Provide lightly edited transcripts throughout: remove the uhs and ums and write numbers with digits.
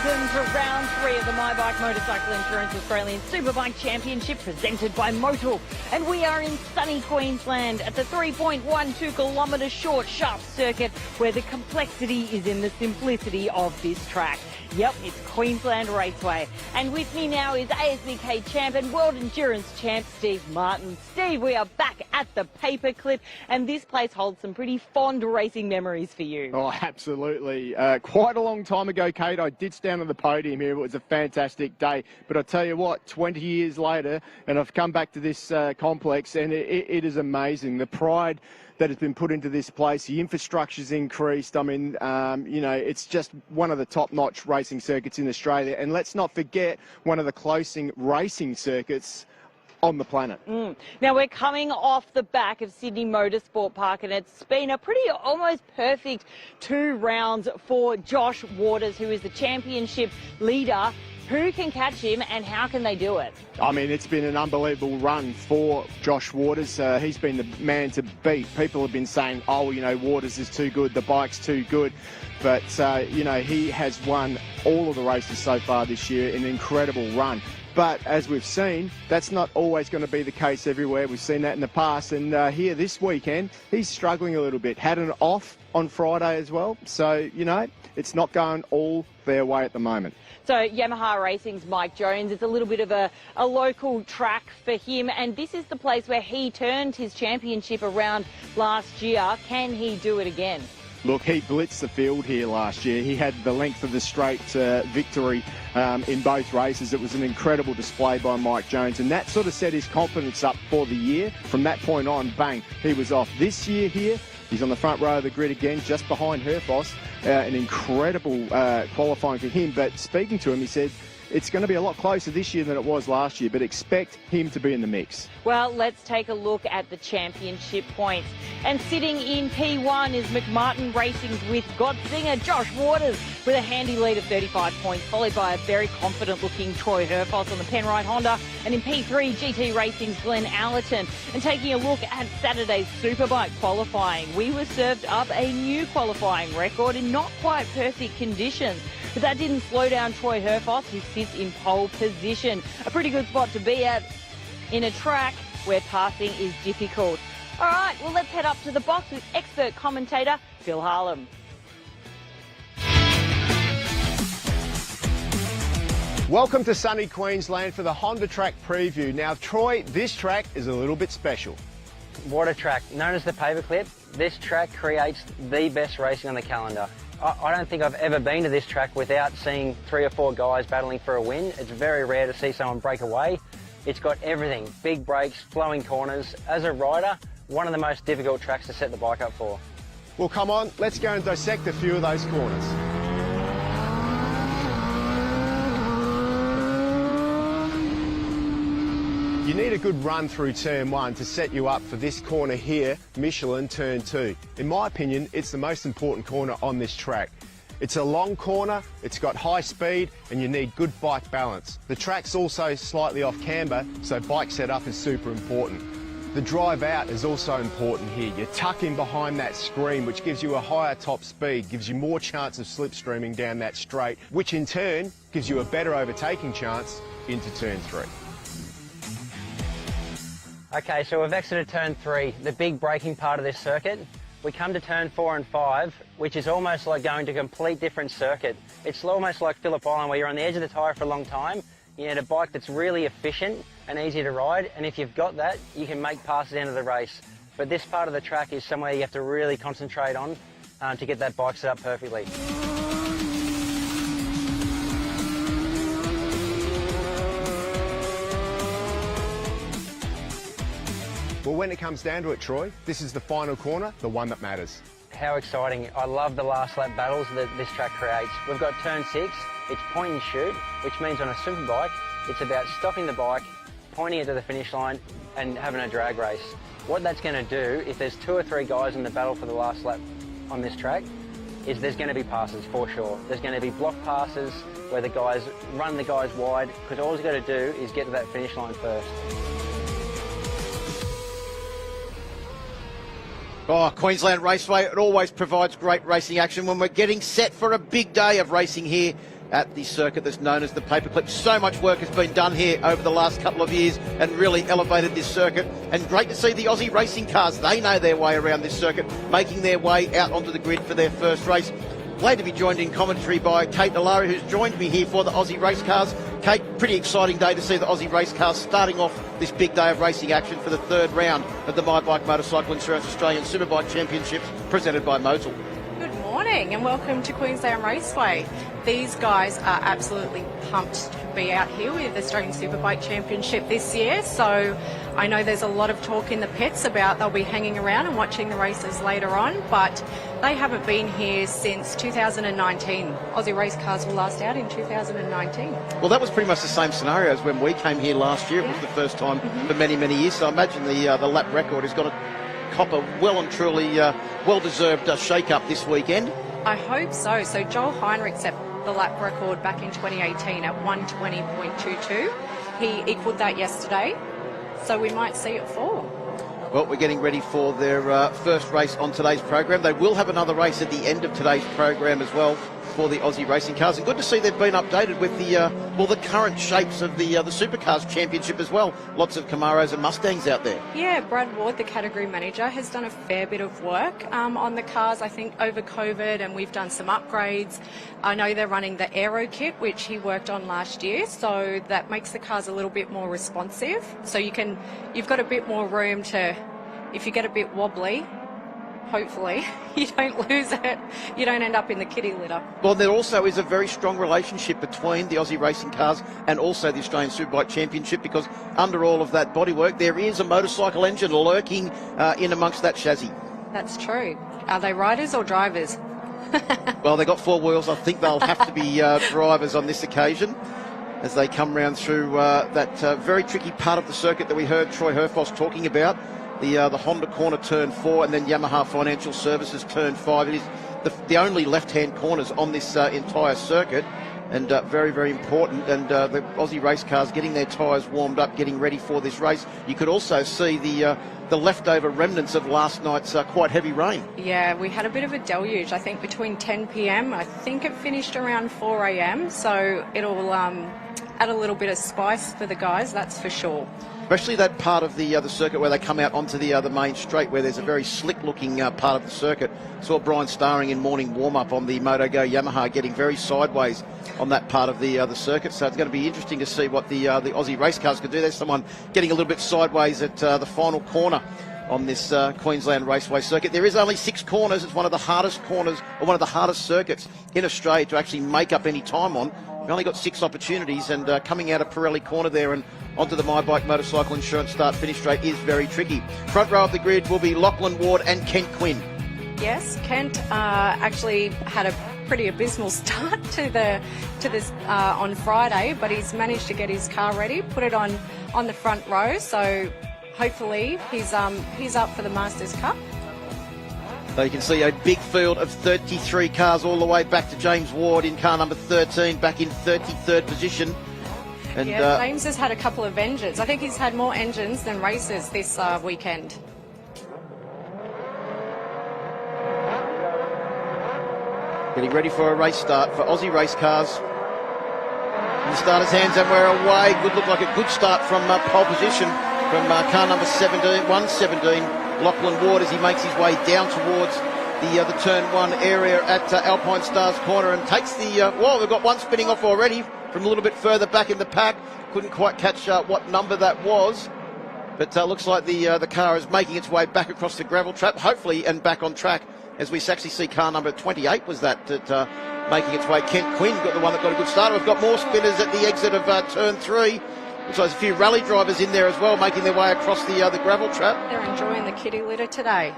Welcome to round 3 of the My Bike Motorcycle Insurance Australian Superbike Championship presented by Motul. And we are in sunny Queensland at the 3.12 kilometre short sharp circuit where the complexity is in the simplicity of this track. Yep, it's Queensland Raceway. And with me now is ASBK champ and World Endurance champ Steve Martin. Steve, we are back at the paperclip and this place holds some pretty fond racing memories for you. Oh, absolutely. Quite a long time ago, Kate, I ditched down on the podium here. It was a fantastic day. But I tell you what, 20 years later, and I've come back to this complex, and it is amazing. The pride that has been put into this place, the infrastructure's increased. I mean, you know, it's just one of the top-notch racing circuits in Australia. And let's not forget one of the closest racing circuits on the planet. Now we're coming off the back of Sydney Motorsport Park and it's been a pretty almost perfect 2 rounds for Josh Waters, who is the championship leader. Who can catch him and how can they do it? I mean, it's been an unbelievable run for Josh Waters. He's been the man to beat. People have been saying, oh, you know, Waters is too good, the bike's too good. But, you know, he has won all of the races so far this year, an incredible run. But as we've seen, that's not always going to be the case everywhere. We've seen that in the past. And here this weekend, he's struggling a little bit. Had an off on Friday as well. So, you know, it's not going all their way at the moment. So Yamaha Racing's Mike Jones, it's a little bit of a local track for him, and this is the place where he turned his championship around last year. Can he do it again? Look, he blitzed the field here last year. He had the length of the straight victory in both races. It was an incredible display by Mike Jones, and that sort of set his confidence up for the year. From that point on, bang, he was off. This year here, he's on the front row of the grid again, just behind Herfoss. An incredible qualifying for him, but speaking to him, he said, it's going to be a lot closer this year than it was last year, but expect him to be in the mix. Well, let's take a look at the championship points. And sitting in P1 is McMartin Racing's with Godsinger Josh Waters with a handy lead of 35 points, followed by a very confident-looking Troy Herfoss on the Penrite Honda. And in P3, GT Racing's Glenn Allerton. And taking a look at Saturday's Superbike qualifying, we were served up a new qualifying record in not quite perfect conditions. But that didn't slow down Troy Herfoss, who sits in pole position. A pretty good spot to be at in a track where passing is difficult. All right, well, let's head up to the box with expert commentator Phil Harlem. Welcome to sunny Queensland for the Honda track preview. Now, Troy, this track is a little bit special. What a track. Known as the paperclip, this track creates the best racing on the calendar. I don't think I've ever been to this track without seeing 3 or 4 guys battling for a win. It's very rare to see someone break away. It's got everything, big brakes, flowing corners. As a rider, one of the most difficult tracks to set the bike up for. Well, come on, let's go and dissect a few of those corners. You need a good run through turn 1 to set you up for this corner here, Michelin turn 2. In my opinion, it's the most important corner on this track. It's a long corner, it's got high speed, and you need good bike balance. The track's also slightly off camber, so bike setup is super important. The drive out is also important here. You tuck in behind that screen, which gives you a higher top speed, gives you more chance of slipstreaming down that straight, which in turn gives you a better overtaking chance into turn 3. Okay, so we've exited turn 3, the big braking part of this circuit. We come to turn 4 and 5, which is almost like going to a complete different circuit. It's almost like Phillip Island, where you're on the edge of the tyre for a long time. You need a bike that's really efficient and easy to ride, and if you've got that, you can make passes into the race. But this part of the track is somewhere you have to really concentrate on to get that bike set up perfectly. Well, when it comes down to it, Troy, this is the final corner, the one that matters. How exciting. I love the last lap battles that this track creates. We've got turn 6, it's point and shoot, which means on a superbike, it's about stopping the bike, pointing it to the finish line and having a drag race. What that's going to do, if there's 2 or 3 guys in the battle for the last lap on this track, is there's going to be passes for sure. There's going to be block passes where the guys run the guys wide, because all you've got to do is get to that finish line first. Oh, Queensland Raceway, it always provides great racing action when we're getting set for a big day of racing here at the circuit that's known as the Paperclip. So much work has been done here over the last couple of years and really elevated this circuit. And great to see the Aussie racing cars. They know their way around this circuit, making their way out onto the grid for their first race. Glad to be joined in commentary by Kate Nalari, who's joined me here for the Aussie race cars. Kate, pretty exciting day to see the Aussie race cars starting off this big day of racing action for the third round of the My Bike Motorcycle Insurance Australian Superbike Championships presented by Motul. Good morning and welcome to Queensland Raceway. These guys are absolutely pumped to be out here with the Australian Superbike Championship this year. So I know there's a lot of talk in the pits about they'll be hanging around and watching the races later on, but they haven't been here since 2019. Aussie race cars were last out in 2019. Well, that was pretty much the same scenario as when we came here last year. It was the first time for many, many years. So I imagine the lap record has got to cop a well and truly well-deserved shake-up this weekend. I hope so. So Joel Heinrich set the lap record back in 2018 at 120.22. He equalled that yesterday, so we might see it fall. Well, we're getting ready for their first race on today's program. They will have another race at the end of today's program as well for the Aussie racing cars. And good to see they've been updated with the current shapes of the Supercars Championship as well. Lots of Camaros and Mustangs out there. Yeah, Brad Ward, the category manager, has done a fair bit of work on the cars, I think, over COVID, and we've done some upgrades. I know they're running the Aero kit, which he worked on last year, so that makes the cars a little bit more responsive. So you've got a bit more room to, if you get a bit wobbly, hopefully you don't lose it, you don't end up in the kitty litter. Well, there also is a very strong relationship between the Aussie racing cars and also the Australian Superbike Championship, because under all of that bodywork there is a motorcycle engine lurking in amongst that chassis. That's true. Are they riders or drivers? Well, they got four wheels. I think they'll have to be drivers on this occasion as they come round through that very tricky part of the circuit that we heard Troy Herfoss talking about. The Honda corner turn 4 and then Yamaha Financial Services turn 5. It is the only left-hand corners on this entire circuit, and very, very important. And the Aussie race cars getting their tyres warmed up, getting ready for this race. You could also see the leftover remnants of last night's quite heavy rain. Yeah, we had a bit of a deluge, I think, between 10 p.m. I think it finished around 4 a.m. So it'll add a little bit of spice for the guys, that's for sure. Especially that part of the circuit where they come out onto the main straight, where there's a very slick-looking part of the circuit. Saw Brian Starring in morning warm-up on the MotoGo Yamaha getting very sideways on that part of the circuit. So it's going to be interesting to see what the Aussie race cars could do. There's someone getting a little bit sideways at the final corner on this Queensland Raceway circuit. There is only 6 corners. It's one of the hardest corners, or one of the hardest circuits in Australia to actually make up any time on. We've only got 6 opportunities, and coming out of Pirelli corner there and onto the My Bike Motorcycle Insurance start-finish straight is very tricky. Front row of the grid will be Lachlan Ward and Kent Quinn. Yes, Kent actually had a pretty abysmal start to this on Friday, but he's managed to get his car ready, put it on the front row, so hopefully he's up for the Masters Cup. So you can see a big field of 33 cars all the way back to James Ward in car number 13, back in 33rd position. And, yeah, James has had a couple of engines. I think he's had more engines than races this weekend. Getting ready for a race start for Aussie race cars. In the starter's hands, and we're away. Would look like a good start from pole position from car number 117, Lachlan Ward, as he makes his way down towards the turn 1 area at Alpine Stars corner, and takes the, well, we've got one spinning off already from a little bit further back in the pack. Couldn't quite catch what number that was, but looks like the car is making its way back across the gravel trap, hopefully, and back on track, as we actually see car number 28 was that making its way. Kent Quinn got the one that got a good start. We've got more spinners at the exit of turn 3. Looks like there's a few rally drivers in there as well, making their way across the gravel trap. They're enjoying the kitty litter today.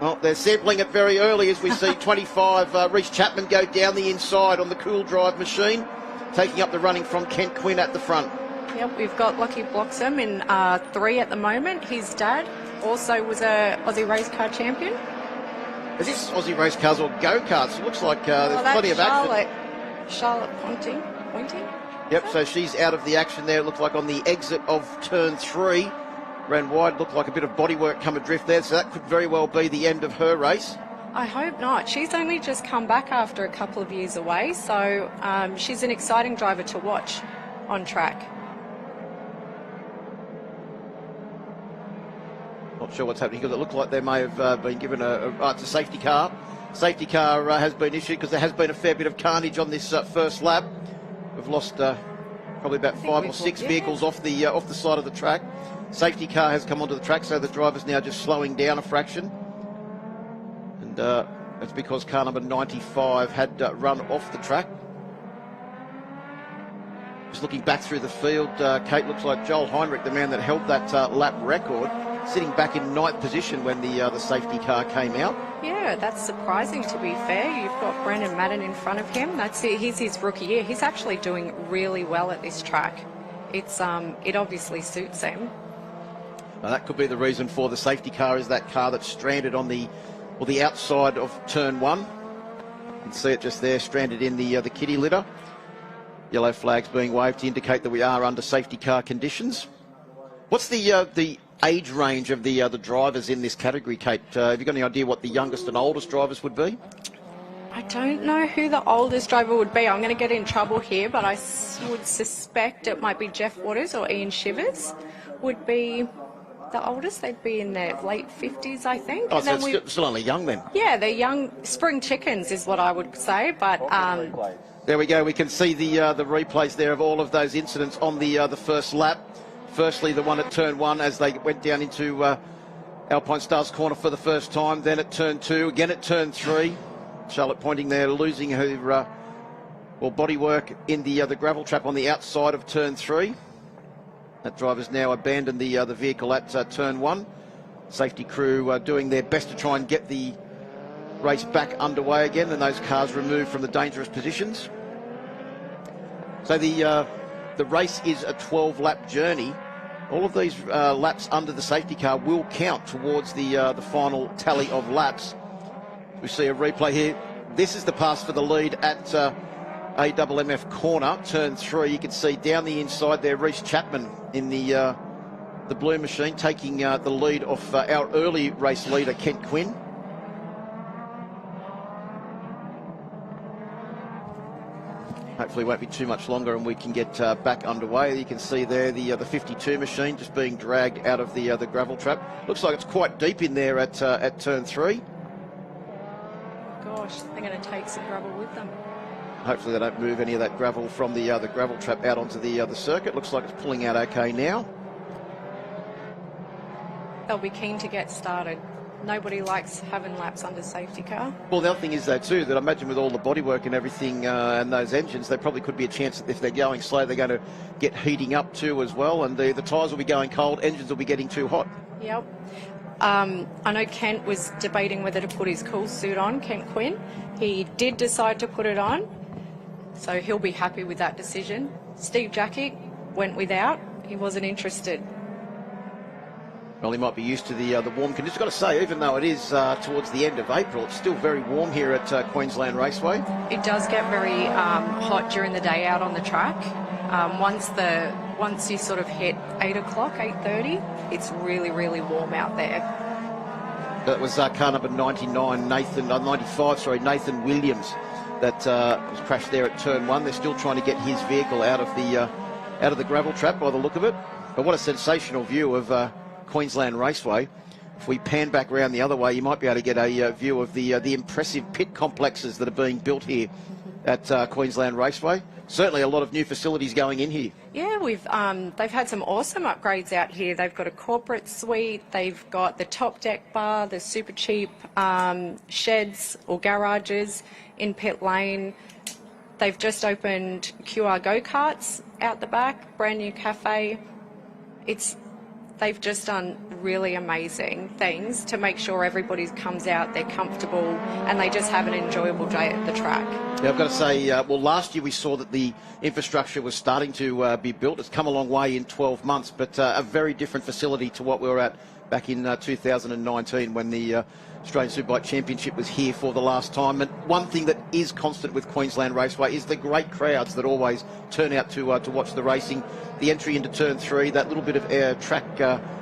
Well, they're sampling it very early as we see 25 Reece Chapman go down the inside on the Cool Drive machine, taking up the running from Kent Quinn at the front. Yep, we've got Lockie Bloxham in 3 at the moment. His dad also was a Aussie race car champion. Is this Aussie race cars or go-karts? It looks like there's plenty of action. Charlotte Pointing. Yep, so she's out of the action there. It looked like on the exit of turn 3. Ran wide, looked like a bit of bodywork come adrift there, so that could very well be the end of her race. I hope not. She's only just come back after a couple of years away, so she's an exciting driver to watch on track. Not sure what's happening because it looked like they may have been given it's a safety car. Safety car has been issued because there has been a fair bit of carnage on this first lap. We've lost probably about 5 or 6 vehicles off the side of the track. Safety car has come onto the track, so the driver's now just slowing down a fraction. And that's because car number 95 had run off the track. Just looking back through the field, Kate, looks like Joel Heinrich, the man that held that lap record, sitting back in 9th position when the safety car came out. Yeah, that's surprising, to be fair. You've got Brendan Madden in front of him. That's it. He's his rookie year. He's actually doing really well at this track. It's it obviously suits him. Now that could be the reason for the safety car, is that car that's stranded on the outside of turn 1. You can see it just there, stranded in the kiddie litter. Yellow flags being waved to indicate that we are under safety car conditions. What's the age range of the drivers in this category, Kate? Have you got any idea what the youngest and oldest drivers would be? I don't know who the oldest driver would be. I'm going to get in trouble here, but I would suspect it might be Jeff Waters or Ian Shivers would be the oldest. They'd be in their late 50s, I think. Oh, so it's still only young then? Yeah, they're young. Spring chickens is what I would say, but... There we go. We can see the replays there of all of those incidents on the first lap. Firstly, the one at turn 1 as they went down into Alpine Stars corner for the first time. Then at turn 2, again at turn 3. Charlotte Pointing there, losing her bodywork in the gravel trap on the outside of turn 3. That driver's now abandoned the vehicle at turn 1. Safety crew doing their best to try and get the race back underway again, and those cars removed from the dangerous positions. So the race is a 12-lap journey. All of these laps under the safety car will count towards the final tally of laps. We see a replay here. This is the pass for the lead at AMMF corner, turn 3. You can see down the inside there, Reece Chapman in the blue machine, taking the lead off our early race leader, Kent Quinn. Hopefully it won't be too much longer and we can get back underway. You can see there the 52 machine just being dragged out of the gravel trap. Looks like it's quite deep in there at turn 3. Gosh, they're going to take some gravel with them. Hopefully they don't move any of that gravel from the gravel trap out onto the circuit. Looks like it's pulling out okay now. They'll be keen to get started. Nobody likes having laps under safety car. Well, the other thing is, though, too, that I imagine with all the bodywork and everything and those engines, there probably could be a chance that if they're going slow, they're going to get heating up too as well, and the tyres will be going cold, engines will be getting too hot. Yep. I know Kent was debating whether to put his cool suit on, Kent Quinn. He did decide to put it on, so he'll be happy with that decision. Steve Jackie went without. He wasn't interested. Well, he might be used to the warm conditions. Got to say, even though it is towards the end of April, it's still very warm here at Queensland Raceway. It does get very hot during the day out on the track. Once you sort of hit 8 o'clock, 8:30, it's really, really warm out there. That was car number 95, Nathan Williams, that was crashed there at turn 1. They're still trying to get his vehicle out of the gravel trap by the look of it. But what a sensational view of Queensland Raceway. If we pan back around the other way, you might be able to get a view of the impressive pit complexes that are being built here at Queensland Raceway. Certainly a lot of new facilities going in here. Yeah, they've had some awesome upgrades out here. They've got a corporate suite, they've got the top deck bar, the super cheap sheds or garages in pit lane. They've just opened QR go-karts out the back, brand new cafe. They've just done really amazing things to make sure everybody comes out, they're comfortable, and they just have an enjoyable day at the track. Yeah, I've got to say, well, last year we saw that the infrastructure was starting to be built. It's come a long way in 12 months, but a very different facility to what we were at back in 2019 when the Australian Superbike Championship was here for the last time. And one thing that is constant with Queensland Raceway is the great crowds that always turn out to watch the racing. The entry into turn 3, that little bit of track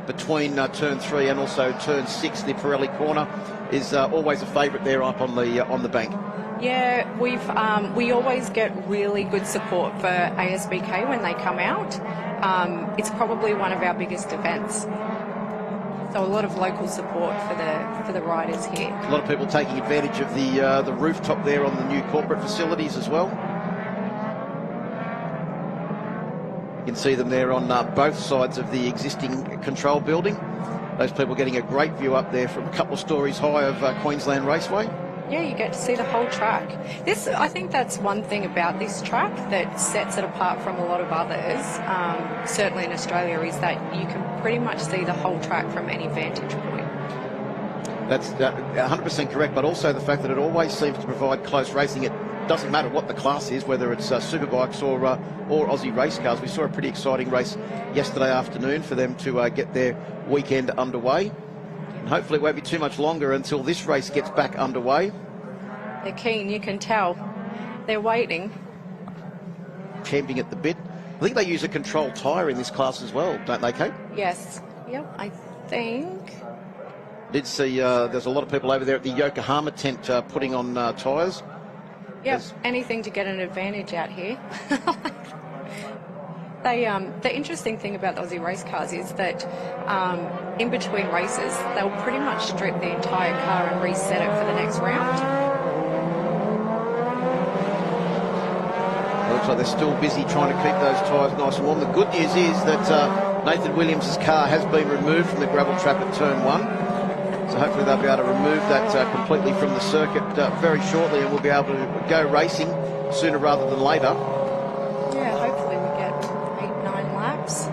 between turn 3 and also turn 6. The Pirelli corner is always a favourite there up on the bank. Yeah, we always get really good support for ASBK when they come out. It's probably one of our biggest events. So a lot of local support for the riders here. A lot of people taking advantage of the rooftop there on the new corporate facilities as well. You can see them there on both sides of the existing control building. Those people getting a great view up there from a couple of stories high of Queensland Raceway. Yeah, you get to see the whole track. I think that's one thing about this track that sets it apart from a lot of others, certainly in Australia, is that you can pretty much see the whole track from any vantage point. That's 100% correct, but also the fact that it always seems to provide close racing. It doesn't matter what the class is, whether it's Superbikes or Aussie race cars. We saw a pretty exciting race yesterday afternoon for them to get their weekend underway. And hopefully it won't be too much longer until this race gets back underway. They're keen, you can tell. They're waiting. Champing at the bit. I think they use a controlled tyre in this class as well, don't they, Kate? Yes. Yep, I think. Did see there's a lot of people over there at the Yokohama tent putting on tyres. Yep, anything to get an advantage out here. The interesting thing about the Aussie race cars is that in between races, they'll pretty much strip the entire car and reset it for the next round. It looks like they're still busy trying to keep those tyres nice and warm. The good news is that Nathan Williams' car has been removed from the gravel trap at turn 1. So hopefully they'll be able to remove that completely from the circuit very shortly, and we'll be able to go racing sooner rather than later. Yeah, hopefully we get 8-9 laps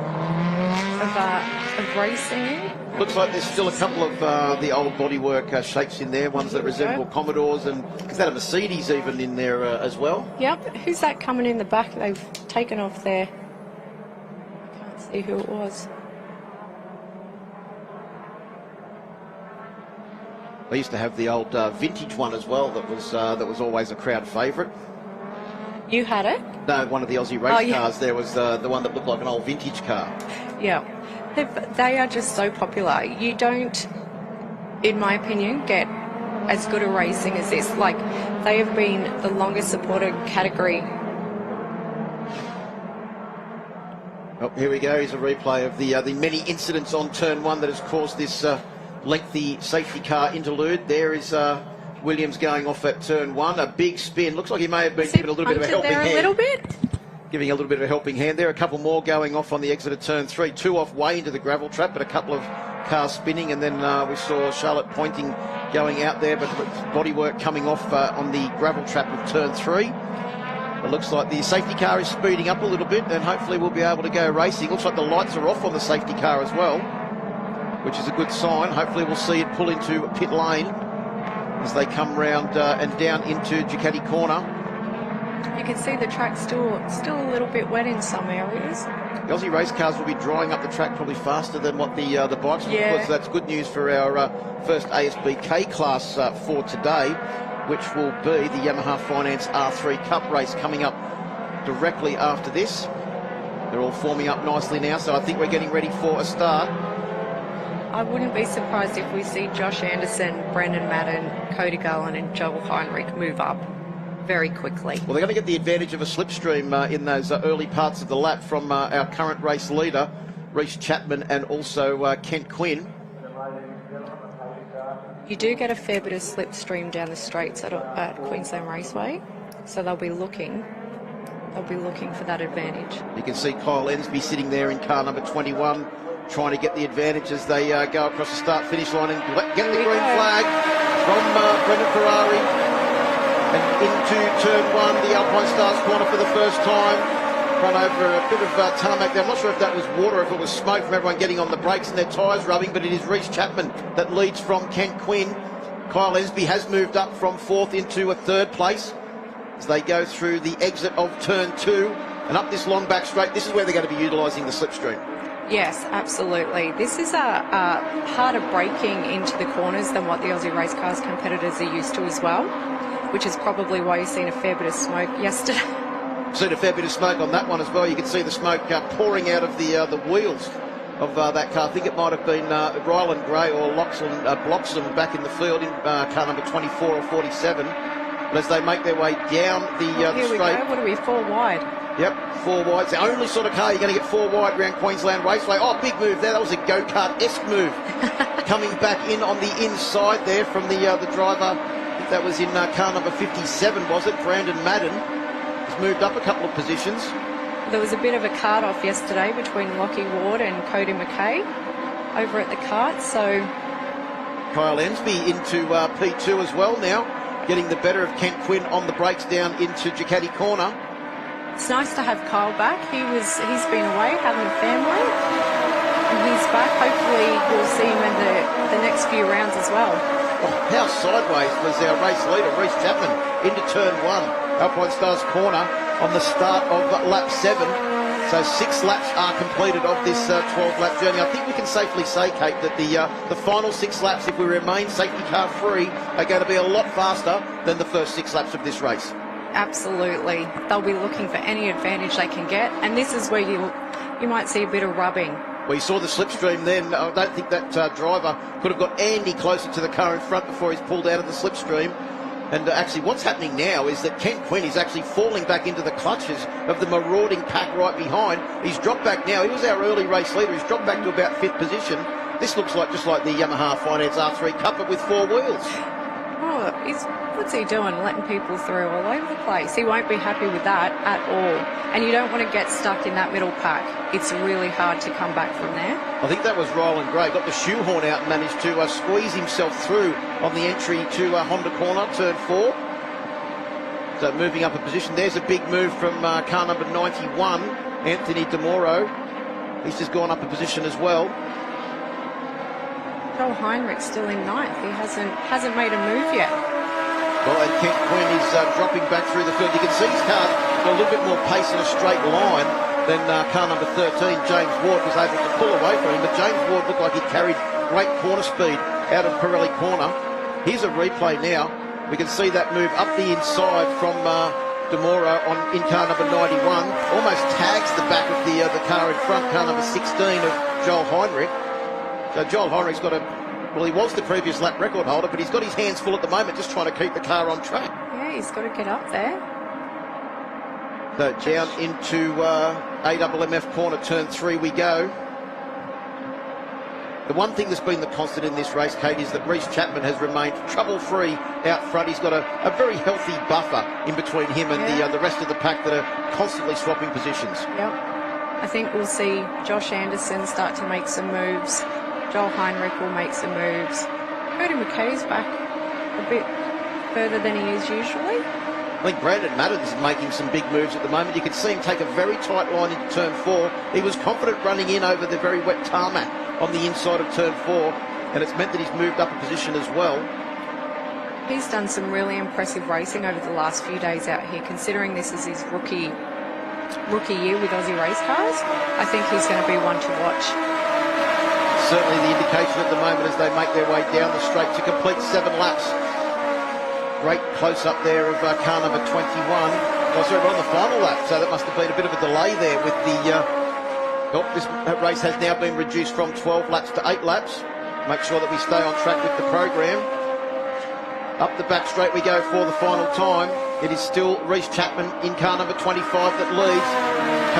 of racing. Looks like there's still a couple of the old bodywork shapes in there, ones that resemble Commodores, and is that a Mercedes even in there as well? Yep. Who's that coming in the back? They've taken off there. I can't see who it was. They used to have the old vintage one as well that was always a crowd favourite. You had it? No, one of the Aussie race cars there was the one that looked like an old vintage car. Yeah. They are just so popular. You don't, in my opinion, get as good a racing as this. Like, they have been the longest supported category. Oh, here we go. Here's a replay of the many incidents on turn 1 that has caused this lengthy safety car interlude. There is Williams going off at turn 1. A big spin. Looks like he may have been given a little bit of a helping hand. A little bit? Giving a little bit of a helping hand there. A couple more going off on the exit of turn 3. 2 off way into the gravel trap, but a couple of cars spinning. And then we saw Charlotte Pointing going out there, but bodywork coming off on the gravel trap of turn 3. It looks like the safety car is speeding up a little bit, and hopefully we'll be able to go racing. Looks like the lights are off on the safety car as well, which is a good sign. Hopefully we'll see it pull into pit lane as they come round and down into Ducati corner. You can see the track still a little bit wet in some areas. The Aussie race cars will be drying up the track probably faster than what the bikes will. Yeah. So that's good news for our first ASBK class for today, which will be the Yamaha Finance R3 Cup race coming up directly after this. They're all forming up nicely now, so I think we're getting ready for a start. I wouldn't be surprised if we see Josh Anderson, Brendan Madden, Cody Garland and Joel Heinrich move up very quickly. Well, they're going to get the advantage of a slipstream in those early parts of the lap from our current race leader, Rhys Chapman, and also Kent Quinn. You do get a fair bit of slipstream down the straights at Queensland Raceway, so they'll be looking for that advantage. You can see Kyle Ensby sitting there in car number 21, trying to get the advantage as they go across the start-finish line and get the green flag from Brendan Ferrari. And into turn 1, the Alpine Stars corner for the first time. Run over a bit of tarmac there. I'm not sure if that was water or if it was smoke from everyone getting on the brakes and their tyres rubbing, but it is Rhys Chapman that leads from Kent Quinn. Kyle Ensby has moved up from 4th into a 3rd place as they go through the exit of turn 2 and up this long back straight. This is where they're going to be utilising the slipstream. Yes, absolutely. This is a harder braking into the corners than what the Aussie race cars competitors are used to as well, which is probably why you've seen a fair bit of smoke yesterday. Seen a fair bit of smoke on that one as well. You can see the smoke pouring out of the wheels of that car. I think it might have been Ryland Gray or Bloxham back in the field in car number 24 or 47. But as they make their way down the Here we straight. go. What are we, 4 wide? Yep, 4 wide. It's the only sort of car you're going to get 4 wide around Queensland Raceway. Oh, big move there. That was a go-kart-esque move. Coming back in on the inside there from the driver. I think that was in car number 57, was it? Brandon Madden. He's moved up a couple of positions. There was a bit of a cart-off yesterday between Lockie Ward and Cody McKay over at the kart, so... Kyle Ensby into P2 as well now, getting the better of Kent Quinn on the brakes down into Ducati corner. It's nice to have Kyle back. He's been away having a family, and he's back. Hopefully we'll see him in the next few rounds as well. Oh, how sideways was our race leader, Reece Chapman, into turn 1, Alpine Stars corner on the start of lap 7. So 6 laps are completed of this 12-lap journey. I think we can safely say, Kate, that the final 6 laps, if we remain safety car free, are going to be a lot faster than the first 6 laps of this race. Absolutely. They'll be looking for any advantage they can get, and this is where you might see a bit of rubbing. We saw the slipstream then. I don't think that driver could have got any closer to the car in front before he's pulled out of the slipstream. And actually what's happening now is that Kent Quinn is actually falling back into the clutches of the marauding pack right behind. He's dropped back now. He was our early race leader. He's dropped back to about 5th position. This looks like just like the Yamaha Finance R3 Cup, but with 4 wheels. Oh, what's he doing? Letting people through all over the place. He won't be happy with that at all. And you don't want to get stuck in that middle pack. It's really hard to come back from there. I think that was Ryland Gray. Got the shoehorn out and managed to squeeze himself through on the entry to Honda corner, turn 4. So moving up a position. There's a big move from car number 91, Anthony DeMoro. He's just gone up a position as well. Joel Heinrich's still in 9th. He hasn't made a move yet. Well, and Kent Quinn is dropping back through the field. You can see his car got a little bit more pace in a straight line than car number 13, James Ward, was able to pull away from him. But James Ward looked like he carried great corner speed out of Pirelli corner. Here's a replay now. We can see that move up the inside from DeMoro in car number 91. Almost tags the back of the car in front, car number 16 of Joel Heinrich. So Joel Heinrich's got well, he was the previous lap record holder, but he's got his hands full at the moment just trying to keep the car on track. Yeah, he's got to get up there. So down into AMMF corner, turn 3 we go. The one thing that's been the constant in this race, Kate, is that Reece Chapman has remained trouble-free out front. He's got a very healthy buffer in between him and the rest of the pack that are constantly swapping positions. Yep. I think we'll see Josh Anderson start to make some moves. Joel Heinrich will make some moves. Cody McKay's back a bit further than he is usually. I think Brandon Madden's making some big moves at the moment. You can see him take a very tight line into turn 4. He was confident running in over the very wet tarmac on the inside of turn 4, and it's meant that he's moved up a position as well. He's done some really impressive racing over the last few days out here, considering this is his rookie year with Aussie race cars. I think he's going to be one to watch. Certainly the indication at the moment as they make their way down the straight to complete 7 laps. Great close-up there of car number 21. Oh, sorry, we're on the final lap, so that must have been a bit of a delay there with the... this race has now been reduced from 12 laps to 8 laps. Make sure that we stay on track with the program. Up the back straight we go for the final time. It is still Reece Chapman in car number 25 that leads.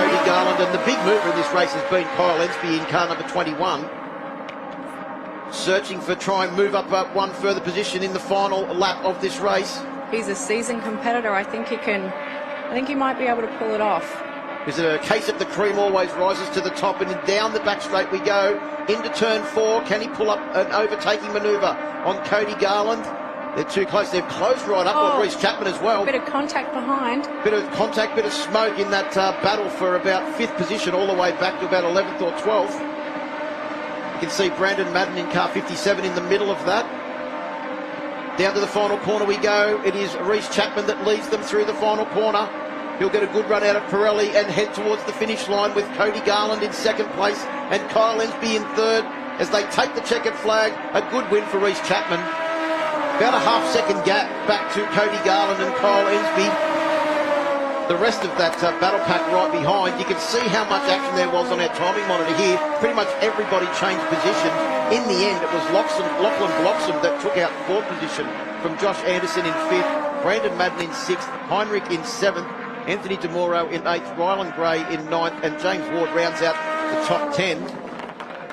Cody Garland, and the big mover in this race has been Kyle Ensby in car number 21. Searching for try and move up one further position in the final lap of this race. He's a seasoned competitor. I think he might be able to pull it off. Is it a case of the cream always rises to the top, and down the back straight we go into turn 4. Can he pull up an overtaking manoeuvre on Cody Garland? They're too close. They've closed right up on Reece Chapman as well. Bit of contact behind. Bit of contact, bit of smoke in that battle for about 5th position all the way back to about 11th or 12th. You can see Brandon Madden in car 57 in the middle of that. Down to the final corner we go. It is Reece Chapman that leads them through the final corner. He'll get a good run out of Pirelli and head towards the finish line with Cody Garland in 2nd place and Kyle Ensby in 3rd as they take the checkered flag. A good win for Reece Chapman. About a half-second gap back to Cody Garland and Kyle Ensby. the rest of that battle pack right behind. You can see how much action there was on our timing monitor here. Pretty much everybody changed position. In the end, it was Lachlan Bloxham that took out the fourth position from Josh Anderson in fifth, Brandon Madden in sixth, Heinrich in seventh, Anthony DeMoro in eighth, Rylan Gray in ninth, and James Ward rounds out the top 10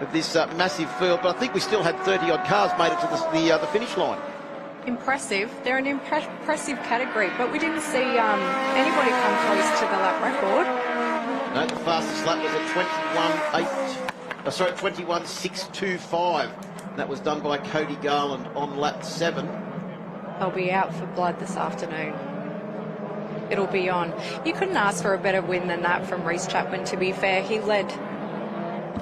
of this massive field. But I think we still had 30-odd cars made it to the finish line. Impressive. They're an impressive category, but we didn't see anybody come close to the lap record. No, the fastest lap was at 21.625. That was done by Cody Garland on lap 7. They'll be out for blood this afternoon. It'll be on. You couldn't ask for a better win than that from Rhys Chapman, to be fair. He led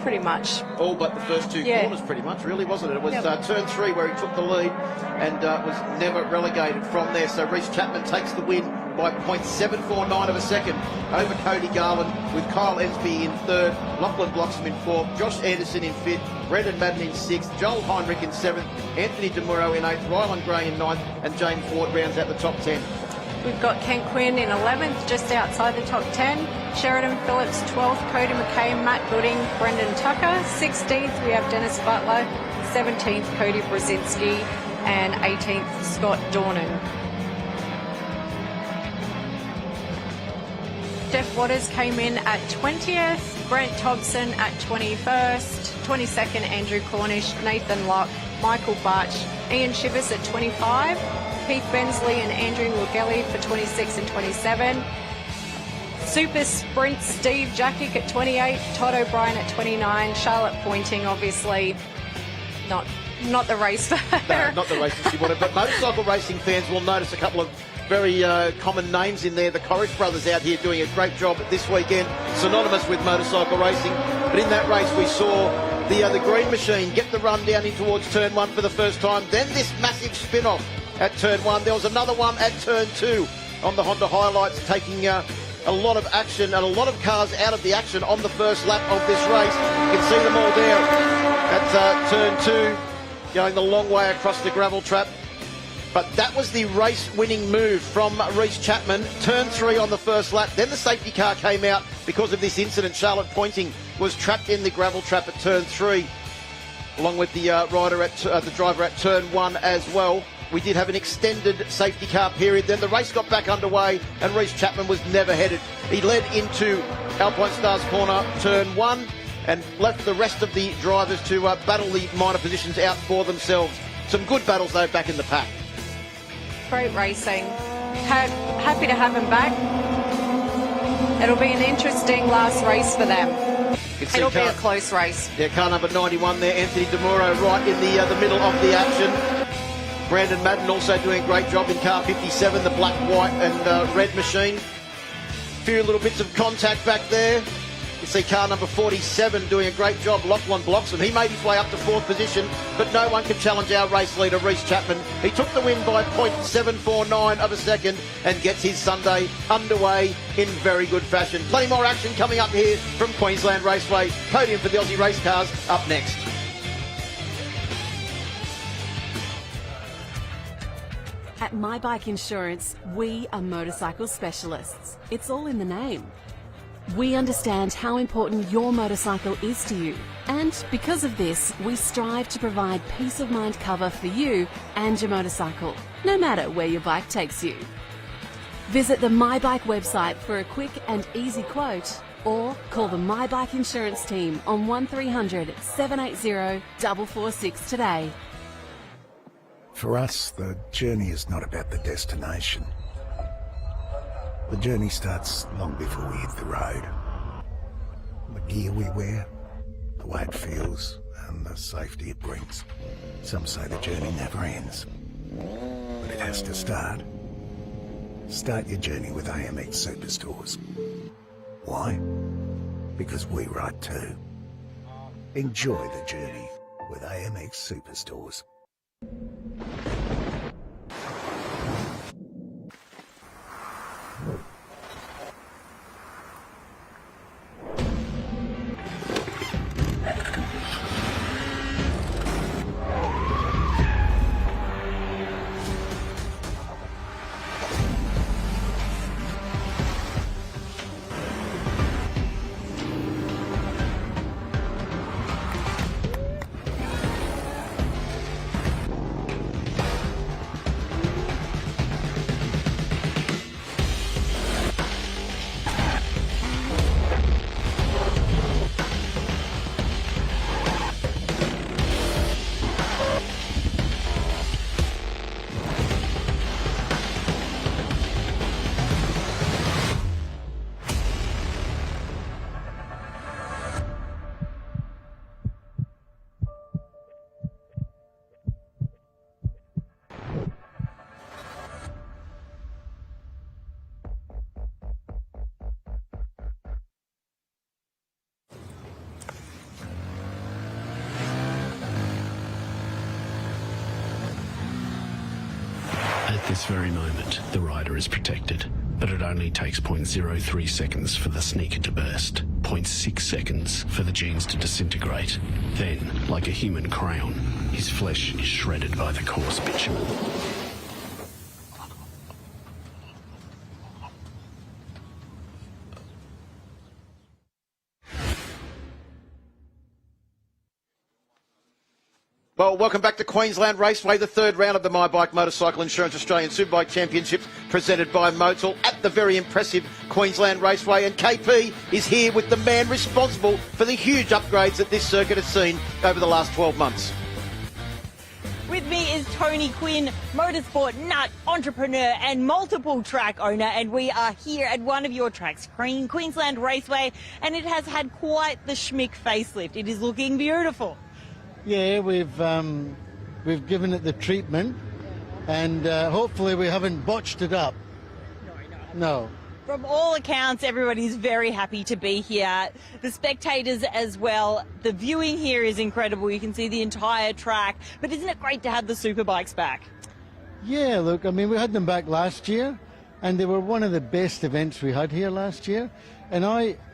pretty much. All but the first two corners, pretty much, really, wasn't it? It was turn 3 where he took the lead and was never relegated from there. So Rhys Chapman takes the win by 0.749 of a second over Cody Garland, with Kyle Ensby in third, Lachlan Bloxham in fourth, Josh Anderson in fifth, Brendan Madden in sixth, Joel Heinrich in seventh, Anthony DeMuro in eighth, Rylan Gray in ninth, and James Ward rounds out the top 10. We've got Ken Quinn in 11th, just outside the top 10. Sheridan Phillips 12th, Cody McKay, Matt Gooding, Brendan Tucker. 16th, we have Dennis Butler. 17th, Cody Brzezinski. And 18th, Scott Dornan. Jeff Waters came in at 20th. Brent Thompson at 21st. 22nd, Andrew Cornish, Nathan Locke, Michael Barch, Ian Shivers at 25. Keith Bensley and Andrew Lugelli for 26 and 27. Super Sprint, Steve Jackick at 28, Todd O'Brien at 29, Charlotte Pointing, obviously not the race for her. No, not the race that she wanted, but motorcycle racing fans will notice a couple of very common names in there. The Corrish brothers out here doing a great job this weekend, synonymous with motorcycle racing. But in that race we saw the Green Machine get the run down in towards turn 1 for the first time, then this massive spin-off at turn 1. There was another one at turn 2 on the Honda Highlights, taking a lot of action and a lot of cars out of the action on the first lap of this race. You can see them all there at turn 2, going the long way across the gravel trap. But that was the race-winning move from Rhys Chapman. Turn 3 on the first lap. Then the safety car came out because of this incident. Charlotte Pointing was trapped in the gravel trap at turn 3, along with the the driver at turn 1 as well. We did have an extended safety car period. Then the race got back underway and Rhys Chapman was never headed. He led into Alpine Stars corner, turn 1, and left the rest of the drivers to battle the minor positions out for themselves. Some good battles though back in the pack. Great racing. Happy to have him back. It'll be an interesting last race for them. It'll be a close race. Yeah, car number 91 there, Anthony DeMuro, right in the middle of the action. Brandon Madden also doing a great job in car 57, the black, white and red machine. A few little bits of contact back there. You see car number 47 doing a great job, Lachlan Bloxham. He made his way up to 4th position, but no one can challenge our race leader, Rhys Chapman. He took the win by 0.749 of a second and gets his Sunday underway in very good fashion. Plenty more action coming up here from Queensland Raceway. Podium for the Aussie race cars up next. At My Bike Insurance, we are motorcycle specialists. It's all in the name. We understand how important your motorcycle is to you, and because of this, we strive to provide peace of mind cover for you and your motorcycle, no matter where your bike takes you. Visit the My Bike website for a quick and easy quote, or call the My Bike Insurance team on 1300 780 446 today. For us, the journey is not about the destination. The journey starts long before we hit the road. The gear we wear, the way it feels, and the safety it brings. Some say the journey never ends, but it has to start. Start your journey with AMX Superstores. Why? Because we ride too. Enjoy the journey with AMX Superstores. this very moment, the rider is protected, but it only takes 0.03 seconds for the sneaker to burst, 0.6 seconds for the jeans to disintegrate. Then, like a human crayon, his flesh is shredded by the coarse bitumen. Well, welcome back to Queensland Raceway, the third round of the My Bike Motorcycle Insurance Australian Superbike Championships presented by Motul at the very impressive Queensland Raceway. And KP is here with the man responsible for the huge upgrades that this circuit has seen over the last 12 months. With me is Tony Quinn, motorsport nut, entrepreneur and multiple track owner, and we are here at one of your tracks, Queensland Raceway, and it has had quite the schmick facelift. It is looking beautiful. Yeah, we've given it the treatment, and hopefully we haven't botched it up. No. From all accounts, everybody's very happy to be here. The spectators as well. The viewing here is incredible. You can see the entire track. But isn't it great to have the Superbikes back? Yeah, look, I mean, we had them back last year, and they were one of the best events we had here last year. And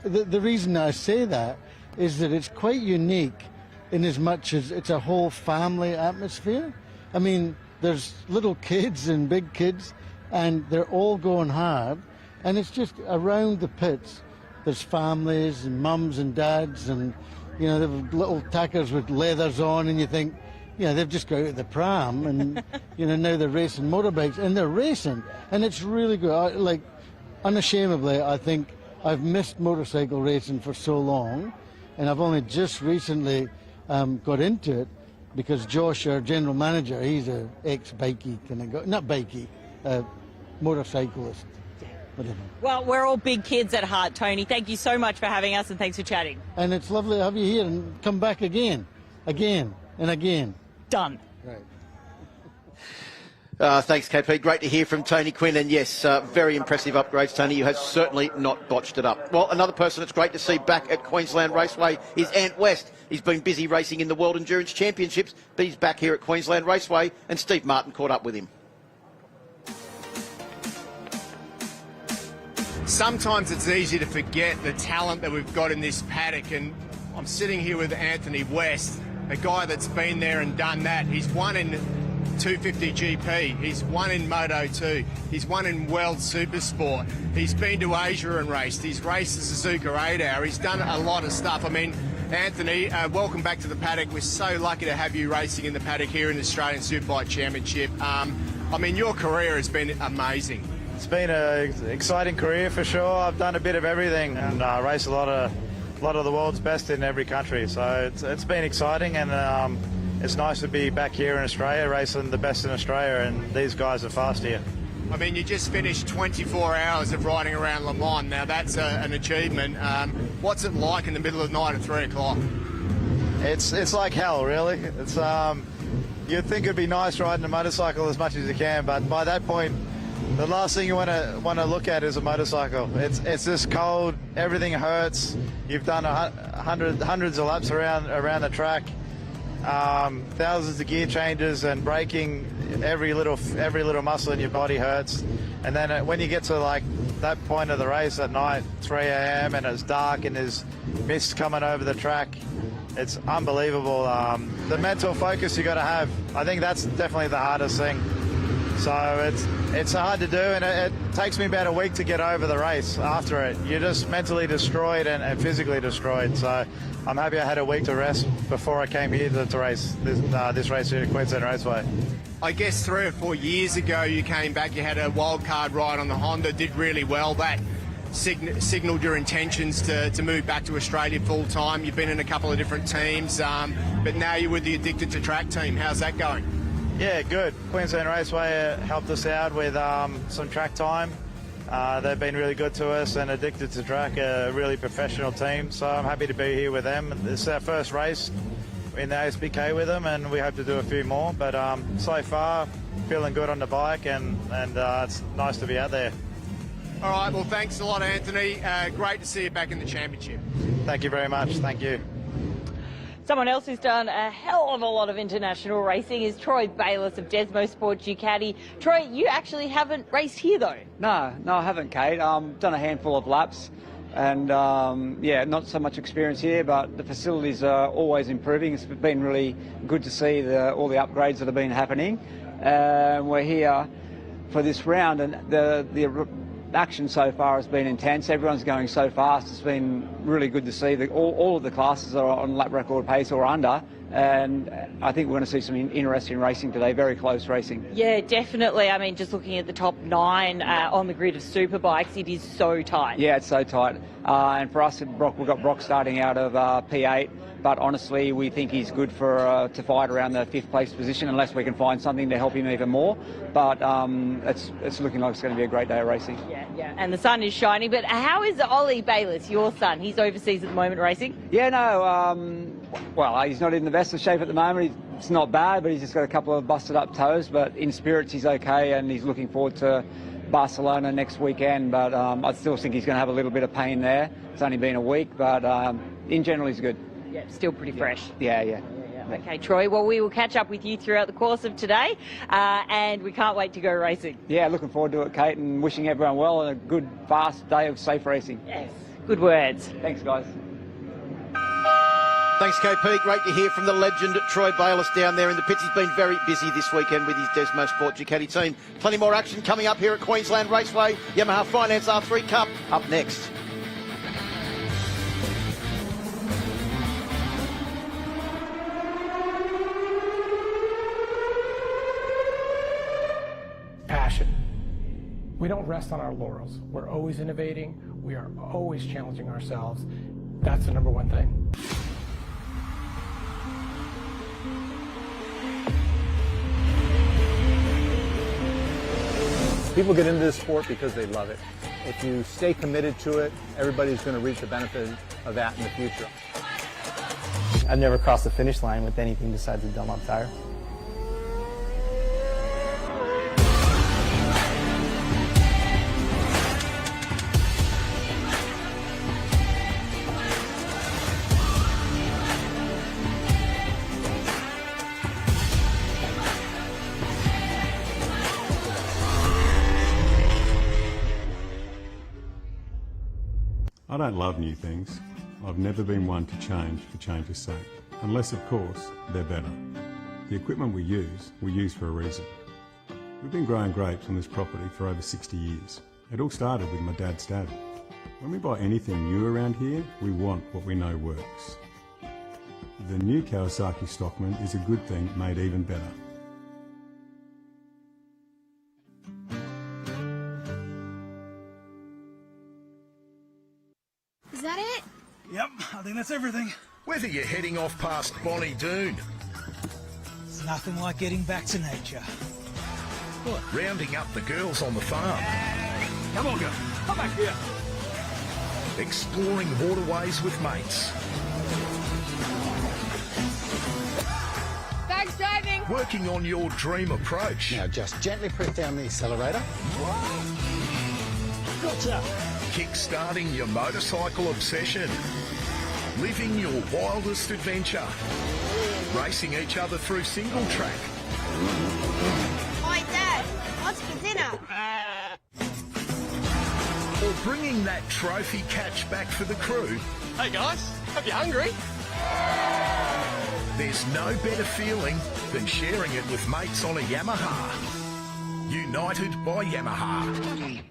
the reason I say that is that it's quite unique in as much as it's a whole family atmosphere. I mean, there's little kids and big kids, and they're all going hard. And it's just around the pits, there's families and mums and dads, and, you know, they've little tackers with leathers on, and you think, you know, they've just got out of the pram, and, you know, now they're racing motorbikes, and they're racing, and it's really good. Like, unashamedly, I think I've missed motorcycle racing for so long, and I've only just recently got into it because Josh, our general manager, he's a ex-bikey kind of guy, not bikey, motorcyclist. Whatever. Well, we're all big kids at heart, Tony. Thank you so much for having us, and thanks for chatting. And it's lovely to have you here, and come back again, and again. Done. Right. Thanks, KP. Great to hear from Tony Quinn. And yes, very impressive upgrades, Tony. You have certainly not botched it up. Well, another person that's great to see back at Queensland Raceway is Ant West. He's been busy racing in the World Endurance Championships, but he's back here at Queensland Raceway, and Steve Martin caught up with him. Sometimes it's easy to forget the talent that we've got in this paddock, and I'm sitting here with Anthony West, a guy that's been there and done that. He's won in 250 GP, he's won in Moto 2, he's won in World Supersport, he's been to Asia and raced, he's raced the Suzuka 8-hour, he's done a lot of stuff. I mean, Anthony, welcome back to the paddock. We're so lucky to have you racing in the paddock here in the Australian Superbike Championship. I mean, your career has been amazing. It's been an exciting career for sure. I've done a bit of everything and raced a lot of the world's best in every country. So it's been exciting, and it's nice to be back here in Australia racing the best in Australia, and these guys are fast here. I mean, you just finished 24 hours of riding around Le Mans. Now that's an achievement. What's it like in the middle of the night at 3 o'clock? It's like hell, really. It's you'd think it'd be nice riding a motorcycle as much as you can, but by that point, the last thing you want to look at is a motorcycle. It's just cold. Everything hurts. You've done hundreds of laps around the track, thousands of gear changes and braking. Every little muscle in your body hurts. And then when you get to like that point of the race at night, 3 a.m. and it's dark and there's mist coming over the track, it's unbelievable. The mental focus you got to have. I think that's definitely the hardest thing. So it's hard to do, and it takes me about a week to get over the race after it. You're just mentally destroyed and physically destroyed. So I'm happy I had a week to rest before I came here to race this race here at Queensland Raceway. I guess 3 or 4 years ago you came back, you had a wildcard ride on the Honda, did really well. That signalled your intentions to move back to Australia full time. You've been in a couple of different teams, but now you're with the Addicted to Track team. How's that going? Yeah, good. Queensland Raceway helped us out with some track time. They've been really good to us, and Addicted to Track, a really professional team. So I'm happy to be here with them. This is our first race in the ASBK with them, and we hope to do a few more. But so far, feeling good on the bike, and it's nice to be out there. All right, well, thanks a lot, Anthony. Great to see you back in the championship. Thank you very much. Thank you. Someone else who's done a hell of a lot of international racing is Troy Bayliss of Desmo Sport Ducati. Troy, you actually haven't raced here though? No, I haven't, Kate. Done a handful of laps and yeah, not so much experience here, but the facilities are always improving. It's been really good to see all the upgrades that have been happening. We're here for this round, and the action so far has been intense. Everyone's going so fast. It's been really good to see that all of the classes are on lap record pace or under, and I think we're going to see some interesting racing today, very close racing. Yeah, definitely. I mean, just looking at the top 9 on the grid of Superbikes, it is so tight. Yeah, it's so tight. And for us, we've got Brock starting out of P8, but honestly, we think he's good for to fight around the 5th place position unless we can find something to help him even more. But it's looking like it's going to be a great day of racing. Yeah, and the sun is shining. But how is Ollie Bayliss, your son? He's overseas at the moment racing. Yeah, no, well, he's not in the best of shape at the moment. It's not bad, but he's just got a couple of busted up toes. But in spirits, he's okay, and he's looking forward to Barcelona next weekend. But I still think he's going to have a little bit of pain there. It's only been a week, but in general, he's good. Yeah, still pretty fresh. Yeah. Okay, Troy, well, we will catch up with you throughout the course of today, and we can't wait to go racing. Yeah, looking forward to it, Kate, and wishing everyone well and a good, fast day of safe racing. Yes, good words. Thanks, guys. Thanks, KP. Great to hear from the legend Troy Bayliss down there in the pits. He's been very busy this weekend with his Desmo Sport Ducati team. Plenty more action coming up here at Queensland Raceway. Yamaha Finance R3 Cup up next. Passion. We don't rest on our laurels. We're always innovating. We are always challenging ourselves. That's the number one thing. People get into this sport because they love it. If you stay committed to it, everybody's going to reap the benefit of that in the future. I've never crossed the finish line with anything besides a Dunlop tire. I don't love new things. I've never been one to change for change's sake, unless of course they're better. The equipment we use for a reason. We've been growing grapes on this property for over 60 years. It all started with my dad's dad. When we buy anything new around here, we want what we know works. The new Kawasaki Stockman is a good thing made even better. Is that it? Yep, I think that's everything. Whether you're heading off past Bonnie Doon, It's nothing like getting back to nature. what? Rounding up the girls on the farm, Come on, girl. Come back here. exploring waterways with mates, Thanks, driving. working on your dream approach. Now just gently press down the accelerator. Gotcha. Kick-starting your motorcycle obsession. Living your wildest adventure. Racing each other through single track. Hi, Dad. What's for dinner? Or bringing that trophy catch back for the crew. Hey guys, hope you're hungry. There's no better feeling than sharing it with mates on a Yamaha. United by Yamaha.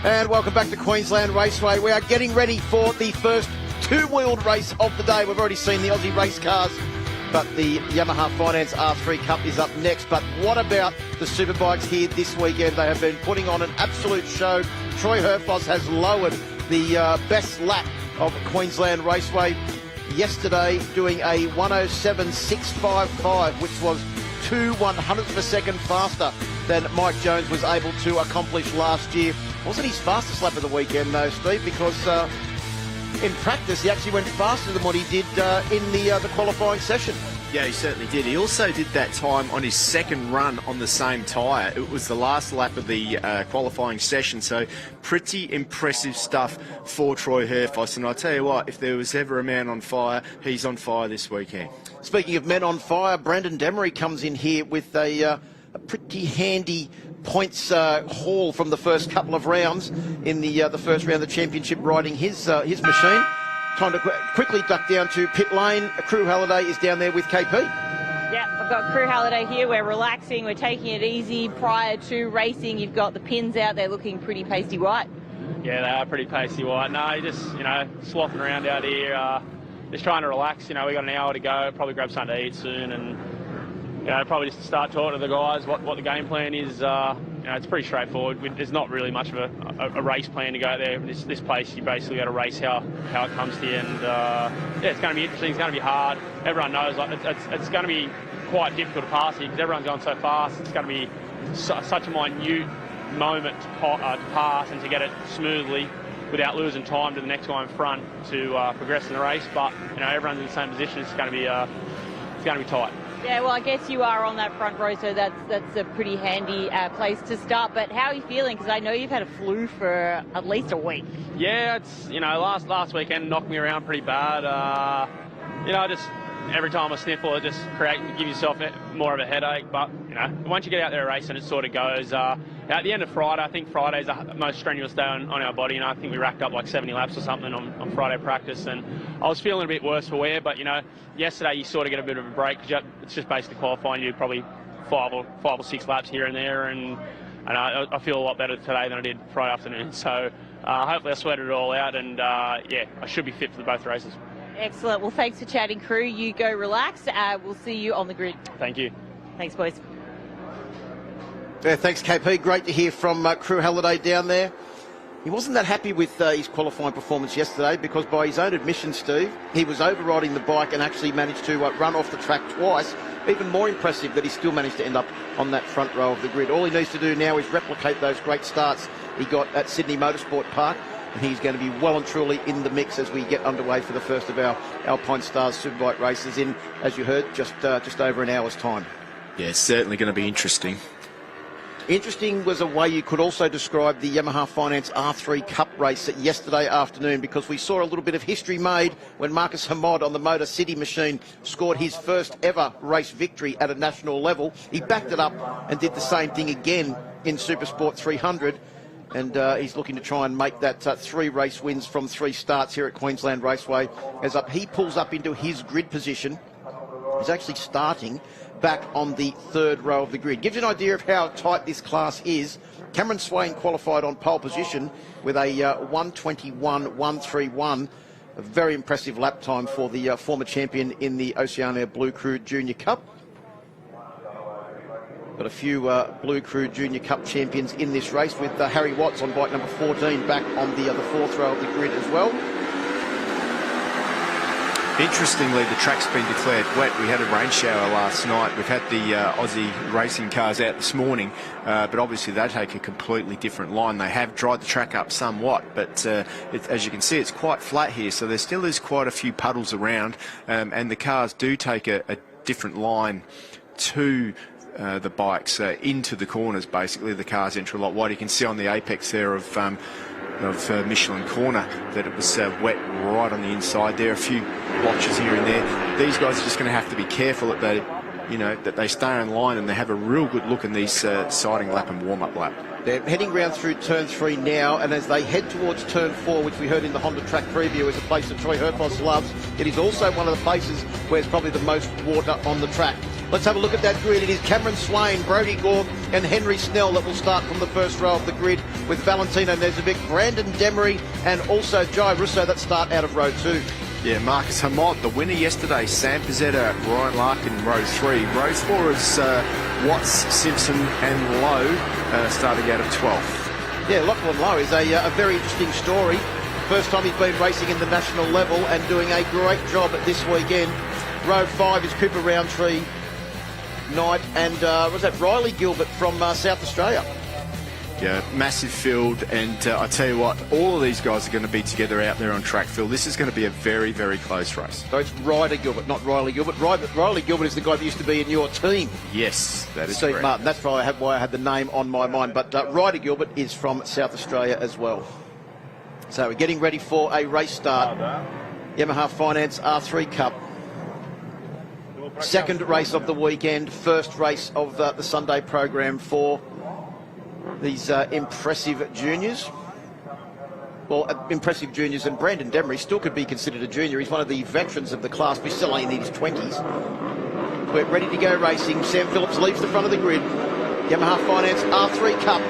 And welcome back to Queensland Raceway. We are getting ready for the first two-wheeled race of the day. We've already seen the Aussie race cars but the Yamaha Finance R3 Cup is up next. But what about the Superbikes here this weekend? They have been putting on an absolute show. Troy Herfoss has lowered the best lap of Queensland Raceway yesterday, doing a 107.655, which was 2/100th of a second faster than Mike Jones was able to accomplish last year. Wasn't his fastest lap of the weekend though, Steve, because in practice he actually went faster than what he did in the qualifying session. Yeah, he certainly did. He also did that time on his second run on the same tyre. It was the last lap of the qualifying session, so pretty impressive stuff for Troy Herfoss. And I tell you what, if there was ever a man on fire, he's on fire this weekend. Speaking of men on fire, Brandon Demery comes in here with a pretty handy points haul from the first couple of rounds in the first round of the championship, riding his machine. Time to quickly duck down to pit lane. Crew Halliday is down there with KP. Yeah, I've got Crew Halliday here. We're relaxing. We're taking it easy prior to racing. You've got the pins out there looking pretty pasty white. Yeah, they are pretty pasty white. No, just, slopping around out here, just trying to relax. We got an hour to go. Probably grab something to eat soon and, probably just start talking to the guys what the game plan is. It's pretty straightforward. There's not really much of a race plan to go there. This place, you basically got to race how it comes to you. And, it's going to be interesting. It's going to be hard. Everyone knows it's going to be quite difficult to pass here because everyone's going so fast. It's going to be such a minute moment to pass and to get it smoothly without losing time to the next guy in front to progress in the race. But, everyone's in the same position. It's going to be tight. Yeah, well, I guess you are on that front row, so that's a pretty handy place to start. But how are you feeling? Because I know you've had a flu for at least a week. Yeah, it's, last weekend knocked me around pretty bad. Just every time I sniffle, it just give yourself more of a headache. But, once you get out there racing, it sort of goes. At the end of Friday, I think Friday's the most strenuous day on our body, and I think we racked up like 70 laps or something on Friday practice, and I was feeling a bit worse for wear, but, yesterday you sort of get a bit of a break because it's just basically qualifying. You do probably five or six laps here and there, and I feel a lot better today than I did Friday afternoon. So hopefully I sweated it all out, and I should be fit for both races. Excellent. Well, thanks for chatting, Crew. You go relax. We'll see you on the grid. Thank you. Thanks, boys. Yeah, thanks, KP. Great to hear from Crew Halliday down there. He wasn't that happy with his qualifying performance yesterday because, by his own admission, Steve, he was overriding the bike and actually managed to run off the track twice. Even more impressive that he still managed to end up on that front row of the grid. All he needs to do now is replicate those great starts he got at Sydney Motorsport Park, and he's going to be well and truly in the mix as we get underway for the first of our Alpine Stars Superbike races in, as you heard, just over an hour's time. Yeah, it's certainly going to be interesting. Interesting was a way you could also describe the Yamaha Finance R3 Cup race yesterday afternoon, because we saw a little bit of history made when Marcus Hamod on the Motor City machine scored his first ever race victory at a national level. He backed it up and did the same thing again in Supersport 300. And he's looking to try and make that 3 race wins from 3 starts here at Queensland Raceway. As he pulls up into his grid position, he's actually starting back on the 3rd row of the grid. Gives you an idea of how tight this class is. Cameron Swain qualified on pole position with a 1:21.131. A very impressive lap time for the former champion in the Oceania Blue Crew Junior Cup. Got a few Blue Crew Junior Cup champions in this race, with Harry Watts on bike number 14 back on the 4th row of the grid as well. Interestingly, the track's been declared wet. We had a rain shower last night. We've had the Aussie racing cars out this morning, but obviously they take a completely different line. They have dried the track up somewhat, but as you can see, it's quite flat here, so there still is quite a few puddles around, and the cars do take a different line to the bikes into the corners. Basically, the cars enter a lot wider. You can see on the apex there of Michelin Corner that it was wet right on the inside there. A few blotches here and there. These guys are just going to have to be careful that they, that they stay in line and they have a real good look in these siding lap and warm-up lap. They're heading round through turn 3 now, and as they head towards turn 4, which we heard in the Honda track preview is a place that Troy Herfoss loves, it is also one of the places where it's probably the most water on the track. Let's have a look at that grid. It is Cameron Swain, Brodie Gork and Henry Snell that will start from the 1st row of the grid, with Valentino Nezovic, Brandon Demery and also Jai Russo that start out of row 2. Yeah, Marcus Hamod, the winner yesterday. Sam Pizzetta, Ryan Larkin in row 3. Row 4 is Watts, Simpson and Lowe starting out of 12th. Yeah, Lachlan Lowe is a very interesting story. First time he's been racing in the national level and doing a great job this weekend. Row 5 is Cooper Roundtree, Knight and was that Riley Gilbert from South Australia. Yeah, massive field, and I tell you what, all of these guys are going to be together out there on track, Phil. This is going to be a very, very close race. So it's Ryder Gilbert, not Riley Gilbert. Riley Gilbert is the guy that used to be in your team. Yes, that is Steve correct. Martin. That's why I had the name on my mind. But Ryder Gilbert is from South Australia as well. So we're getting ready for a race start. Yamaha Finance R3 Cup. Second race of the weekend, first race of the Sunday program for these impressive juniors. Well, impressive juniors, and Brandon Demery still could be considered a junior. He's one of the veterans of the class, but he's still only in his 20s. We're ready to go racing. Sam Phillips leaves the front of the grid. Yamaha Finance R3 Cup.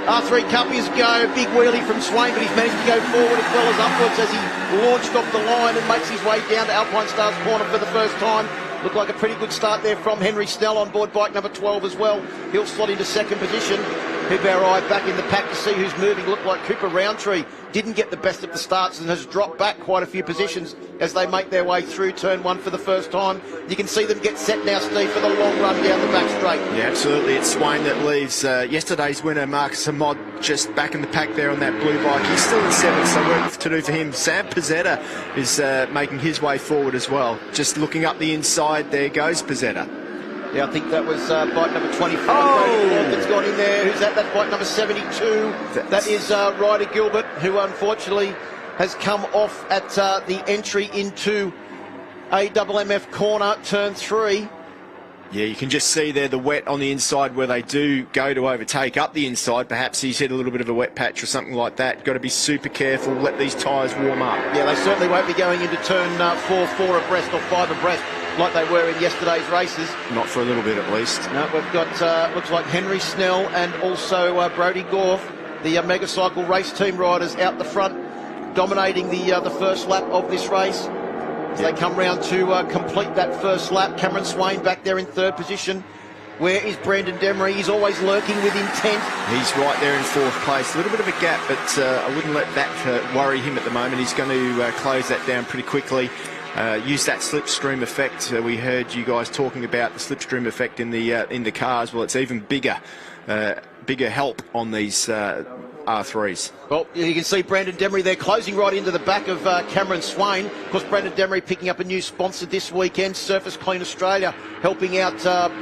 R3 Cup is go. Big wheelie from Swain, but he's managed to go forward as well as upwards as he launched off the line and makes his way down to Alpine Stars corner for the first time. Looked like a pretty good start there from Henry Snell on board bike number 12 as well. He'll slot into second position. Keep our eye back in the pack to see who's moving. Looked like Cooper Roundtree didn't get the best of the starts and has dropped back quite a few positions as they make their way through turn 1 for the first time. You can see them get set now, Steve, for the long run down the back straight. Yeah, absolutely. It's Swain that leaves. Yesterday's winner, Marcus Hamod, just back in the pack there on that blue bike. He's still in 7th, so work to do for him. Sam Pizzetta is making his way forward as well. Just looking up the inside, there goes Pizzetta. Yeah, I think that was bike number 25. That's gone in there. Who's that? That's bike number 72. That is Ryder Gilbert, who unfortunately has come off at the entry into AMMF corner, turn 3. Yeah, you can just see there the wet on the inside where they do go to overtake up the inside. Perhaps he's hit a little bit of a wet patch or something like that. Got to be super careful, let these tyres warm up. Yeah, they certainly won't be going into turn 4 abreast or 5 abreast like they were in yesterday's races. Not for a little bit at least. No, we've got, looks like Henry Snell and also Brodie Gorth, the Megacycle race team riders out the front, dominating the first lap of this race. As they come round to complete that first lap, Cameron Swain back there in 3rd position. Where is Brandon Demery? He's always lurking with intent. He's right there in 4th place. A little bit of a gap, but I wouldn't let that worry him at the moment. He's going to close that down pretty quickly. Use that slipstream effect. We heard you guys talking about the slipstream effect in the cars. Well, it's even bigger help on these R3s. Well, you can see Brandon Demery there closing right into the back of Cameron Swain. Of course, Brandon Demery picking up a new sponsor this weekend, Surface Clean Australia, helping out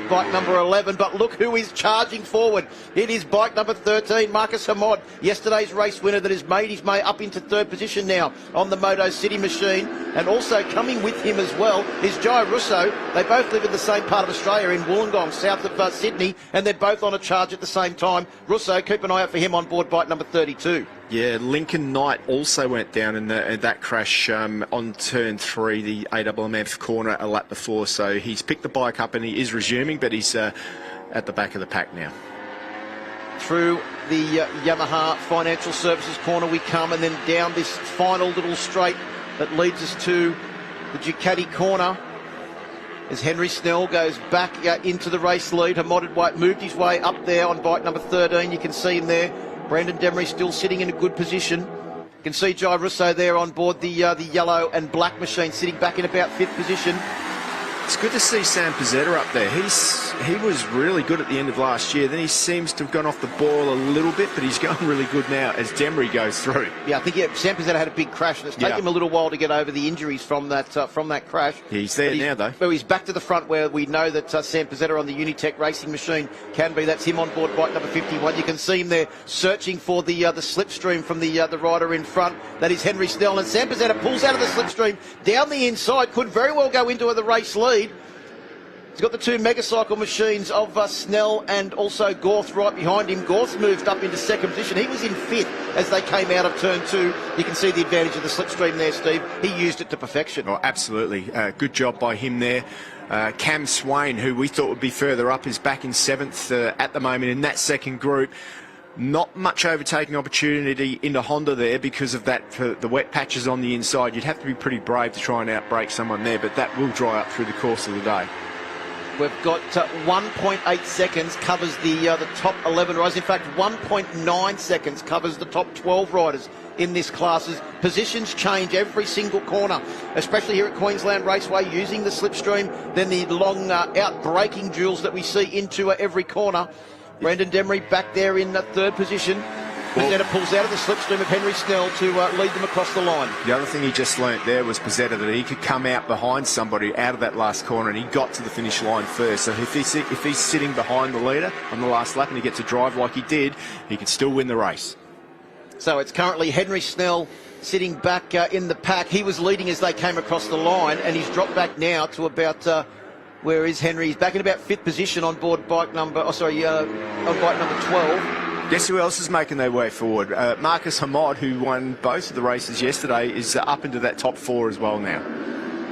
bike number 11. But look who is charging forward. It is bike number 13, Marcus Hamod, yesterday's race winner that has made his way up into 3rd position now on the Moto City machine. And also coming with him as well is Jai Russo. They both live in the same part of Australia in Wollongong, south of Sydney, and they're both on a charge at the same time. Russo, keep an eye out for him on board bike number 32. Yeah, Lincoln Knight also went down in that crash on turn 3, the AMMF corner a lap before. So he's picked the bike up and he is resuming, but he's at the back of the pack now. Through the Yamaha Financial Services corner we come, and then down this final little straight that leads us to the Ducati corner. As Henry Snell goes back into the race lead, Hamod moved his way up there on bike number 13. You can see him there. Brandon Demery still sitting in a good position. You can see Jai Russo there on board the yellow and black machine, sitting back in about 5th position. It's good to see Sam Pizzetta up there. He was really good at the end of last year. Then he seems to have gone off the boil a little bit, but he's going really good now as Demery goes through. Yeah, I think Sam Pizzetta had a big crash, and it's taken him a little while to get over the injuries from that crash. He's there now, though. Well, he's back to the front where we know that Sam Pizzetta on the Unitech racing machine can be. That's him on board bike number 51. You can see him there searching for the slipstream from the rider in front. That is Henry Snell, and Sam Pizzetta pulls out of the slipstream down the inside. Could very well go into the race lead. He's got the 2 Megacycle machines of Snell and also Gorth right behind him. Gorth moved up into 2nd position. He was in 5th as they came out of turn 2. You can see the advantage of the slipstream there, Steve. He used it to perfection. Oh, absolutely. Good job by him there. Cam Swain, who we thought would be further up, is back in 7th at the moment in that second group. Not much overtaking opportunity into Honda there because of that, for the wet patches on the inside. You'd have to be pretty brave to try and outbrake someone there, but that will dry up through the course of the day. We've got 1.8 seconds covers the top 11 riders. In fact, 1.9 seconds covers the top 12 riders in this class. Positions change every single corner, especially here at Queensland Raceway, using the slipstream, then the long out-braking duels that we see into every corner. Brendan Demery back there in third position. Pizzetta pulls out of the slipstream of Henry Snell to lead them across the line. The other thing he just learnt there was Pizzetta, that he could come out behind somebody out of that last corner, and he got to the finish line first. So if he's sitting behind the leader on the last lap and he gets a drive like he did, he could still win the race. So it's currently Henry Snell sitting back in the pack. He was leading as they came across the line, and he's dropped back now to about... where is Henry? He's back in about 5th position on board bike number... on bike number 12. Guess who else is making their way forward? Marcus Hamad, who won both of the races yesterday, is up into that top 4 as well now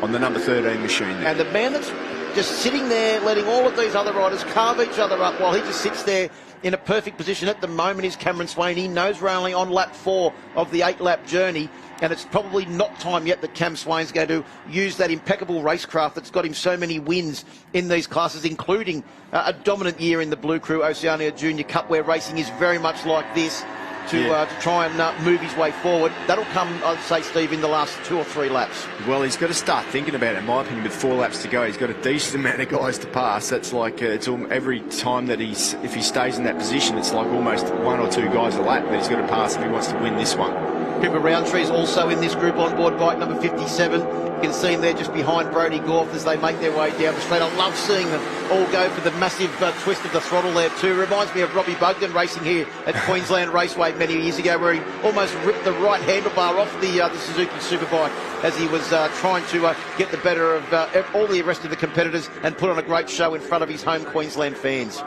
on the number 13 machine there. And the man that's just sitting there letting all of these other riders carve each other up while he just sits there in a perfect position at the moment is Cameron Swain. He knows we're only on lap 4 of the 8-lap journey, and it's probably not time yet that Cam Swain's going to use that impeccable racecraft that's got him so many wins in these classes, including a dominant year in the Blue Crew Oceania Junior Cup, where racing is very much like this, to try and move his way forward. That'll come, I'd say, Steve, in the last 2 or 3 laps. Well, he's got to start thinking about it, in my opinion, with 4 laps to go. He's got a decent amount of guys to pass. That's like, it's every time that if he stays in that position, it's like almost 1 or 2 guys a lap that he's got to pass if he wants to win this one. Cooper Roundtree's also in this group on board bike number 57. You can see him there just behind Brodie Gorf as they make their way down the straight. I love seeing them all go for the massive twist of the throttle there too. Reminds me of Robbie Bugden racing here at Queensland Raceway many years ago, where he almost ripped the right handlebar off the Suzuki Superbike as he was trying to get the better of all the rest of the competitors and put on a great show in front of his home Queensland fans.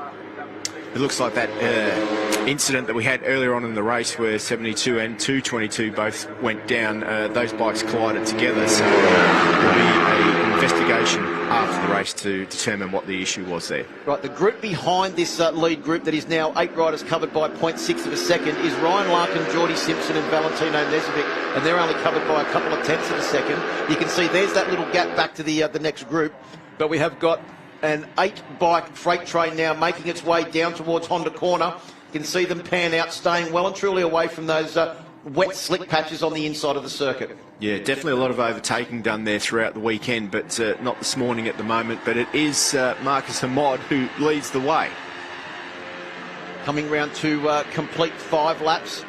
It looks like that incident that we had earlier on in the race where 72 and 222 both went down. Those bikes collided together, so there'll be an investigation after the race to determine what the issue was there. Right, the group behind this lead group that is now 8 riders covered by 0.6 of a second is Ryan Larkin, Geordie Simpson and Valentino Nezovic, and they're only covered by a couple of tenths of a second. You can see there's that little gap back to the next group, but we have got an 8-bike freight train now making its way down towards Honda Corner. You can see them pan out, staying well and truly away from those wet slick patches on the inside of the circuit. Yeah, definitely a lot of overtaking done there throughout the weekend, but not this morning at the moment. But it is Marcus Hamad who leads the way. Coming round to complete 5 laps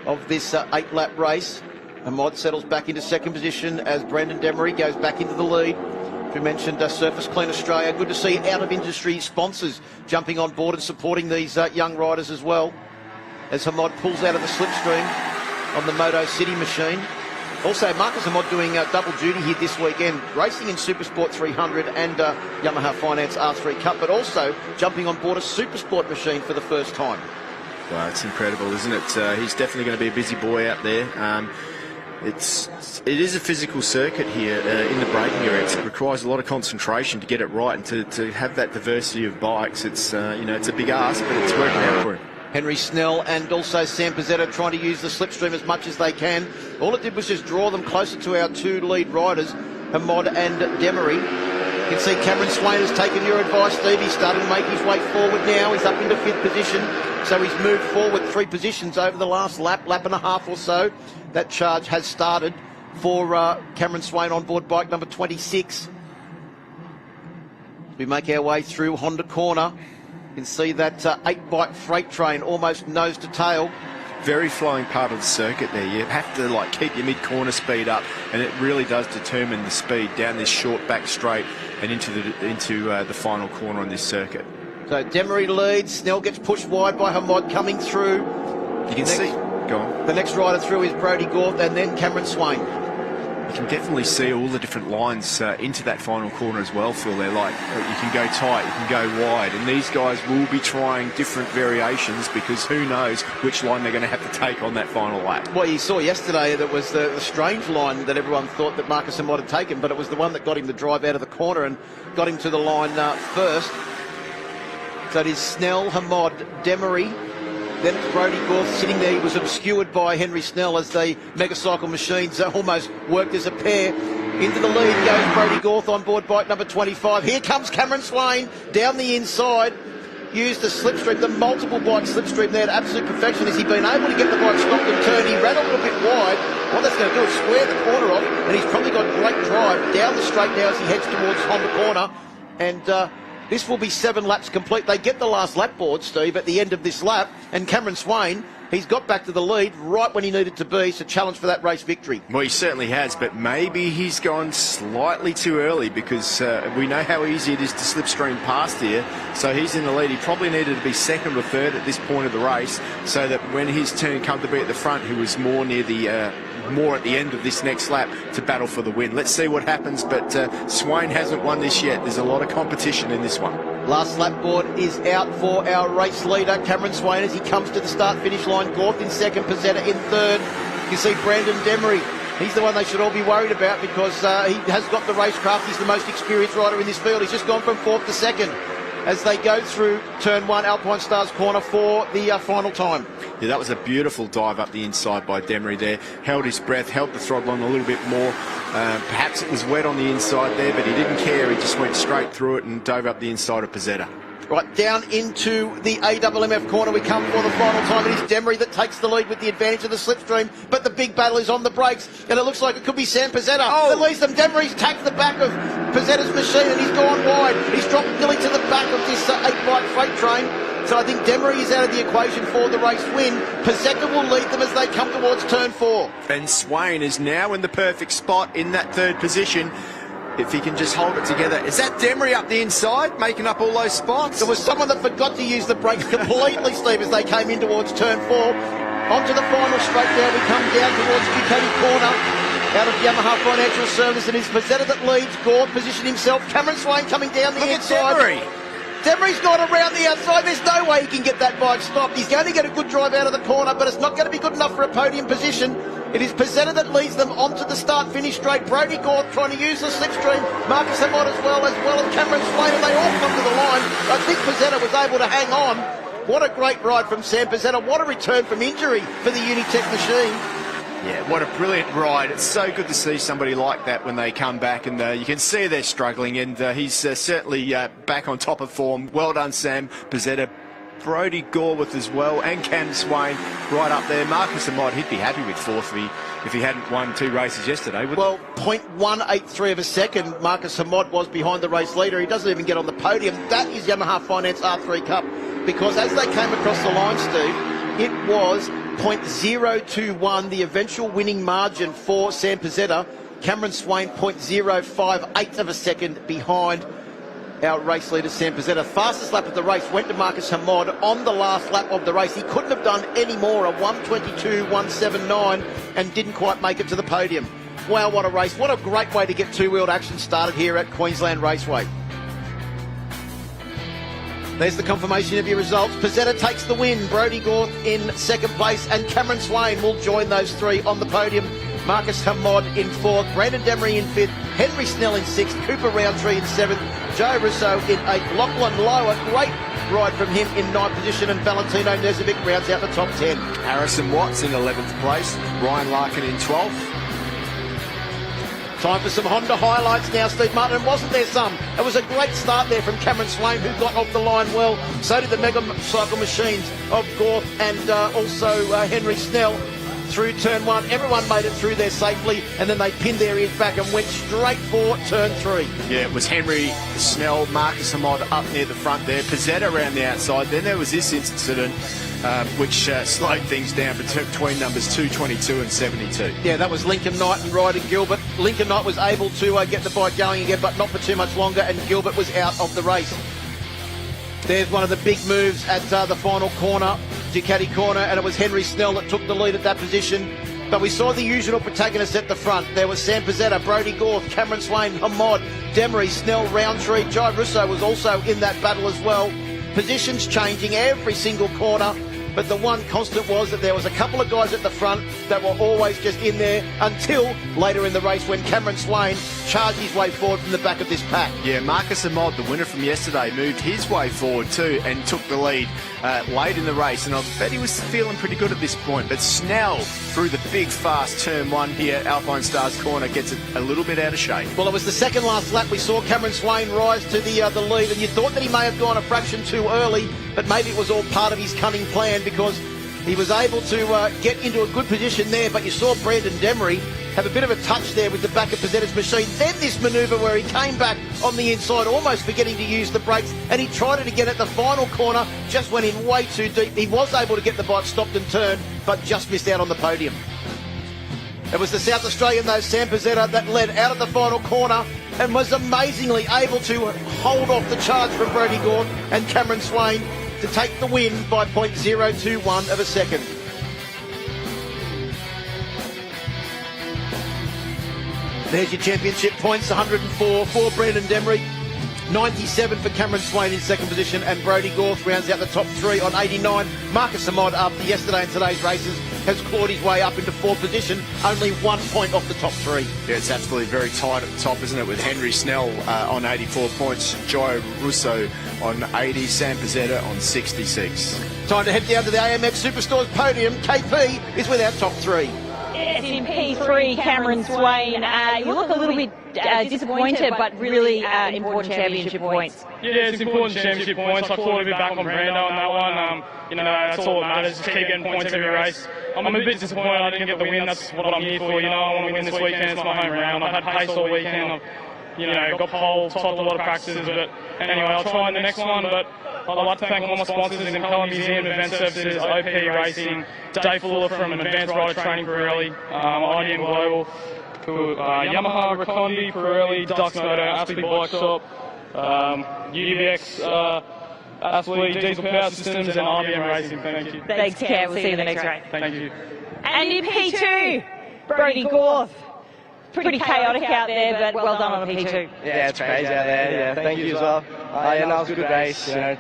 of this 8-lap race. Hamad settles back into second position as Brendan Demery goes back into the lead. We mentioned Surface Clean Australia. Good to see out-of-industry sponsors jumping on board and supporting these young riders as well, as Hamad pulls out of the slipstream on the Moto City machine. Also, Marcus Hamad doing double duty here this weekend, racing in Supersport 300 and Yamaha Finance R3 Cup, but also jumping on board a Supersport machine for the first time. Well, it's incredible, isn't it? He's definitely going to be a busy boy out there. It is a physical circuit here in the braking area. It requires a lot of concentration to get it right, and to have that diversity of bikes. It's it's a big ask, but it's working out for him. Henry Snell and also Sam Pizzetta trying to use the slipstream as much as they can. All it did was just draw them closer to our 2 lead riders, Hamad and Demery. You can see Cameron Swain has taken your advice, Steve. He's starting to make his way forward now. He's up into 5th position, so he's moved forward 3 positions over the last lap and a half or so. That charge has started for Cameron Swain on board bike number 26. We make our way through Honda Corner. You can see that 8-bike freight train almost nose to tail. Very flowing part of the circuit there. You have to keep your mid-corner speed up, and it really does determine the speed down this short back straight and into the final corner on this circuit. So Demery leads. Snell gets pushed wide by Hamad coming through. You can see. Go on. The next rider through is Brodie Gorf and then Cameron Swain. You can definitely see all the different lines into that final corner as well, Phil. They're like, you can go tight, you can go wide, and these guys will be trying different variations because who knows which line they're going to have to take on that final lap. Well, you saw yesterday that was the strange line that everyone thought that Marcus Hamad had taken, but it was the one that got him the drive out of the corner and got him to the line first. So it is Snell, Hamad, Demery, Then it's Brodie Gorth sitting there. He was obscured by Henry Snell as the Megacycle machines almost worked as a pair. Into the lead goes Brodie Gorth on board bike number 25. Here comes Cameron Swain down the inside. Used the slipstream, the multiple bike slipstream there to absolute perfection. Has he been able to get the bike stopped and turned? He ran a little bit wide. What that's going to do is square the corner off, and he's probably got great drive down the straight now as he heads towards Honda Corner. And this will be 7 laps complete. They get the last lap board, Steve, at the end of this lap. And Cameron Swain, he's got back to the lead right when he needed to be, so challenge for that race victory. Well, he certainly has, but maybe he's gone slightly too early because we know how easy it is to slipstream past here. So he's in the lead. He probably needed to be second or third at this point of the race so that when his turn come to be at the front, he was more near the more at the end of this next lap to battle for the win. Let's see what happens, but Swain hasn't won this yet. There's a lot of competition in this one. Last lap board is out for our race leader, Cameron Swain, as he comes to the start-finish line. Gorth in second, Pizzetta in third. You see Brandon Demery. He's the one they should all be worried about because he has got the racecraft. He's the most experienced rider in this field. He's just gone from fourth to second as they go through turn 1, Alpine Stars corner for the final time. Yeah, that was a beautiful dive up the inside by Demery there. Held his breath, held the throttle on a little bit more. Perhaps it was wet on the inside there, but he didn't care. He just went straight through it and dove up the inside of Pizzetta. Right, down into the AMMF corner we come for the final time. It is Demery that takes the lead with the advantage of the slipstream, but the big battle is on the brakes, and it looks like it could be Sam Pizzetta that leads them. Demery's tacked the back of Pizzetta's machine, and he's gone wide. He's dropped nearly to the back of this 8-bike freight train. So I think Demery is out of the equation for the race win. Pizzetta will lead them as they come towards turn 4. And Swain is now in the perfect spot in that third position. If he can just hold it together. Is that Demery up the inside, making up all those spots? There was someone that forgot to use the brakes completely, Steve, as they came in towards turn 4. Onto the final straight now. We come down towards Ducati corner. Out of Yamaha Financial Service, and it's Pizzetta that leads. Gorth positioned himself. Cameron Swain coming down the inside. Demery's gone around the outside. There's no way he can get that bike stopped. He's going to get a good drive out of the corner, but it's not going to be good enough for a podium position. It is Pizzetta that leads them onto the start-finish straight. Brodie Gorth trying to use the slipstream. Marcus Hamott as well as Cameron Swain, and they all come to the line. I think Pizzetta was able to hang on. What a great ride from Sam Pizzetta. What a return from injury for the Unitech machine. Yeah, what a brilliant ride. It's so good to see somebody like that when they come back, and you can see they're struggling, and he's certainly back on top of form. Well done, Sam Pizzetta. Brodie Gorth as well, and Cam Swain right up there. Marcus Hamott, he'd be happy with fourth if he hadn't won 2 races yesterday. Well, 0.183 of a second Marcus Hamott was behind the race leader. He doesn't even get on the podium. That is Yamaha Finance R3 Cup, because as they came across the line, Steve, it was 0.021, the eventual winning margin for Sam Pizzetta. Cameron Swain 0.058 of a second behind our race leader Sam Pizzetta. Fastest lap of the race went to Marcus Hamott on the last lap of the race. He couldn't have done any more, a 1:22.179, and didn't quite make it to the podium. Wow, what a race. What a great way to get two-wheeled action started here at Queensland Raceway. There's the confirmation of your results. Pizzetta takes the win. Brodie Gorth in second place, and Cameron Swain will join those 3 on the podium. Marcus Hamott in 4th, Brandon Demery in 5th, Henry Snell in 6th, Cooper Roundtree in 7th, Joe Russo in 8th, Lachlan Lowe, a great ride from him in 9th position, and Valentino Nezovic rounds out the top 10. Harrison Watts in 11th place, Ryan Larkin in 12th. Time for some Honda highlights now, Steve Martin, and wasn't there some? It was a great start there from Cameron Swain, who got off the line well. So did the Megacycle machines of Gorth and also Henry Snell. Through turn 1, everyone made it through there safely, and then they pinned their ears back and went straight for turn 3. Yeah, it was Henry Snell, Marcus Hamott up near the front there, Pizzetta around the outside. Then there was this incident which slowed things down between numbers 222 and 72. Yeah, that was Lincoln Knight and Ryder Gilbert. Lincoln Knight was able to get the bike going again, but not for too much longer, and Gilbert was out of the race. There's one of the big moves at the final corner, Ducati corner, and it was Henry Snell that took the lead at that position. But we saw the usual protagonists at the front. There was Sam Pizzetta, Brodie Gorth, Cameron Swain, Hamott, Demery, Snell, Roundtree. Joe Russo was also in that battle as well. Positions changing every single corner. but the one constant was that there was a couple of guys at the front that were always just in there until later in the race when Cameron Swain charged his way forward from the back of this pack. Yeah, Marcus Amod, the winner from yesterday, moved his way forward too and took the lead late in the race, and I bet he was feeling pretty good at this point, but Snell through the big fast turn 1 here, Alpine Stars corner, gets it a little bit out of shape. Well, it was the second last lap we saw Cameron Swain rise to the lead, and you thought that he may have gone a fraction too early, but maybe it was all part of his cunning plan because he was able to get into a good position there, but you saw Brandon Demery have a bit of a touch there with the back of Pizzetta's machine. Then this manoeuvre where he came back on the inside, almost forgetting to use the brakes, and he tried it again at the final corner, just went in way too deep. He was able to get the bike stopped and turned, but just missed out on the podium. It was the South Australian, though, Sam Pizzetta, that led out of the final corner and was amazingly able to hold off the charge from Brodie Gorth and Cameron Swain to take the win by 0.021 of a second. There's your championship points, 104 for Brandon Demery, 97 for Cameron Swain in second position, and Brodie Gorth rounds out the top 3 on 89. Marcus Amod, after yesterday and today's races, has clawed his way up into 4th position, only 1 point off the top 3. Yeah, it's absolutely very tight at the top, isn't it, with Henry Snell on 84 points, Joe Russo on 80, Sam Pizzetta on 66. Time to head down to the AMX Superstores podium. KP is with our top 3. Yes, in P3, Cameron Swain. You look a little bit disappointed, but really important championship points. Yeah, it's important championship points. I clawed a bit back on Brando on that one. You know, that's all that matters. Just keep getting points every race. I'm a bit disappointed I didn't get the win. That's what I'm here for. You know, I want to win this weekend. It's my home round. I've had pace all weekend. I've got pole, topped a lot of practices. But anyway, I'll try in the next one. But I'd like to thank all my sponsors in Impella Museum, Event Services, OP Racing, Dave Fuller from Advanced Rider Training, Pirelli, IDM Global, Yamaha, Recondi, Pirelli, Dux Moto, Athlete Bike Shop, UBX, Athlete, Diesel Power Systems, and IBM Racing. Thank you. Thanks, Cam. We'll see you in the next race. Thank you. And in P2, Brodie Gorth. Pretty chaotic out there, but well done on the P2. Yeah, it's crazy out there. Yeah, thank you as well. Yeah, no, it was a good race. You know,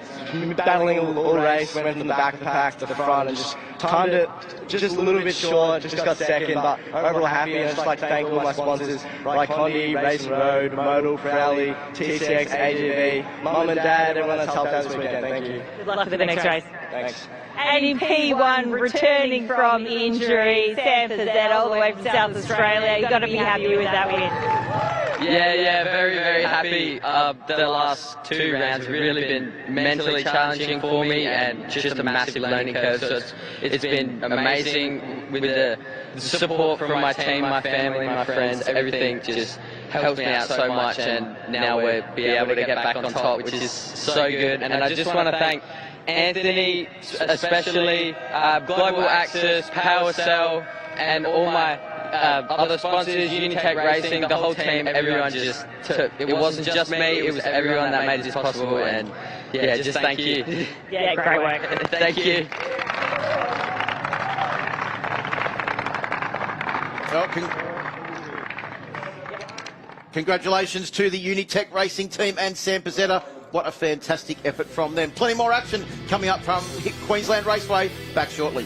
battling all race, went from the back of the pack to the front, and just timed it just a little bit short. Just got second, but overall happy. And I'd just like to thank all my sponsors like Condi, Racing Road, Motul, Pirelli, TCX, AGV, Mum and Dad, everyone that's helped out this weekend. Thank you. Good luck for the next race. Thanks. And in P1, returning from injury, Sam Pizzetta, all the way from South Australia. You've got to be happy with that win. Yeah, very, very happy. The last 2 rounds have really been mentally challenging for me and just a massive learning curve. So it's been amazing with the support from my team, my family, my friends, everything just helps me out so much, and now we'll be able to get back on top, which is so good. And I just want to thank Anthony, especially Global Access, PowerCell, and all my other sponsors, Unitech Racing, the whole team, everyone just took. It wasn't just me, it was everyone that made this possible, and yeah, just thank you. Yeah, great work. Thank you. Well, congratulations to the Unitech Racing team and Sam Pizzetta. What a fantastic effort from them. Plenty more action coming up from Queensland Raceway. Back shortly.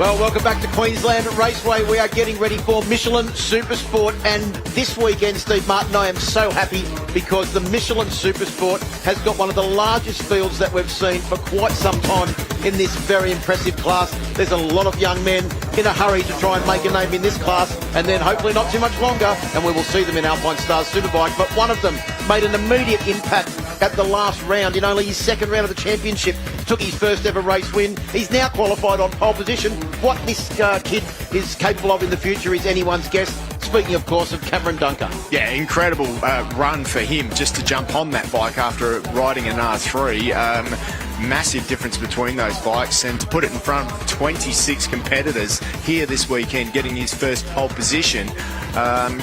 Well, welcome back to Queensland Raceway. We are getting ready for Michelin Supersport, and this weekend, Steve Martin, I am so happy because the Michelin Supersport has got one of the largest fields that we've seen for quite some time in this very impressive class. There's a lot of young men in a hurry to try and make a name in this class, and then hopefully not too much longer, and we will see them in Alpine Stars Superbike. But one of them made an immediate impact at the last round in only his second round of the championship. Took his first ever race win. He's now qualified on pole position. What this kid is capable of in the future is anyone's guess. Speaking, of course, of Cameron Dunker. Yeah, incredible run for him just to jump on that bike after riding an R3. Massive difference between those bikes, and to put it in front of 26 competitors here this weekend getting his first pole position,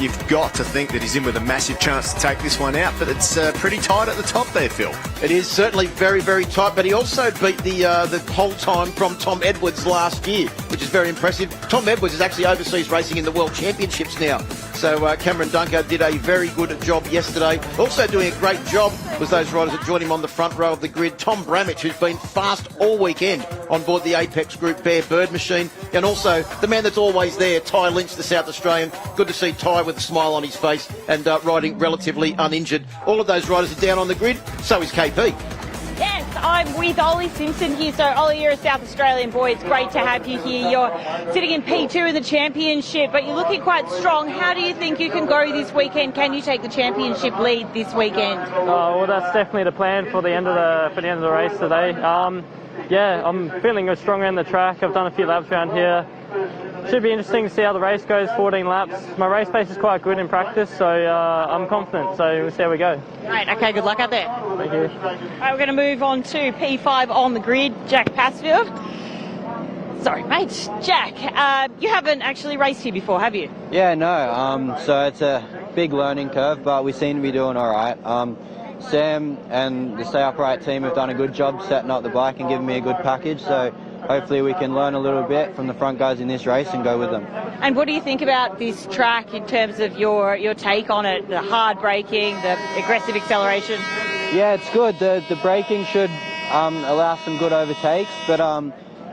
you've got to think that he's in with a massive chance to take this one out, but it's pretty tight at the top there, Phil. It is certainly very, very tight, but he also beat the whole time from Tom Edwards last year, which is very impressive. Tom Edwards is actually overseas racing in the World Championships now. So Cameron Dunker did a very good job yesterday. Also doing a great job was those riders that joined him on the front row of the grid. Tom Bramich, who's been fast all weekend on board the Apex Group Bear Bird machine. And also the man that's always there, Ty Lynch, the South Australian. Good to see Ty with a smile on his face and riding relatively uninjured. All of those riders are down on the grid. So is KP. Yes, I'm with Ollie Simpson here. So, Ollie, you're a South Australian boy. It's great to have you here. You're sitting in P2 in the championship, but you're looking quite strong. How do you think you can go this weekend? Can you take the championship lead this weekend? Oh, well, that's definitely the plan for the end of the race today. Yeah, I'm feeling strong around the track. I've done a few laps around here. Should be interesting to see how the race goes, 14 laps. My race pace is quite good in practice, so I'm confident, so we'll see how we go. Great, okay, good luck out there. Thank you. All right, we're going to move on to P5 on the grid, Jack Passfield. Sorry, mate. Jack, you haven't actually raced here before, have you? Yeah, no, so it's a big learning curve, but we seem to be doing all right. Sam and the Stay Upright team have done a good job setting up the bike and giving me a good package, so hopefully we can learn a little bit from the front guys in this race and go with them. And what do you think about this track in terms of your take on it, the hard braking, the aggressive acceleration? Yeah, it's good. The braking should allow some good overtakes, but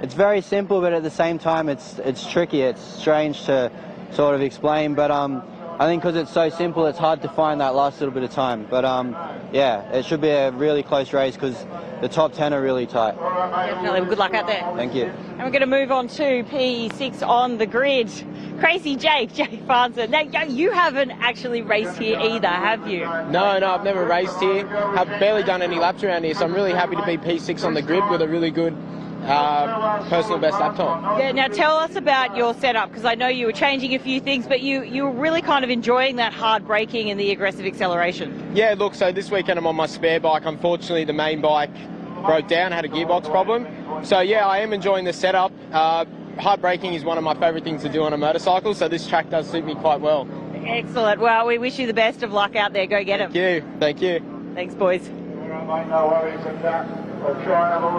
it's very simple, but at the same time it's tricky. It's strange to sort of explain, but I think because it's so simple, it's hard to find that last little bit of time. But yeah, it should be a really close race because the top 10 are really tight. Definitely. Well, good luck out there. Thank you. And we're going to move on to P6 on the grid. Crazy Jake Farnson. Now, you haven't actually raced here either, have you? No, I've never raced here. I've barely done any laps around here, so I'm really happy to be P6 on the grid with a really good personal best lap time. Yeah, now tell us about your setup, because I know you were changing a few things, but you were really kind of enjoying that hard braking and the aggressive acceleration. Yeah, look, so this weekend I'm on my spare bike. Unfortunately, the main bike broke down, had a gearbox problem. So yeah, I am enjoying the setup. Hard braking is one of my favourite things to do on a motorcycle, so this track does suit me quite well. Excellent. Well, we wish you the best of luck out there. Go get him. Thank you. Thanks, boys.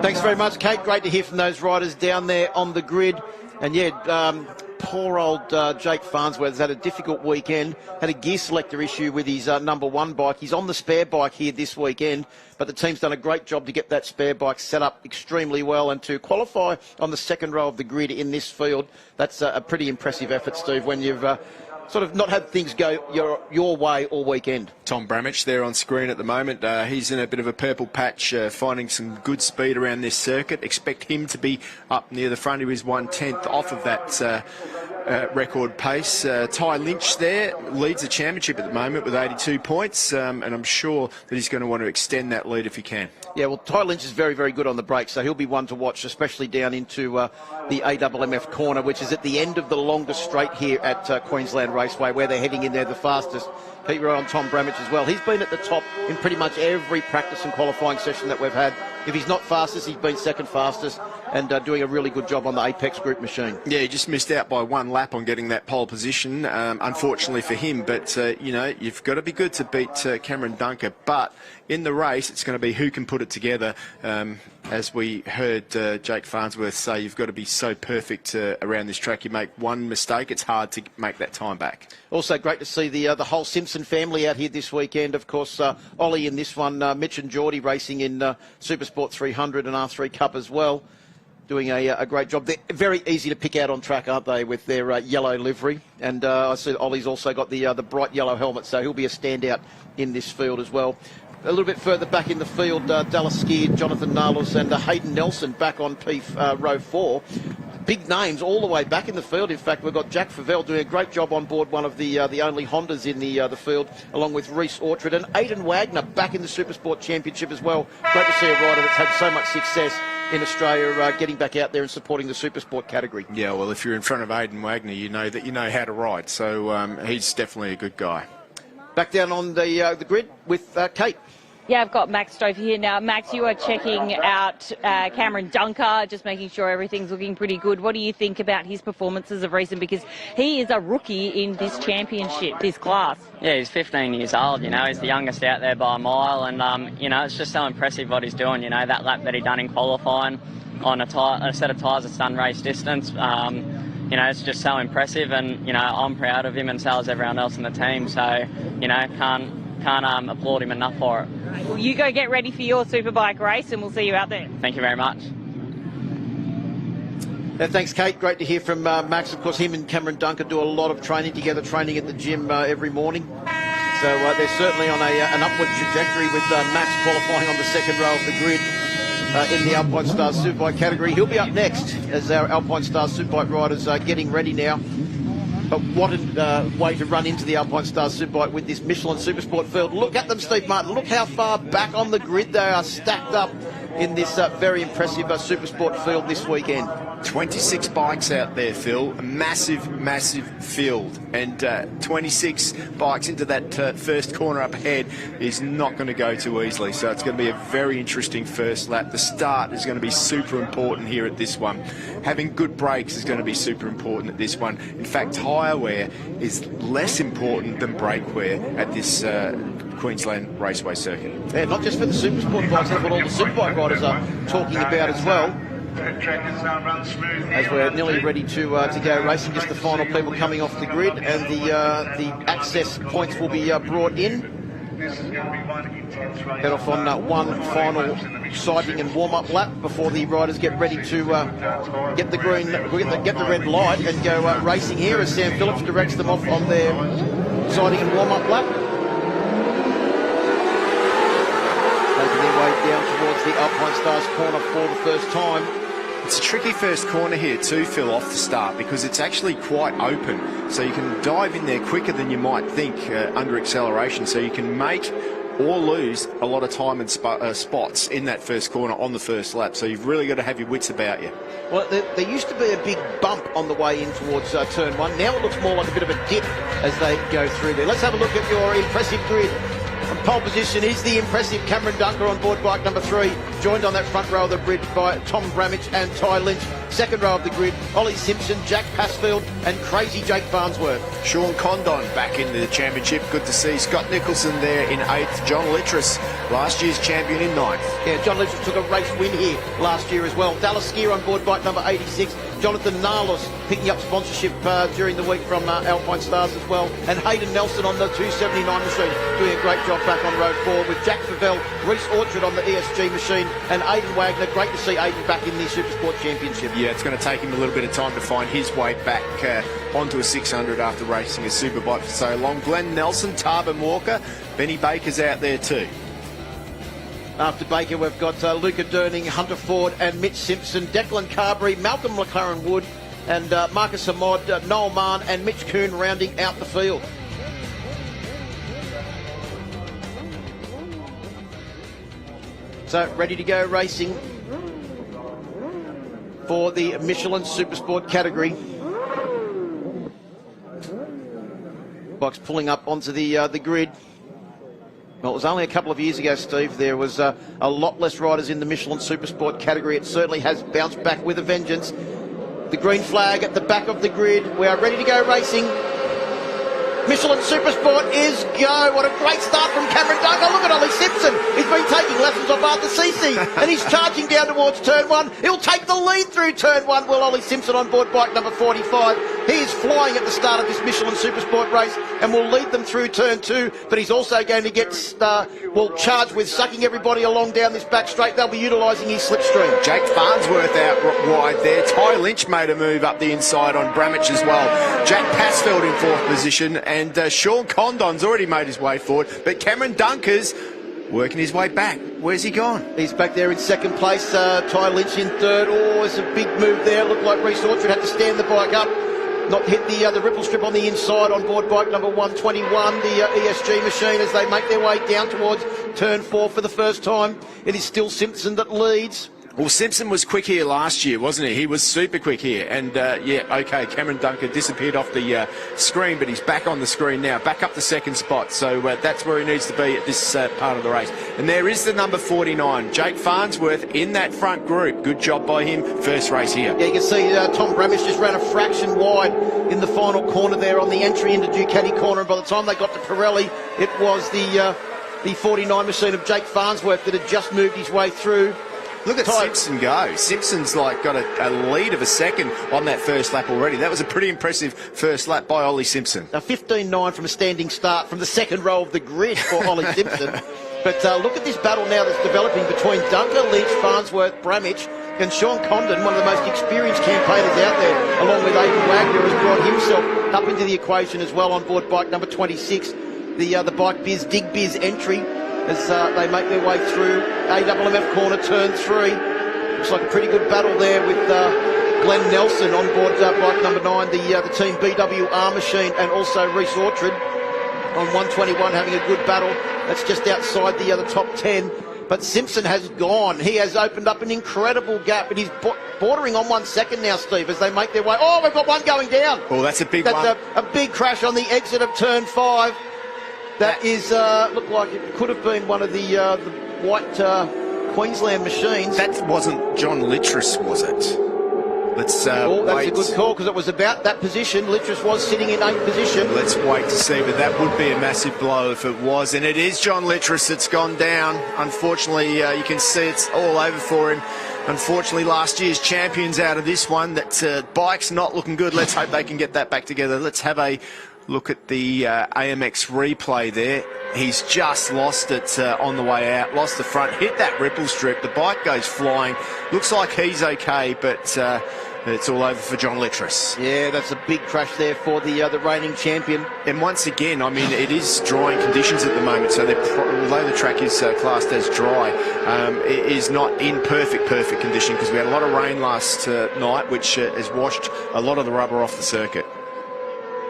Thanks very much, Kate. Great to hear from those riders down there on the grid. And yeah, poor old Jake Farnsworth has had a difficult weekend, had a gear selector issue with his number one bike. He's on the spare bike here this weekend, but the team's done a great job to get that spare bike set up extremely well and to qualify on the second row of the grid in this field. That's a pretty impressive effort, Steve, when you've sort of not had things go your way all weekend. Tom Bramich there on screen at the moment. He's in a bit of a purple patch, finding some good speed around this circuit. Expect him to be up near the front. He was 1/10 off of that record pace. Ty Lynch there leads the championship at the moment with 82 points, and I'm sure that he's going to want to extend that lead if he can. Yeah, well, Ty Lynch is very, very good on the brakes, so he'll be one to watch, especially down into the AMMF corner, which is at the end of the longest straight here at Queensland Raceway, where they're heading in there the fastest. Keep your eye on Tom Bramich as well. He's been at the top in pretty much every practice and qualifying session that we've had. If he's not fastest, he's been second fastest and doing a really good job on the Apex Group machine. Yeah, he just missed out by one lap on getting that pole position, unfortunately for him. But, you know, you've got to be good to beat Cameron Dunker. But in the race, it's going to be who can put it together. As we heard Jake Farnsworth say, you've got to be so perfect around this track. You make one mistake, it's hard to make that time back. Also great to see the whole Simpson family out here this weekend. Of course, Ollie in this one, Mitch and Geordie racing in Supersport 300 and R3 Cup as well. doing a great job. They're very easy to pick out on track, aren't they, with their yellow livery? And I see Ollie's also got the bright yellow helmet, so he'll be a standout in this field as well. A little bit further back in the field, Dallas Skier, Jonathan Nalos and Hayden Nelson back on row 4. Big names all the way back in the field. In fact, we've got Jack Favell doing a great job on board one of the only Hondas in the field, along with Reece Orchard and Aidan Wagner back in the Supersport Championship as well. Great to see a rider that's had so much success in Australia getting back out there and supporting the Supersport category. Yeah, well, if you're in front of Aidan Wagner, you know that you know how to ride. So he's definitely a good guy. Back down on the grid with Kate. Yeah, I've got Max Stove here now. Max, you are checking out Cameron Dunker, just making sure everything's looking pretty good. What do you think about his performances of recent? Because he is a rookie in this championship, this class. Yeah, he's 15 years old, you know, he's the youngest out there by a mile, and, you know, it's just so impressive what he's doing, you know, that lap that he done in qualifying on a set of tyres that's done race distance. You know, it's just so impressive, and, you know, I'm proud of him and so is everyone else in the team, so, you know, can't applaud him enough for it. Well, you go get ready for your Superbike race and we'll see you out there. Thank you very much. Thanks, Kate. Great to hear from Max. Of course, him and Cameron Dunker do a lot of training together, training at the gym every morning. So they're certainly on an upward trajectory with Max qualifying on the second row of the grid in the Alpine Stars Superbike category. He'll be up next as our Alpine Stars Superbike riders are getting ready now. But what a way to run into the Alpine Stars Superbike with this Michelin Supersport field. Look at them, Steve Martin. Look how far back on the grid they are stacked up in this very impressive Supersport field this weekend. 26 bikes out there, Phil. A massive, massive field. And 26 bikes into that first corner up ahead is not going to go too easily. So it's going to be a very interesting first lap. The start is going to be super important here at this one. Having good brakes is going to be super important at this one. In fact, tyre wear is less important than brake wear at this Queensland Raceway circuit. Yeah, not just for the Supersport bikes, that's what all the Superbike riders are talking about as well. As we're nearly ready to go racing, just the final people coming off the grid, and the access points will be brought in. Head off on one final sighting and warm-up lap before the riders get ready to get the green, get the red light and go racing here as Sam Phillips directs them off on their sighting and warm-up lap. Making their way down towards the Alpine Stars corner for the first time. It's a tricky first corner here too, Phil, off the start, because it's actually quite open. So you can dive in there quicker than you might think under acceleration. So you can make or lose a lot of time and spots in that first corner on the first lap. So you've really got to have your wits about you. Well, there used to be a big bump on the way in towards turn one. Now it looks more like a bit of a dip as they go through there. Let's have a look at your impressive grid. On pole position is the impressive Cameron Dunker on board bike number 3, joined on that front row of the grid by Tom Bramage and Ty Lynch. Second row of the grid, Ollie Simpson, Jack Passfield and Crazy Jake Farnsworth. Sean Condon back into the championship. Good to see Scott Nicholson there in 8th. John Littress, last year's champion, in 9th. Yeah, John Littress took a race win here last year as well. Dallas Skier on board bike number 86. Jonathan Nalos picking up sponsorship during the week from Alpine Stars as well. And Hayden Nelson on the 279 machine, doing a great job back on road 4 with Jack Favell, Reece Orchard on the ESG machine, and Aidan Wagner. Great to see Aidan back in the Supersport Championship. Yeah, it's going to take him a little bit of time to find his way back onto a 600 after racing a Superbike for so long. Glenn Nelson, Tarbin Walker, Benny Baker's out there too. After Baker, we've got Luca Durning, Hunter Ford and Mitch Simpson, Declan Carberry, Malcolm McLaren Wood and Marcus Hamod, Noel Mann and Mitch Kuhn rounding out the field. So, ready to go racing for the Michelin Supersport category. Box pulling up onto the grid. Well, it was only a couple of years ago, Steve, there was a lot less riders in the Michelin Supersport category. It certainly has bounced back with a vengeance. The green flag at the back of the grid. We are ready to go racing. Michelin Supersport is go. What a great start from Cameron Dunker. Look at Ollie Simpson. He's been taking lessons off Arthur Cece and he's charging down towards turn 1. He'll take the lead through turn 1. Will Ollie Simpson on board bike number 45. He is flying at the start of this Michelin Supersport race and will lead them through turn 2, but he's also going to get charged with sucking everybody along down this back straight. They'll be utilising his slipstream. Jake Farnsworth out wide there. Ty Lynch made a move up the inside on Bramich as well. Jack Passfeld in 4th position, and Sean Condon's already made his way forward, but Cameron Dunker's working his way back. Where's he gone? He's back there in 2nd place. Ty Lynch in 3rd. Oh, it's a big move there. Looked like Reece Orchard had to stand the bike up, not hit the ripple strip on the inside on board bike number 121, the ESG machine, as they make their way down towards turn 4 for the first time. It is still Simpson that leads. Well, Simpson was quick here last year, wasn't he? He was super quick here. And, Cameron Dunker disappeared off the screen, but he's back on the screen now, back up the 2nd spot. So that's where he needs to be at this part of the race. And there is the number 49, Jake Farnsworth, in that front group. Good job by him. First race here. Yeah, you can see Tom Bramich just ran a fraction wide in the final corner there on the entry into Ducati corner. And by the time they got to Pirelli, it was the 49 machine of Jake Farnsworth that had just moved his way through. Look at Simpson go. Simpson's got a lead of a second on that first lap already. That was a pretty impressive first lap by Ollie Simpson. A 15.9 from a standing start from the 2nd row of the grid for Ollie Simpson. But look at this battle now that's developing between Dunker, Lynch, Farnsworth, Bramich and Sean Condon, one of the most experienced campaigners out there, along with Aidan Wagner, has brought himself up into the equation as well on board bike number 26, the Bike Biz, Dig Biz entry, as they make their way through AMMF corner, turn 3. Looks like a pretty good battle there with Glenn Nelson on board bike number 9, the team BWR machine, and also Reece Orchard on 121 having a good battle. That's just outside the top 10. But Simpson has gone. He has opened up an incredible gap, and he's bordering on 1 second now, Steve, as they make their way. Oh, we've got one going down. Oh, that's a big one. That's a big crash on the exit of turn 5. That is, looked like it could have been one of the white Queensland machines. That wasn't John Littris, was it? Let's that's wait. a good call, because it was about that position. Littris was sitting in 8th position. Let's wait to see, but that would be a massive blow if it was. And it is John Littris that's gone down. Unfortunately, you can see it's all over for him. Unfortunately, last year's champions out of this one. That bike's not looking good. Let's hope they can get that back together. Let's have a look at the AMX replay there. He's just lost it on the way out, lost the front, hit that ripple strip. The bike goes flying. Looks like he's okay, but it's all over for John Littris. Yeah, that's a big crash there for the reigning champion. And once again, I mean, it is drying conditions at the moment, so although the track is classed as dry, it is not in perfect condition, because we had a lot of rain last night, which has washed a lot of the rubber off the circuit.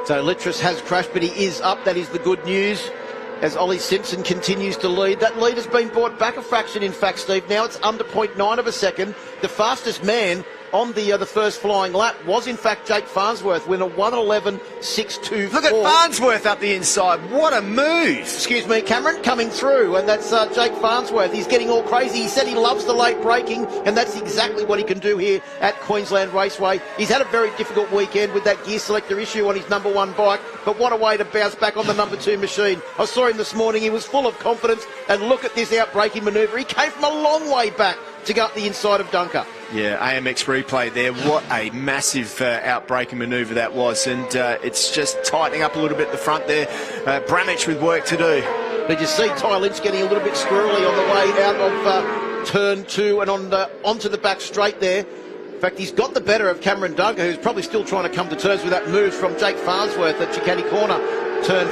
So Littris has crashed, but he is up. That is the good news, as Ollie Simpson continues to lead. That lead has been brought back a fraction, in fact, Steve. Now it's under 0.9 of a second. The fastest man on the first flying lap was, in fact, Jake Farnsworth, with a 1:11.624. Look at Farnsworth up the inside. What a move. Excuse me, Cameron, coming through, and that's Jake Farnsworth. He's getting all crazy. He said he loves the late braking, and that's exactly what he can do here at Queensland Raceway. He's had a very difficult weekend with that gear selector issue on his number 1 bike, but what a way to bounce back on the number 2 machine. I saw him this morning. He was full of confidence, and look at this out-braking manoeuvre. He came from a long way back to go up the inside of Dunker. Yeah, AMX replay there. What a massive out-braking manoeuvre that was. And it's just tightening up a little bit the front there. Bramich with work to do. Did you see Ty Lynch getting a little bit squirrely on the way out of turn 2 and onto the back straight there? In fact, he's got the better of Cameron Dunker, who's probably still trying to come to terms with that move from Jake Farnsworth at Ducati corner, turn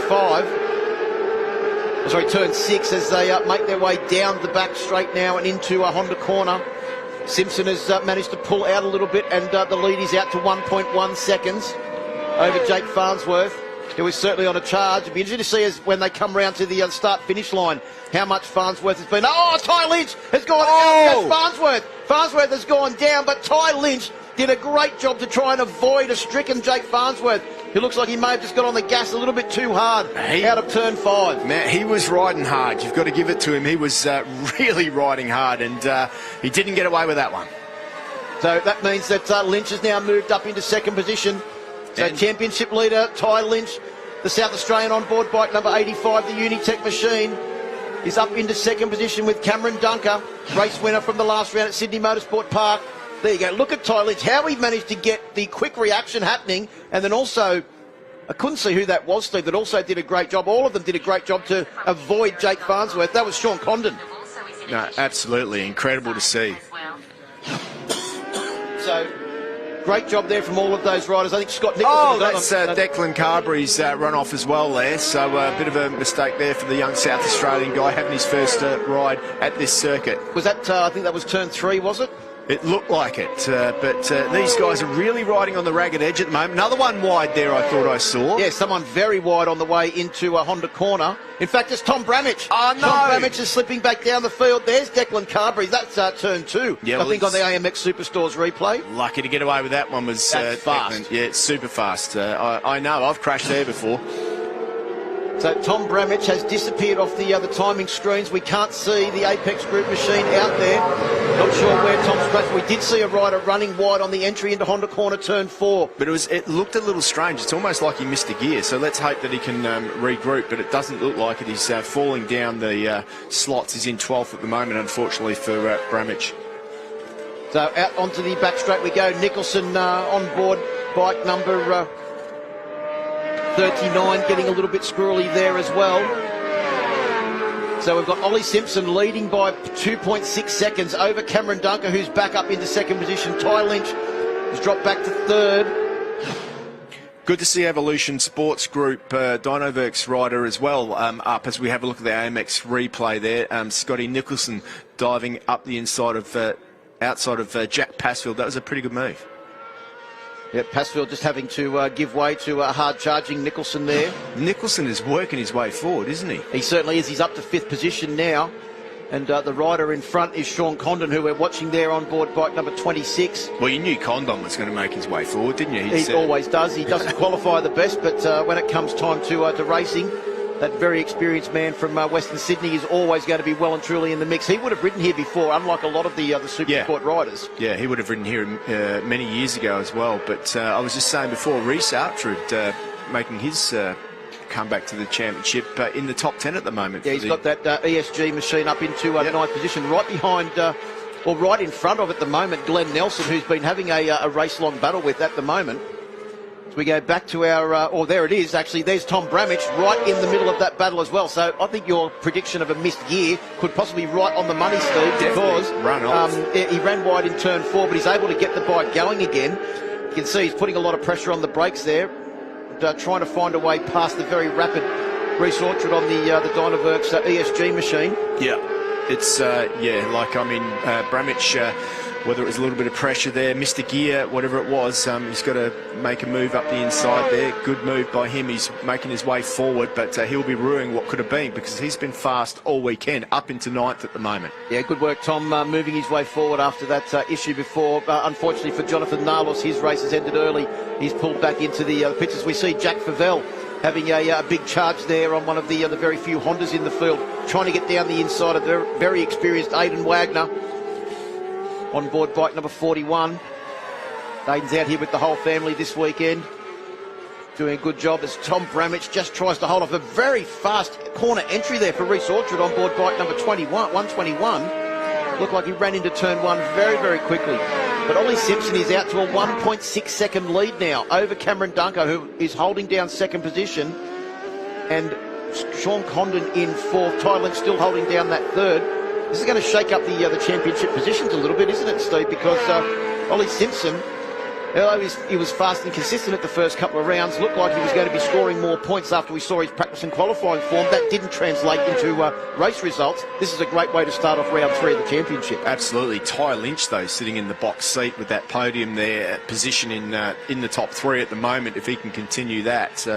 6, as they make their way down the back straight now and into a Honda corner. Simpson has managed to pull out a little bit, and the lead is out to 1.1 seconds over Jake Farnsworth, who is certainly on a charge. It'll be interesting to see as when they come round to the start-finish line how much Farnsworth has been. Oh, Ty Lynch has gone out. Farnsworth. Farnsworth has gone down, but Ty Lynch did a great job to try and avoid a stricken Jake Farnsworth, who looks like he may have just got on the gas a little bit too hard out of turn 5. Man, he was riding hard. You've got to give it to him. He was really riding hard, and he didn't get away with that one. So that means that Lynch has now moved up into 2nd position. So championship leader Ty Lynch, the South Australian on board bike number 85, the Unitech machine, is up into 2nd position with Cameron Dunker, race winner from the last round at Sydney Motorsport Park. There you go. Look at Ty Lynch, how he managed to get the quick reaction happening, and then also, I couldn't see who that was, Steve, that also did a great job. All of them did a great job to avoid Jake Farnsworth. That was Sean Condon. No, absolutely. Incredible to see. So, great job there from all of those riders. I think Scott Nicholson... that's Declan Carberry's run-off as well there. So a bit of a mistake there for the young South Australian guy having his first ride at this circuit. Was that, I think that was turn 3, was it? It looked like it, but these guys are really riding on the ragged edge at the moment. Another one wide there, I thought I saw. Yeah, someone very wide on the way into a Honda corner. In fact, it's Tom Bramich. Oh, no! Tom Bramich is slipping back down the field. There's Declan Carberry. That's turn 2. Yeah, I think on the AMX Superstores replay. Lucky to get away with that one was That's fast. Declan. Yeah, it's super fast. I know, I've crashed there before. So Tom Bramich has disappeared off the timing screens. We can't see the Apex Group machine out there. Not sure where Tom's crashed. We did see a rider running wide on the entry into Honda corner turn 4. But it looked a little strange. It's almost like he missed a gear. So let's hope that he can regroup. But it doesn't look like it. He's falling down the slots. He's in 12th at the moment, unfortunately, for Bramich. So out onto the back straight we go. Nicholson on board bike number 39, getting a little bit squirrely there as well. So we've got Ollie Simpson leading by 2.6 seconds over Cameron Dunker, who's back up into second position. Ty Lynch has dropped back to third. Good to see Evolution Sports Group, Dynoverk's rider as well, up as we have a look at the AMX replay there. Scotty Nicholson diving up the inside of, outside of Jack Passfield. That was a pretty good move. Yeah, Passfield just having to give way to a hard-charging Nicholson there. Nicholson is working his way forward, isn't he? He certainly is. He's up to 5th position now. And the rider in front is Sean Condon, who we're watching there on board bike number 26. Well, you knew Condon was going to make his way forward, didn't you? He always does. He doesn't qualify the best, but when it comes time to racing, that very experienced man from Western Sydney is always going to be well and truly in the mix. He would have ridden here before, unlike a lot of the Super Sport riders. Yeah, he would have ridden here many years ago as well. But I was just saying before, Reece Outred making his comeback to the championship in the top 10 at the moment. Yeah, he's got that ESG machine up into 9th position, right behind, or right in front of at the moment, Glenn Nelson, who's been having a race-long battle with at the moment. We go back to our, there it is, actually, there's Tom Bramich right in the middle of that battle as well. So I think your prediction of a missed gear could possibly be right on the money, Steve, because he ran wide in turn 4, but he's able to get the bike going again. You can see he's putting a lot of pressure on the brakes there, trying to find a way past the very rapid Reece Orchard on the Dynoverk's ESG machine. Yeah, it's, Bramich... whether it was a little bit of pressure there, missed a gear, whatever it was, he's got to make a move up the inside there. Good move by him. He's making his way forward, but he'll be ruining what could have been because he's been fast all weekend, up into 9th at the moment. Yeah, good work, Tom, moving his way forward after that issue before. Unfortunately for Jonathan Nalos, his race has ended early. He's pulled back into the pits. We see Jack Favell having a big charge there on one of the very few Hondas in the field, trying to get down the inside of the very experienced Aidan Wagner. On board bike number 41. Aidan's out here with the whole family this weekend. Doing a good job as Tom Bramich just tries to hold off a very fast corner entry there for Reece Orchard on board bike number 121. Looked like he ran into turn 1 very, very quickly. But Ollie Simpson is out to a 1.6 second lead now over Cameron Dunker, who is holding down second position. And Sean Condon in 4th. Ty Lynch still holding down that 3rd. This is going to shake up the championship positions a little bit, isn't it, Steve? Because Ollie Simpson, although he was fast and consistent at the first couple of rounds, looked like he was going to be scoring more points after we saw his practice and qualifying form. That didn't translate into race results. This is a great way to start off round 3 of the championship. Absolutely. Ty Lynch, though, sitting in the box seat with that podium there, position in the top 3 at the moment. If he can continue that...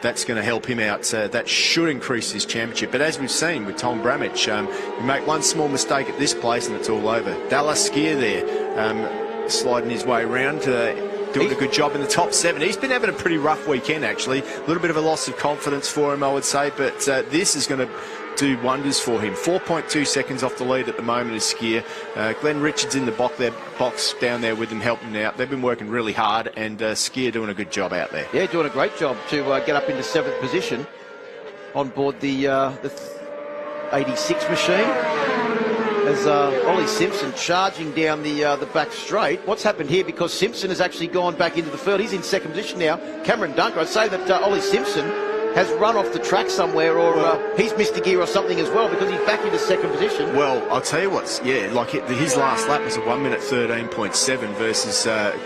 that's going to help him out. That should increase his championship. But as we've seen with Tom Bramich, you make one small mistake at this place and it's all over. Dallas Skier there, sliding his way around, doing a good job in the top 7. He's been having a pretty rough weekend, actually. A little bit of a loss of confidence for him, I would say. But this is going to do wonders for him. 4.2 seconds off the lead at the moment is Skier. Glenn Richards in the box down there with him, helping him out. They've been working really hard, and Skier doing a good job out there. Yeah, doing a great job to get up into 7th position on board the 86 machine. as Ollie Simpson charging down the back straight. What's happened here, because Simpson has actually gone back into the field. He's in second position now. Cameron Dunker, I'd say that Ollie Simpson has run off the track somewhere, or he's missed a gear or something as well, because he's back into second position. Well, I'll tell you what's, like his last lap was a 1 minute 13.7 versus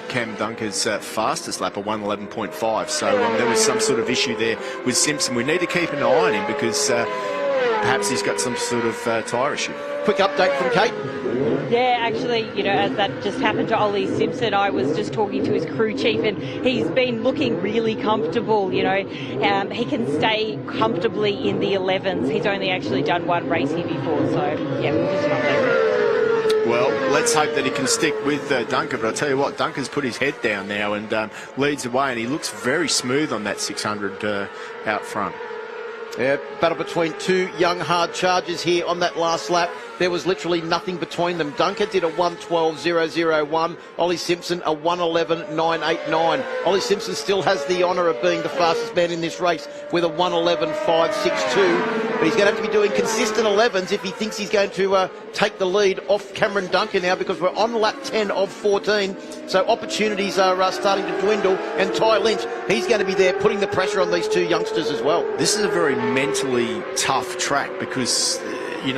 Cam Dunker's fastest lap, a 1:11.5. So there was some sort of issue there with Simpson. We need to keep an eye on him, because perhaps he's got some sort of tyre issue. Quick update from Kate. Yeah, actually, as that just happened to Ollie Simpson, I was just talking to his crew chief, and he's been looking really comfortable. He can stay comfortably in the 11s. He's only actually done one race here before, so yeah, we'll just update. Well, let's hope that he can stick with Dunker, but I'll tell you what, Dunker's put his head down now and leads away, and he looks very smooth on that 600 out front. Yeah, battle between two young hard chargers here on that last lap. There was literally nothing between them. Dunker did a 1:12.001. Ollie Simpson a 1:11.989. Ollie Simpson still has the honour of being the fastest man in this race with a 1:11.562. But he's going to have to be doing consistent 11s if he thinks he's going to take the lead off Cameron Dunker now, because we're on lap 10 of 14. So opportunities are starting to dwindle. And Ty Lynch, he's going to be there putting the pressure on these two youngsters as well. This is a very mentally tough track, because you've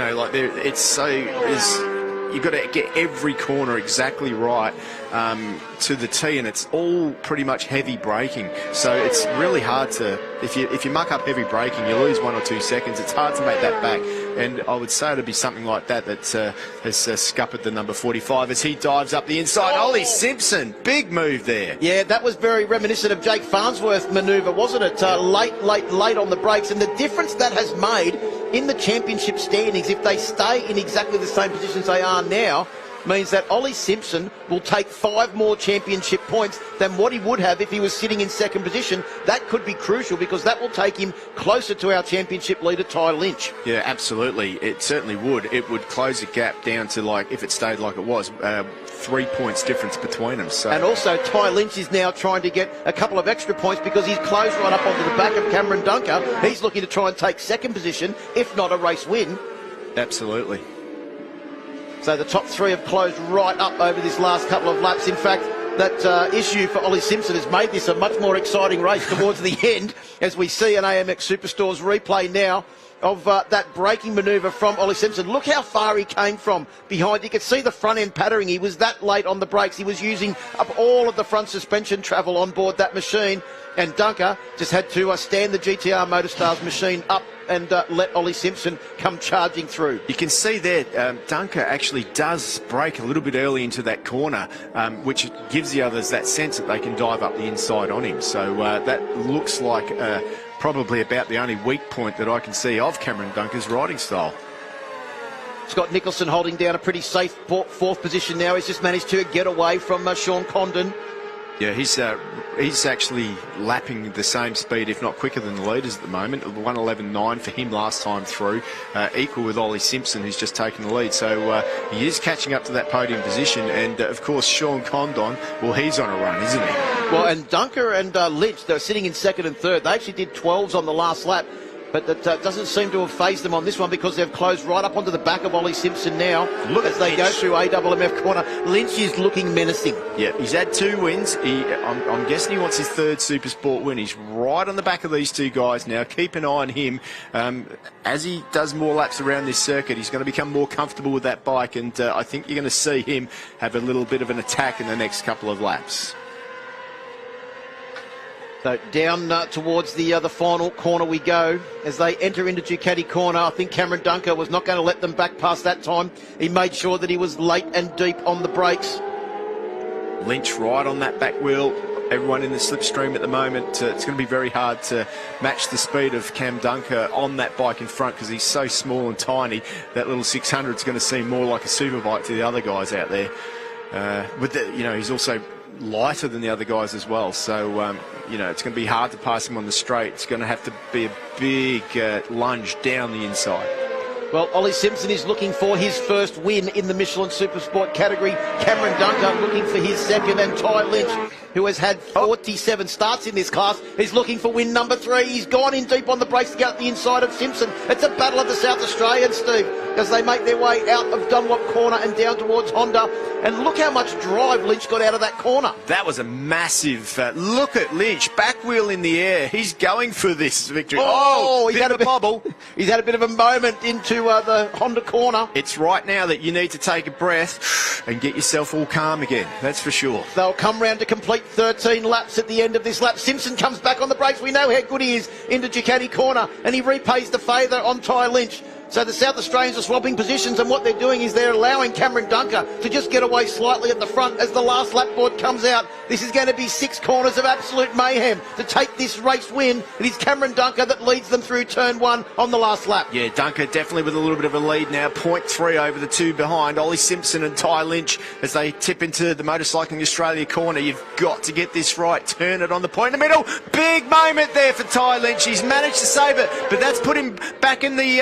got to get every corner exactly right to the tee, and it's all pretty much heavy braking. So it's really hard to, if you muck up heavy braking, you lose 1 or 2 seconds. It's hard to make that back. And I would say it'd be something like that has scuppered the number 45 as he dives up the inside. Ollie Simpson, big move there. Yeah, that was very reminiscent of Jake Farnsworth's manoeuvre, wasn't it? Late on the brakes. And the difference that has made in the championship standings, if they stay in exactly the same positions they are now, means that Ollie Simpson will take 5 more championship points than what he would have if he was sitting in second position. That could be crucial, because that will take him closer to our championship leader, Ty Lynch. Yeah, absolutely. It certainly would. It would close the gap down to, if it stayed like it was, 3 points difference between them. So. And also, Ty Lynch is now trying to get a couple of extra points, because he's closed right up onto the back of Cameron Dunker. He's looking to try and take second position, if not a race win. Absolutely. So the top 3 have closed right up over this last couple of laps. In fact, that issue for Ollie Simpson has made this a much more exciting race towards the end, as we see an AMX Superstores replay now of that braking manoeuvre from Ollie Simpson. Look how far he came from behind. You could see the front end pattering. He was that late on the brakes. He was using up all of the front suspension travel on board that machine. And Dunker just had to stand the GTR Motorstars machine up and let Ollie Simpson come charging through. You can see there, Dunker actually does brake a little bit early into that corner, which gives the others that sense that they can dive up the inside on him. So that looks like probably about the only weak point that I can see of Cameron Dunker's riding style. Scott Nicholson holding down a pretty safe fourth position now. He's just managed to get away from Sean Condon. Yeah, he's actually lapping the same speed, if not quicker than the leaders at the moment. 1:11.9 for him last time through, equal with Ollie Simpson, who's just taken the lead. So he is catching up to that podium position. And, of course, Sean Condon, well, he's on a run, isn't he? Well, and Dunker and Lynch, they're sitting in second and third. They actually did 12s on the last lap. But that doesn't seem to have phased them on this one, because they've closed right up onto the back of Ollie Simpson now. Look as they go through AMF corner. Lynch is looking menacing. Yeah, he's had 2 wins. I'm guessing he wants his 3rd Supersport win. He's right on the back of these 2 guys now. Keep an eye on him. As he does more laps around this circuit, he's going to become more comfortable with that bike, and I think you're going to see him have a little bit of an attack in the next couple of laps. So down towards the final corner we go as they enter into Ducati corner. I think Cameron Dunker was not going to let them back past that time. He made sure that he was late and deep on the brakes. Lynch right on that back wheel. Everyone in the slipstream at the moment. It's going to be very hard to match the speed of Cam Dunker on that bike in front, because he's so small and tiny. That little 600 is going to seem more like a Superbike to the other guys out there. He's also lighter than the other guys as well, so it's going to be hard to pass him on the straight. It's going to have to be a big lunge down the inside. Well, Ollie Simpson is looking for his first win in the Michelin Supersport category. Cameron Dunker looking for his second, and Ty Lynch who has had 47 starts in this class, is looking for win number 3. He's gone in deep on the brakes to get up the inside of Simpson. It's a battle of the South Australians, Steve, as they make their way out of Dunlop corner and down towards Honda. And look how much drive Lynch got out of that corner. That was a massive look at Lynch, back wheel in the air. He's going for this victory. He's had a bobble. He's had a bit of a moment into the Honda corner. It's right now that you need to take a breath and get yourself all calm again, that's for sure. They'll come round to complete 13 laps at the end of this lap. Simpson comes back on the brakes. We know how good he is into Ducati corner, and he repays the favour on Ty Lynch. So the South Australians are swapping positions, and what they're doing is they're allowing Cameron Dunker to just get away slightly at the front as the last lap board comes out. This is going to be 6 corners of absolute mayhem to take this race win. It is Cameron Dunker that leads them through turn 1 on the last lap. Yeah, Dunker definitely with a little bit of a lead now, 0.3 over the 2 behind. Ollie Simpson and Ty Lynch as they tip into the Motorcycling Australia corner. You've got to get this right. Turn it on the point in the middle. Big moment there for Ty Lynch. He's managed to save it, but that's put him back in the...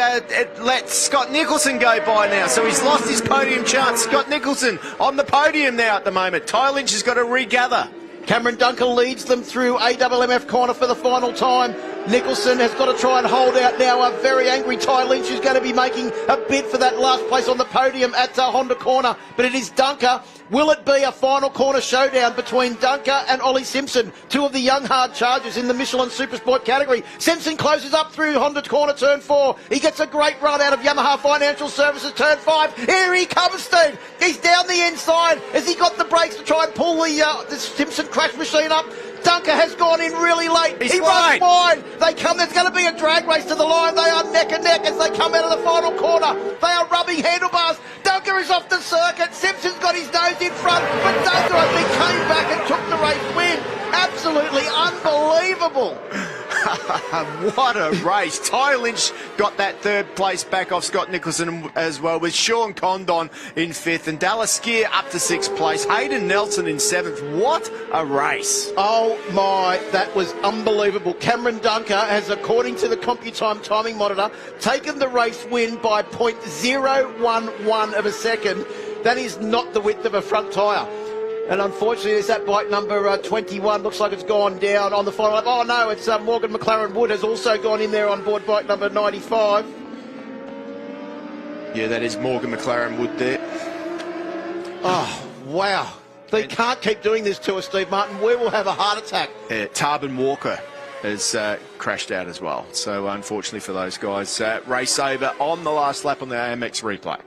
let Scott Nicholson go by now, so he's lost his podium chance. Scott Nicholson on the podium now at the moment. Ty Lynch has got to regather. Cameron Dunker leads them through AMMF corner for the final time. Nicholson has got to try and hold out now. A very angry Ty Lynch who's going to be making a bid for that last place on the podium at Honda corner. But it is Dunker. Will it be a final corner showdown between Dunker and Ollie Simpson, 2 of the young hard chargers in the Michelin Supersport category? Simpson closes up through Honda corner, turn 4. He gets a great run out of Yamaha Financial Services, turn 5. Here he comes, Steve. He's down the inside. Has he got the brakes to try and pull the Simpson crash machine up? Dunker has gone in really late. He runs wide. They come. There's going to be a drag race to the line. They are neck and neck as they come out of the final corner. They are rubbing handlebars. Dunker is off the circuit. Simpson's got his nose in front, but Dunker, I think, came back and took the race win. Absolutely unbelievable. What a race. Ty Lynch got that 3rd place back off Scott Nicholson as well, with Sean Condon in 5th and Dallas Skier up to 6th place. Hayden Nelson in 7th. What a race. Oh my, that was unbelievable. Cameron Dunker has, according to the CompuTime timing monitor, taken the race win by 0.011 of a second. That is not the width of a front tyre. And unfortunately, there's that bike number 21. Looks like it's gone down on the final lap. Oh no, it's Morgan McLaren Wood has also gone in there on board bike number 95. Yeah, that is Morgan McLaren Wood there. Oh, wow. They can't keep doing this to us, Steve Martin. We will have a heart attack. Tarbin Walker has crashed out as well. So unfortunately for those guys, race over on the last lap on the AMX replay.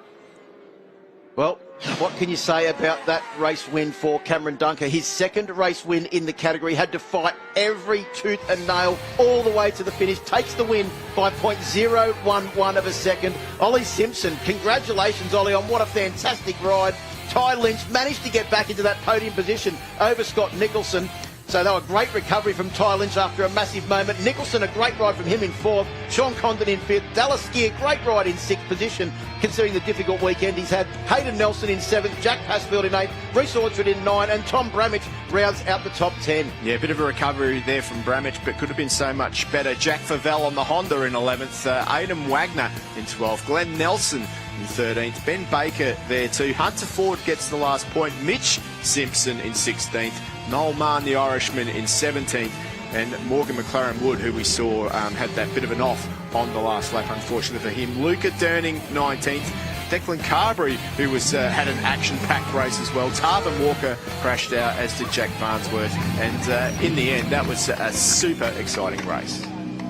Well, what can you say about that race win for Cameron Dunker? His 2nd race win in the category. Had to fight every tooth and nail all the way to the finish. Takes the win by 0.011 of a second. Ollie Simpson, congratulations, Ollie, on what a fantastic ride. Ty Lynch managed to get back into that podium position over Scott Nicholson. So they were a great recovery from Ty Lynch after a massive moment. Nicholson, a great ride from him in 4th. Sean Condon in 5th. Dallas Skier, great ride in 6th position, considering the difficult weekend he's had. Hayden Nelson in 7th. Jack Passfield in 8th. Reece Orchard in 9th. And Tom Bramich rounds out the top 10. Yeah, a bit of a recovery there from Bramich, but could have been so much better. Jack Favell on the Honda in 11th. Aidan Wagner in 12th. Glenn Nelson in 13th. Ben Baker there too. Hunter Ford gets the last point. Mitch Simpson in 16th. Noel Mann, the Irishman, in 17th. And Morgan McLaren Wood, who we saw had that bit of an off on the last lap, unfortunately for him. Luca Durning, 19th. Declan Carberry, who was had an action-packed race as well. Tarbin Walker crashed out, as did Jack Farnsworth. And in the end, that was a super exciting race.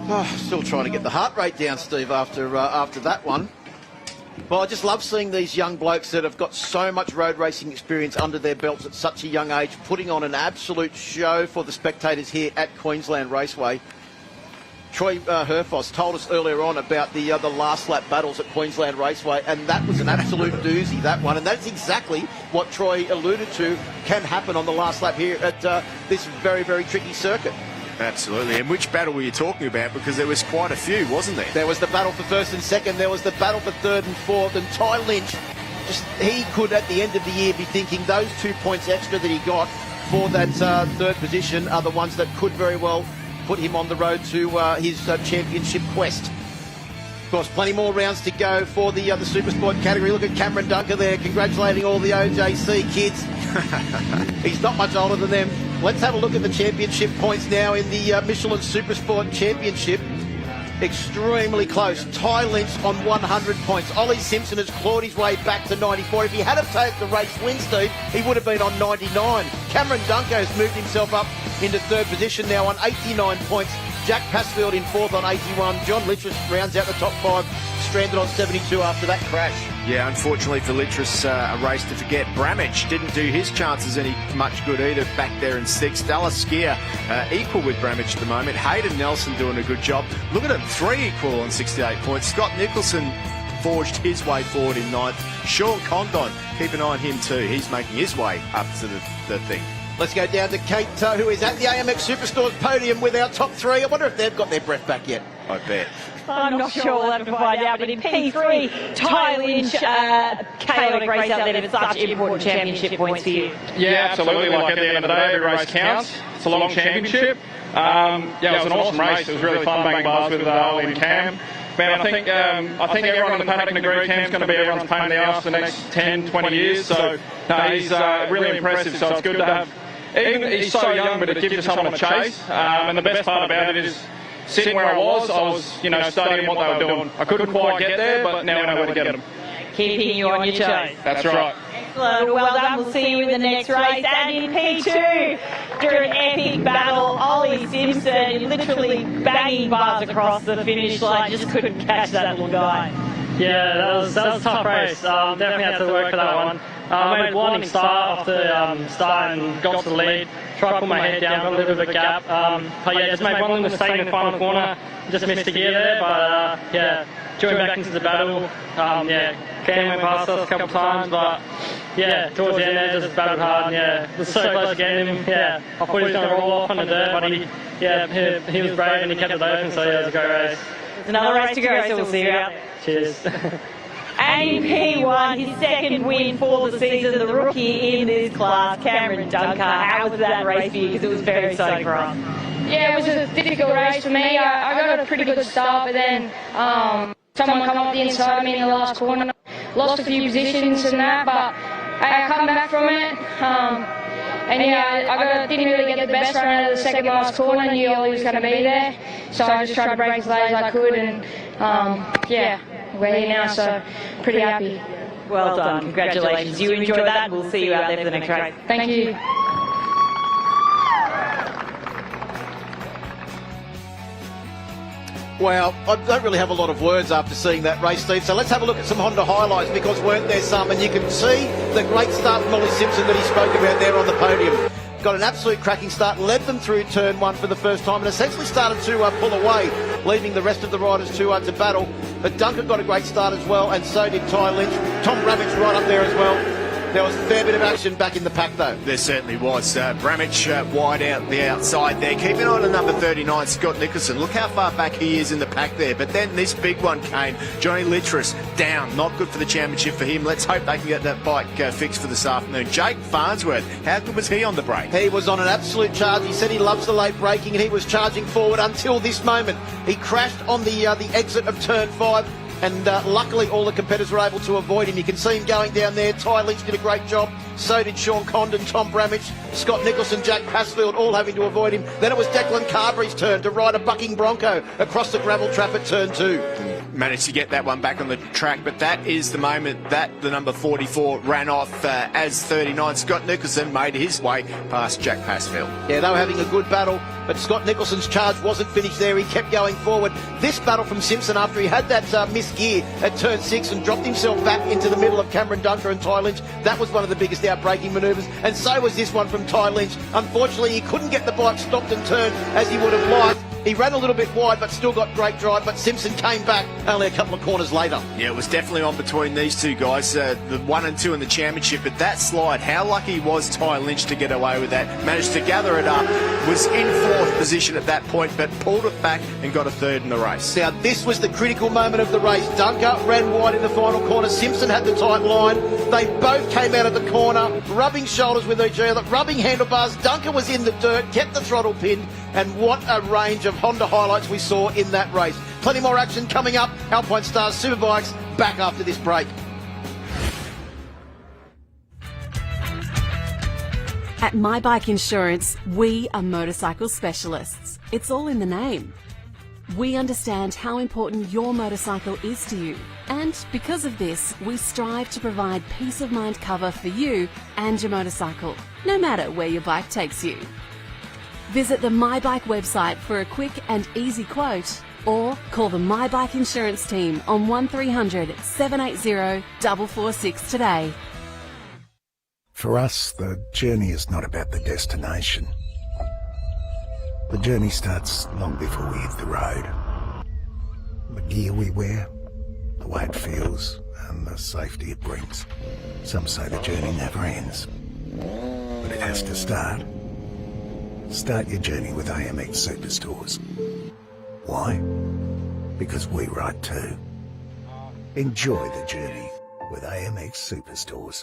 Oh, still trying to get the heart rate down, Steve, after that one. Well, I just love seeing these young blokes that have got so much road racing experience under their belts at such a young age, putting on an absolute show for the spectators here at Queensland Raceway. Troy Herfoss told us earlier on about the last lap battles at Queensland Raceway, and that was an absolute doozy, that one. And that's exactly what Troy alluded to can happen on the last lap here at this very, very tricky circuit. Absolutely. And which battle were you talking about? Because there was quite a few, wasn't there? There was the battle for 1st and 2nd. There was the battle for 3rd and 4th. And Ty Lynch, he could at the end of the year be thinking those 2 points extra that he got for that 3rd position are the ones that could very well put him on the road to his championship quest. Of course, plenty more rounds to go for the Supersport category. Look at Cameron Dunker there, congratulating all the OJC kids. He's not much older than them. Let's have a look at the championship points now in the Michelin Supersport Championship. Extremely close. Ty Lynch on 100 points. Ollie Simpson has clawed his way back to 94. If he had have taken the race win, Steve, he would have been on 99. Cameron Dunker has moved himself up into third position now on 89 points. Jack Passfield in fourth on 81. John Littress rounds out the top five, stranded on 72 after that crash. Yeah, unfortunately for Littress, a race to forget. Bramage didn't do his chances any much good either back there in sixth. Dallas Skier equal with Bramage at the moment. Hayden Nelson doing a good job. Look at him, 3 equal on 68 points. Scott Nicholson forged his way forward in ninth. Sean Condon, keep an eye on him too. He's making his way up to the thing. Let's go down to Kate, who is at the AMX Superstores podium with our top three. I wonder if they've got their breath back yet. I bet. I'm not sure we'll have to find out, but in P3, Ty Lynch, chaotic race out there with such important championship points for you. Yeah, absolutely. Like at the end of the day, every race counts. It's a long championship. Yeah, it was an awesome race. It was really fun banging bars with Ollie and Cam. Man, I think everyone in the paddock can agree Cam's going to be everyone's pain in the arse for the next 10, 20 years. So he's really impressive. So it's good to have. Even he's so young, but it gives you someone to chase. And the best part about it is sitting where I was, studying what they were doing. I couldn't quite get there, but now I know where to get them. Keeping you on your toes. That's right. Excellent. Well done. We'll see you in the next race. And in P2, during an epic battle, Ollie Simpson literally banging bars across the finish line. Just couldn't catch that little guy. Yeah, that was a tough race. Definitely had to work for that one. I made a blinding start off the start and got to the lead. Tried to put my head down, got a little bit of a gap. But yeah, just made one little mistake in the final corner. Just missed a gear there, but joined back into the battle. Cam went past us a couple of times, but yeah, towards the end there, just battled hard. And was so close to getting him. I thought he was going to roll off on the dirt, but he was brave and he kept it open, so it was a great race. There's another race to go, so we'll see you out. Cheers. And in P1, his second win for the season, the rookie in this class, Cameron Dunker. How was that race for you? Because it was very exciting for us. Yeah, it was a difficult race for me. I got a pretty good start, but then someone come up the inside of me in the last corner. Lost a few positions and that, but I come back from it. I didn't really get the best run out of the second last corner. Knew Ollie was going to be there, so I just tried to break as late as I could, and we're here now, so pretty happy. Well done, congratulations. You enjoy that, we'll see you out there for the next race. Thank you. Well, I don't really have a lot of words after seeing that race, Steve, so let's have a look at some Honda highlights, because weren't there some? And you can see the great start from Ollie Simpson that he spoke about there on the podium. Got an absolute cracking start, led them through turn one for the first time, and essentially started to pull away, leaving the rest of the riders to battle. But Dunker got a great start as well, and so did Ty Lynch. Tom Bramage right up there as well. There was a fair bit of action back in the pack, though. There certainly was. Bramage wide out the outside there. Keeping on to number 39, Scott Nicholson. Look how far back he is in the pack there. But then this big one came. Johnny Littress down. Not good for the championship for him. Let's hope they can get that bike fixed for this afternoon. Jake Farnsworth, how good was he on the brake? He was on an absolute charge. He said he loves the late braking, and he was charging forward until this moment. He crashed on the exit of turn 5. And luckily all the competitors were able to avoid him. You can see him going down there. Ty Lynch did a great job. So did Sean Condon, Tom Bramage, Scott Nicholson, Jack Passfield, all having to avoid him. Then it was Declan Carberry's turn to ride a bucking bronco across the gravel trap at turn 2. Managed to get that one back on the track, but that is the moment that the number 44 ran off as 39. Scott Nicholson made his way past Jack Passfield. Yeah, they were having a good battle, but Scott Nicholson's charge wasn't finished there. He kept going forward. This battle from Simpson, after he had that missed gear at turn 6 and dropped himself back into the middle of Cameron Dunker and Ty Lynch, that was one of the biggest out-braking manoeuvres, and so was this one from Ty Lynch. Unfortunately, he couldn't get the bike stopped and turned as he would have liked. He ran a little bit wide, but still got great drive, but Simpson came back only a couple of corners later. Yeah, it was definitely on between these two guys, the 1 and 2 in the championship, but that slide, how lucky was Ty Lynch to get away with that? Managed to gather it up, was in 4th position at that point, but pulled it back and got a 3rd in the race. Now, this was the critical moment of the race. Dunker ran wide in the final corner. Simpson had the tight line. They both came out of the corner, rubbing shoulders with each other, rubbing handlebars. Dunker was in the dirt, kept the throttle pinned, and what a range of Honda highlights we saw in that race. Plenty more action coming up. Alpine Stars Superbikes back after this break. At My Bike Insurance, we are motorcycle specialists. It's all in the name. We understand how important your motorcycle is to you, and because of this, we strive to provide peace of mind cover for you and your motorcycle, no matter where your bike takes you. Visit the My Bike website for a quick and easy quote, or call the My Bike Insurance team on 1300 780 446 today. For us, the journey is not about the destination. The journey starts long before we hit the road. The gear we wear, the way it feels, and the safety it brings. Some say the journey never ends, but it has to start. Start your journey with AMX Superstores. Why? Because we ride too. Enjoy the journey with AMX Superstores.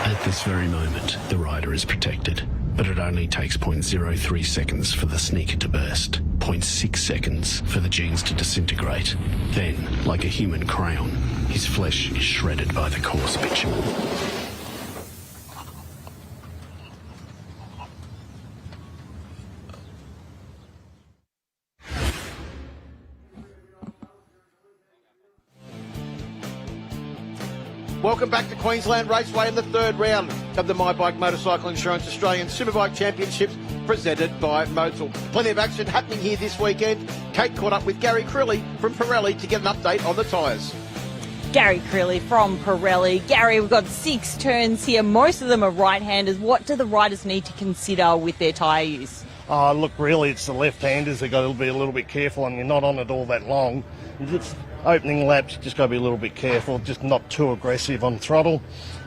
At this very moment, the rider is protected, but it only takes 0.03 seconds for the sneaker to burst, 0.6 seconds for the jeans to disintegrate. Then, like a human crayon, his flesh is shredded by the coarse bitumen. Welcome back to Queensland Raceway in the third round of the My Bike Motorcycle Insurance Australian Superbike Championships presented by Motul. Plenty of action happening here this weekend. Kate caught up with Gary Crilly from Pirelli to get an update on the tyres. Gary Crilly from Pirelli. Gary, we've got 6 turns here. Most of them are right-handers. What do the riders need to consider with their tyre use? Look, really, it's the left-handers. They've got to be a little bit careful, and you're not on it all that long. It's opening laps, just got to be a little bit careful, just not too aggressive on throttle.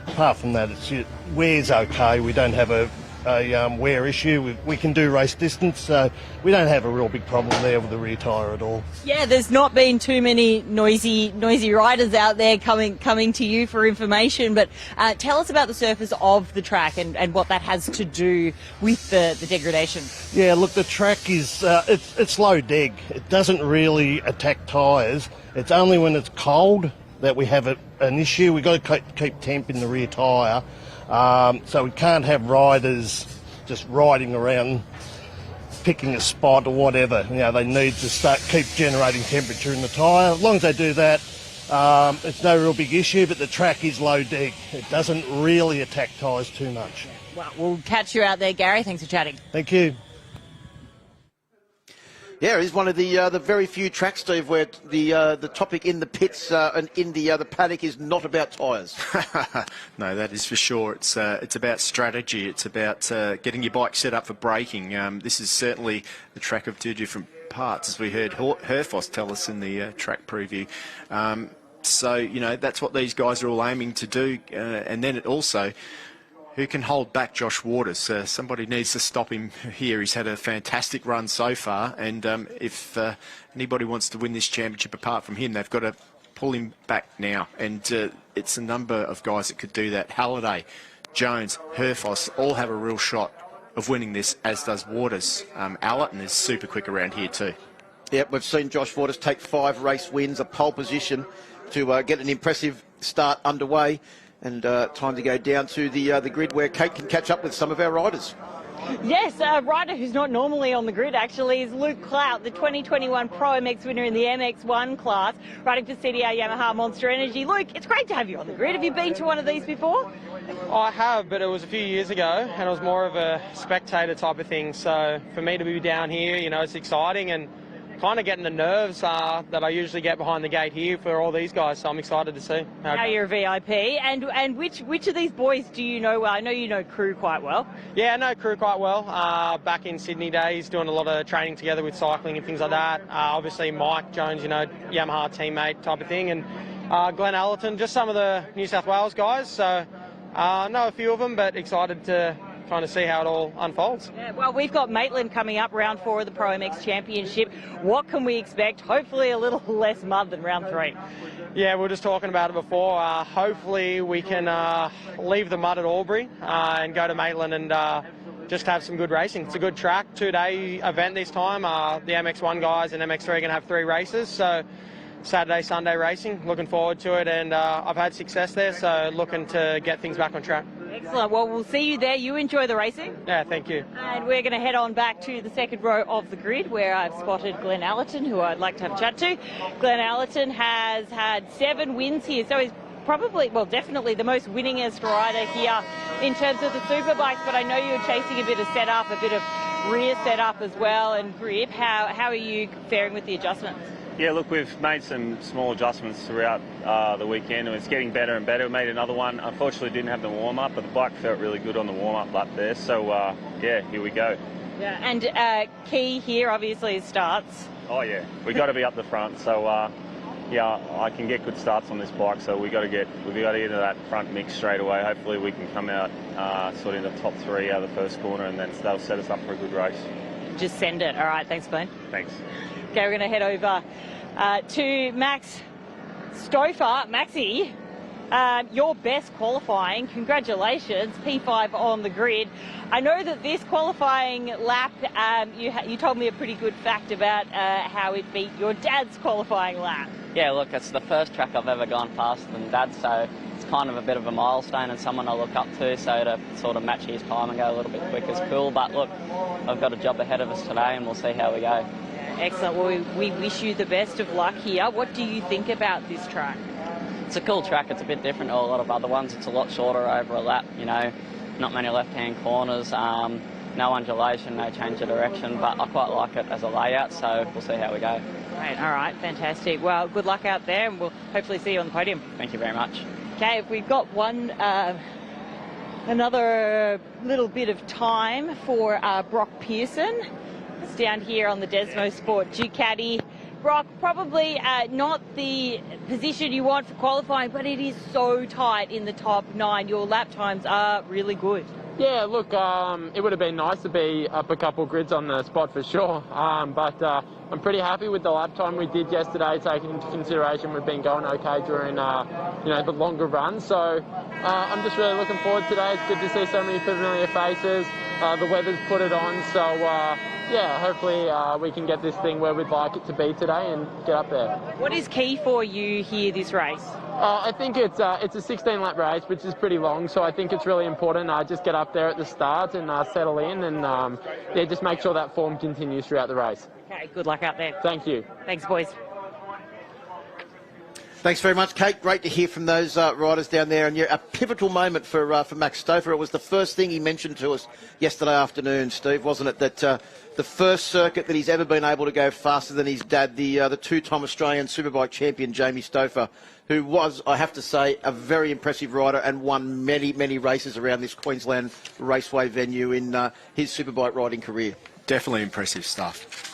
Apart from that, wear's okay. We don't have a wear issue. We can do race distance, so we don't have a real big problem there with the rear tyre at all. Yeah, there's not been too many noisy riders out there coming to you for information, but tell us about the surface of the track and what that has to do with the degradation. Yeah, look, the track is it's low deg. It doesn't really attack tyres. It's only when it's cold that we have an issue. We've got to keep temp in the rear tyre. So we can't have riders just riding around picking a spot or whatever. You know, they need to keep generating temperature in the tyre. As long as they do that, it's no real big issue, but the track is low deg. It doesn't really attack tyres too much. Well, we'll catch you out there, Gary. Thanks for chatting. Thank you. Yeah, it is one of the very few tracks, Steve, where the topic in the pits and in the paddock is not about tyres. No, that is for sure. It's about strategy. It's about getting your bike set up for braking. This is certainly the track of two different parts, as we heard Herfoss tell us in the track preview. So, you know, that's what these guys are all aiming to do. And then it also... who can hold back Josh Waters? Somebody needs to stop him here. He's had a fantastic run so far, and if anybody wants to win this championship apart from him, they've got to pull him back now. And it's a number of guys that could do that. Halliday, Jones, Herfoss all have a real shot of winning this, as does Waters. Allerton is super quick around here too. Yep, we've seen Josh Waters take 5 race wins, a pole position to get an impressive start underway. And time to go down to the grid where Kate can catch up with some of our riders. Yes, a rider who's not normally on the grid actually is Luke Clout, the 2021 Pro MX winner in the MX1 class, riding for CDR Yamaha Monster Energy. Luke, it's great to have you on the grid. Have you been to one of these before? I have, but it was a few years ago, and it was more of a spectator type of thing. So for me to be down here, you know, it's exciting and kind of getting the nerves that I usually get behind the gate here for all these guys. So I'm excited to see. Now you're a VIP, and which of these boys do you know well? I know you know Crew quite well. Yeah, I know Crew quite well. Back in Sydney days, doing a lot of training together with cycling and things like that. Obviously Mike Jones, you know, Yamaha teammate type of thing, and Glenn Allerton, just some of the New South Wales guys. So I know a few of them, but excited to kind of see how it all unfolds. Yeah, well, we've got Maitland coming up, round 4 of the Pro MX Championship. What can we expect? Hopefully a little less mud than round 3. Yeah, we were just talking about it before. Hopefully we can leave the mud at Albury and go to Maitland and just have some good racing. It's a good track, 2-day event this time. The MX1 guys and MX3 are going to have 3 races, so Saturday, Sunday racing. Looking forward to it, and I've had success there, so looking to get things back on track. Excellent. Well, we'll see you there. You enjoy the racing. Yeah, thank you. And we're going to head on back to the second row of the grid where I've spotted Glenn Allerton, who I'd like to have a chat to. Glenn Allerton has had 7 wins here, so he's probably, well, definitely the most winningest rider here in terms of the Superbikes, but I know you're chasing a bit of setup, a bit of rear setup as well, and grip. How are you faring with the adjustments? Yeah, look, we've made some small adjustments throughout the weekend, and it's getting better and better. We made another one. Unfortunately, didn't have the warm-up, but the bike felt really good on the warm-up lap there. So, yeah, here we go. Yeah, and key here, obviously, is starts. Oh, yeah. we got to be up the front. So, yeah, I can get good starts on this bike, so we got to get into that front mix straight away. Hopefully, we can come out sort of in the top 3 out of the first corner, and then that'll set us up for a good race. Just send it. All right, thanks, Glenn. Thanks. Okay, we're going to head over to Max Stouffer. Maxie, your best qualifying. Congratulations, P5 on the grid. I know that this qualifying lap, you told me a pretty good fact about how it beat your dad's qualifying lap. Yeah, look, it's the first track I've ever gone faster than Dad, so it's kind of a bit of a milestone and someone I look up to, so to sort of match his time and go a little bit quick is cool. But look, I've got a job ahead of us today and we'll see how we go. Excellent. Well, we wish you the best of luck here. What do you think about this track? It's a cool track. It's a bit different to a lot of other ones. It's a lot shorter over a lap, you know, not many left-hand corners, no undulation, no change of direction, but I quite like it as a layout, so we'll see how we go. Great. All right, fantastic. Well, good luck out there, and we'll hopefully see you on the podium. Thank you very much. Okay, if we've got another little bit of time for Brock Pearson. It's down here on the Desmo Sport Ducati. Brock, probably not the position you want for qualifying, but it is so tight in the top 9. Your lap times are really good. Yeah, look, it would have been nice to be up a couple grids on the spot for sure, but I'm pretty happy with the lap time we did yesterday, taking into consideration we've been going okay during the longer runs. So I'm just really looking forward today. It's good to see so many familiar faces. The weather's put it on, so yeah, hopefully we can get this thing where we'd like it to be today and get up there. What is key for you here this race? I think it's a 16-lap race, which is pretty long, so I think it's really important just get up there at the start and settle in and yeah, just make sure that form continues throughout the race. Okay, good luck out there. Thank you. Thanks, boys. Thanks very much, Kate. Great to hear from those riders down there. And yeah, a pivotal moment for Max Stouffer. It was the first thing he mentioned to us yesterday afternoon, Steve, wasn't it? That the first circuit that he's ever been able to go faster than his dad, the two-time Australian Superbike champion, Jamie Stouffer, who was, I have to say, a very impressive rider and won many, many races around this Queensland Raceway venue in his Superbike riding career. Definitely impressive stuff.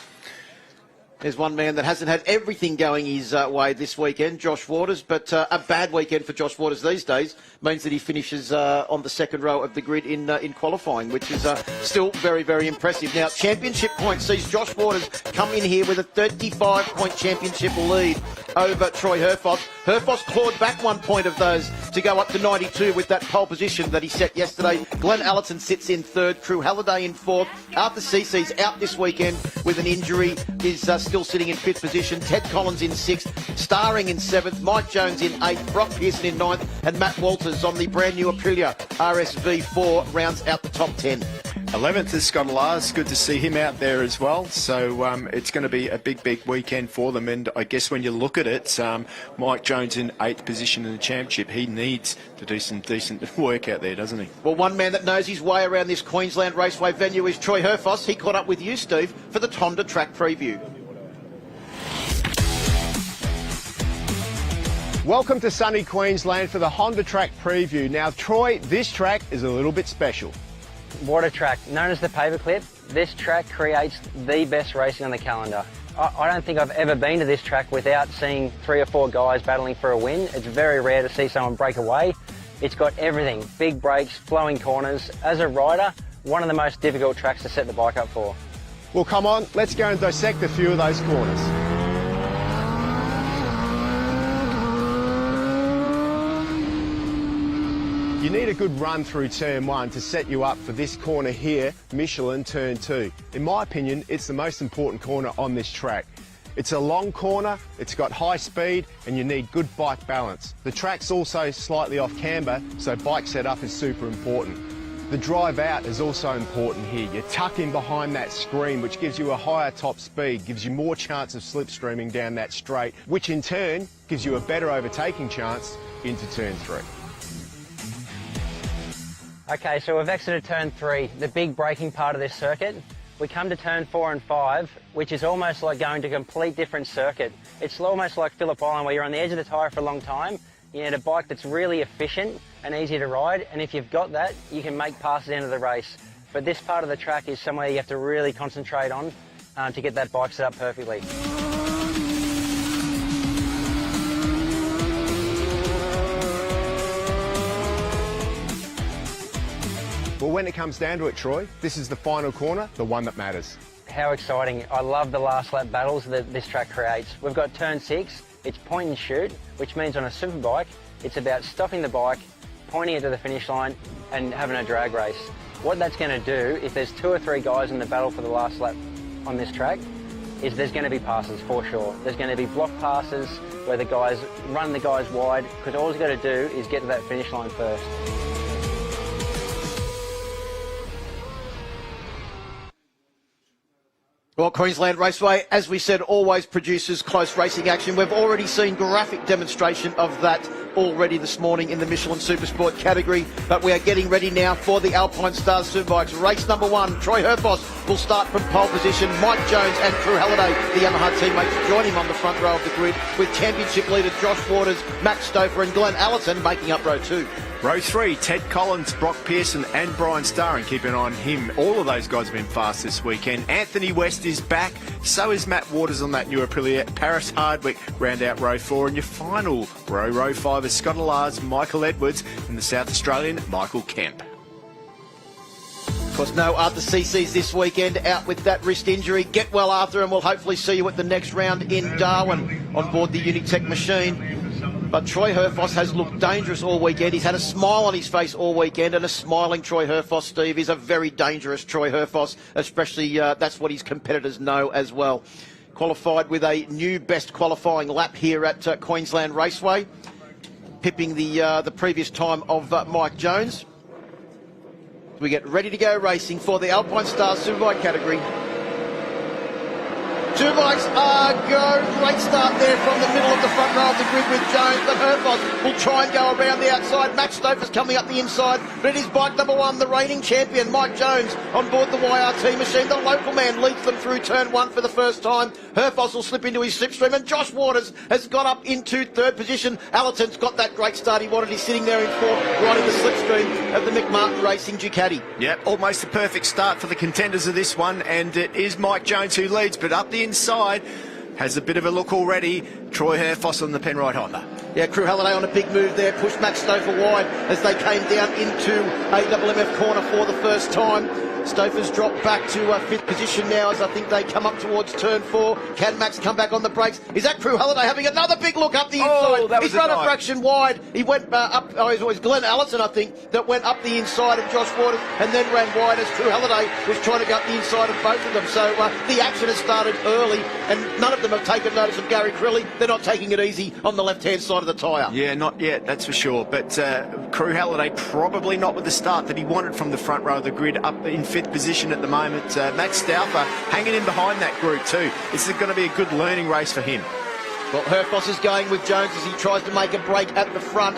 There's one man that hasn't had everything going his way this weekend, Josh Waters, but a bad weekend for Josh Waters these days means that he finishes on the second row of the grid in qualifying, which is still very, very impressive. Now, championship points sees Josh Waters come in here with a 35-point championship lead over Troy Herfoss. Herfoss clawed back 1 point of those to go up to 92 with that pole position that he set yesterday. Glenn Allerton sits in third, Crew Halliday in fourth. Arthur Cece's out this weekend with an injury. His still sitting in 5th position. Ted Collins in 6th. Starring in 7th. Mike Jones in 8th. Brock Pearson in 9th. And Matt Walters on the brand new Aprilia RSV4 rounds out the top 10. 11th is Scott Lars. Good to see him out there as well. So it's going to be a big weekend for them. And I guess when you look at it, Mike Jones in 8th position in the championship, he needs to do some decent work out there, doesn't he? Well, one man that knows his way around this Queensland Raceway venue is Troy Herfoss. He caught up with you, Steve, for the Honda track preview. Welcome to sunny Queensland for the Honda track preview. Now, Troy, this track is a little bit special. What a track. Known as the paperclip, this track creates the best racing on the calendar. I don't think I've ever been to this track without seeing 3 or 4 guys battling for a win. It's very rare to see someone break away. It's got everything, big brakes, flowing corners. As a rider, one of the most difficult tracks to set the bike up for. Well, come on, let's go and dissect a few of those corners. You need a good run through turn 1 to set you up for this corner here, Michelin turn 2. In my opinion, it's the most important corner on this track. It's a long corner, it's got high speed, and you need good bike balance. The track's also slightly off camber, so bike setup is super important. The drive out is also important here. You tuck in behind that screen, which gives you a higher top speed, gives you more chance of slipstreaming down that straight, which in turn gives you a better overtaking chance into turn 3. Okay, so we've exited turn 3, the big braking part of this circuit. We come to turn 4 and 5, which is almost like going to a complete different circuit. It's almost like Phillip Island, where you're on the edge of the tyre for a long time. You need a bike that's really efficient and easy to ride, and if you've got that, you can make passes into the race. But this part of the track is somewhere you have to really concentrate on to get that bike set up perfectly. Well, when it comes down to it, Troy, this is the final corner, the one that matters. How exciting. I love the last lap battles that this track creates. We've got turn 6, it's point and shoot, which means on a Superbike, it's about stopping the bike, pointing it to the finish line and having a drag race. What that's going to do, if there's 2 or 3 guys in the battle for the last lap on this track, is there's going to be passes for sure. There's going to be block passes where the guys run the guys wide, because all you've got to do is get to that finish line first. Well, Queensland Raceway, as we said, always produces close racing action. We've already seen graphic demonstration of that already this morning in the Michelin Supersport category, but we are getting ready now for the Alpine Stars Superbikes. Race number 1, Troy Herfoss will start from pole position. Mike Jones and Crew Halliday, the Yamaha teammates, join him on the front row of the grid, with championship leader Josh Waters, Max Stouffer and Glenn Allerton making up row 2. Row 3, Ted Collins, Brock Pearson and Brian Starr, and keep an eye on him. All of those guys have been fast this weekend. Anthony West is back, so is Matt Waters on that new Aprilia. Paris Hardwick round out row 4, and your final row 5 is Scott Lars, Michael Edwards and the South Australian Michael Kemp. Of course, no Arthur CC's this weekend, out with that wrist injury. Get well, Arthur, and we'll hopefully see you at the next round in Darwin on board the Unitech machine. But Troy Herfoss has looked dangerous all weekend. He's had a smile on his face all weekend, and a smiling Troy Herfoss, Steve, is a very dangerous Troy Herfoss, especially that's what his competitors know as well. Qualified with a new best qualifying lap here at Queensland Raceway, pipping the previous time of Mike Jones. We get ready to go racing for the Alpine Stars Superbike category. 2 bikes are go. Great start there from the middle of the front row of the grid with Jones, but Herfoss will try and go around the outside. Max Stouffer's coming up the inside, but it is bike number 1, the reigning champion, Mike Jones, on board the YRT machine. The local man leads them through turn 1 for the first time. Herfoss will slip into his slipstream, and Josh Waters has got up into 3rd position. Allerton's got that great start he wanted. He's sitting there in 4th, riding the slipstream of the McMartin Racing Ducati. Yep, almost a perfect start for the contenders of this one, and it is Mike Jones who leads, but up the inside has a bit of a look already. Troy Herfoss on the Penrite Honda. Yeah, Crew Halliday on a big move there, pushed Max Stouffer wide as they came down into AMF corner for the first time. Stouffer's dropped back to fifth position now as I think they come up towards turn 4. Can Max come back on the brakes? Is that Crew Halliday having another big look up the inside? He's run a fraction wide. He went up, it was Glenn Allison, I think, that went up the inside of Josh Waters and then ran wide as Crew Halliday was trying to go up the inside of both of them. So the action has started early and none of them have taken notice of Gary Crilly. They're not taking it easy on the left-hand side of the tyre. Yeah, not yet, that's for sure. But Crew Halliday probably not with the start that he wanted from the front row of the grid, up in fifth position at the moment. Max Stouffer hanging in behind that group too. This is going to be a good learning race for him. Well, Herfoss is going with Jones as he tries to make a break at the front.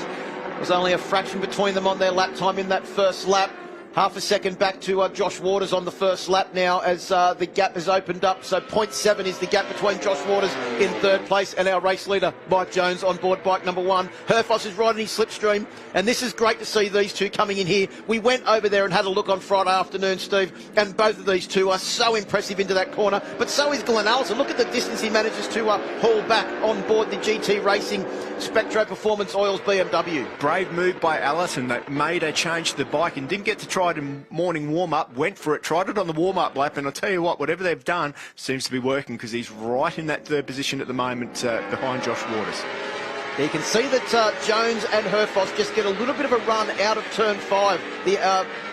There's only a fraction between them on their lap time in that first lap. Half a second back to Josh Waters on the first lap now as the gap has opened up. So 0.7 is the gap between Josh Waters in third place and our race leader, Mike Jones, on board bike number 1. Herfoss is riding his slipstream, and this is great to see these two coming in here. We went over there and had a look on Friday afternoon, Steve, and both of these two are so impressive into that corner, but so is Glenn Allison. Look at the distance he manages to haul back on board the GT Racing Spectro Performance Oils BMW. Brave move by Allison that made a change to the bike and didn't get to try it in morning warm-up, went for it, tried it on the warm-up lap, and I'll tell you what, whatever they've done seems to be working because he's right in that third position at the moment behind Josh Waters. You can see that Jones and Herfoss just get a little bit of a run out of turn 5, the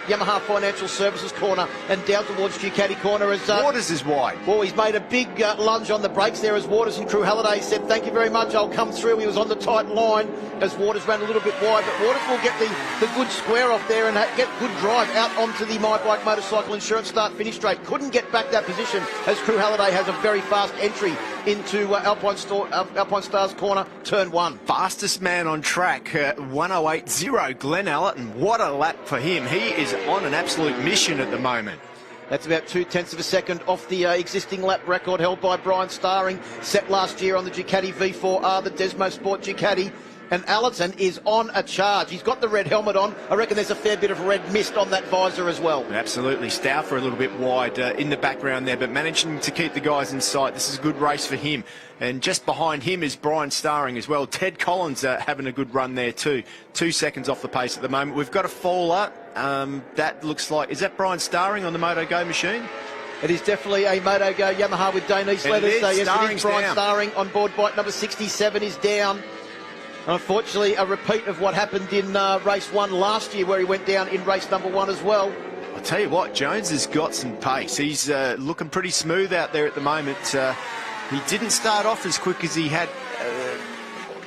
Yamaha Financial Services corner, and down towards Ducati corner as Waters is wide. Well, he's made a big lunge on the brakes there as Waters and Crew Halliday said, thank you very much, I'll come through. He was on the tight line as Waters ran a little bit wide, but Waters will get the good square off there and get good drive out onto the My Bike Motorcycle Insurance start-finish straight. Couldn't get back that position as Crew Halliday has a very fast entry into Alpine Stars corner, turn 1. Fastest man on track, 1:08.0, Glenn Allerton. What a lap for him. He is on an absolute mission at the moment. That's about 0.2 of a second off the existing lap record held by Brian Starring, set last year on the Ducati V4R, the Desmo Sport Ducati. And Allerton is on a charge. He's got the red helmet on. I reckon there's a fair bit of red mist on that visor as well. Absolutely. Stouffer a little bit wide in the background there, but managing to keep the guys in sight. This is a good race for him. And just behind him is Brian Starring as well. Ted Collins having a good run there too. 2 seconds off the pace at the moment. We've got a faller. That looks like, is that Brian Starring on the Moto Go machine? It is definitely a Moto Go Yamaha with Denise Leathers. So yes, it is Brian Starring on board bike number 67 is down. Unfortunately, a repeat of what happened in race 1 last year where he went down in race number 1 as well. I'll tell you what, Jones has got some pace. He's looking pretty smooth out there at the moment. He didn't start off as quick as he had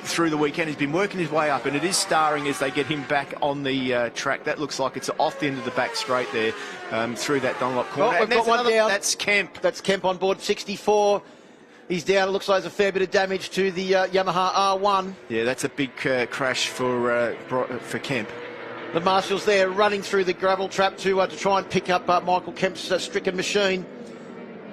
through the weekend. He's been working his way up, and it is Starring as they get him back on the track. That looks like it's off the end of the back straight there through that Dunlop corner. Oh, we've got one down. That's Kemp. That's Kemp on board 64. He's down. It looks like there's a fair bit of damage to the Yamaha R1. Yeah, that's a big crash for Kemp. The marshals there running through the gravel trap to try and pick up Michael Kemp's stricken machine.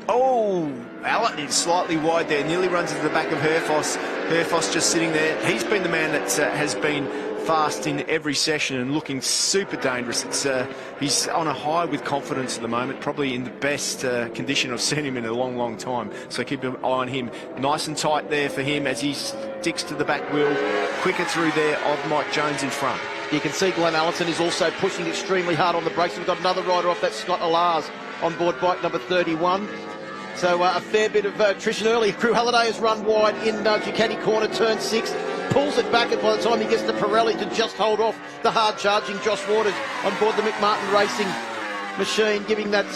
Oh, Allott is slightly wide there. Nearly runs into the back of Herfoss. Herfoss just sitting there. He's been the man that has been fast in every session and looking super dangerous. He's on a high with confidence at the moment, probably in the best condition I've seen him in a long, long time. So keep an eye on him. Nice and tight there for him as he sticks to the back wheel. Quicker through there of Mike Jones in front. You can see Glenn Allison is also pushing extremely hard on the brakes. We've got another rider off, that's Scott Alars on board bike number 31. So a fair bit of attrition early. Crew Halliday has run wide in Ducati corner, turn 6. Pulls it back, and by the time he gets to Pirelli to just hold off the hard-charging Josh Waters on board the McMartin Racing machine, giving that,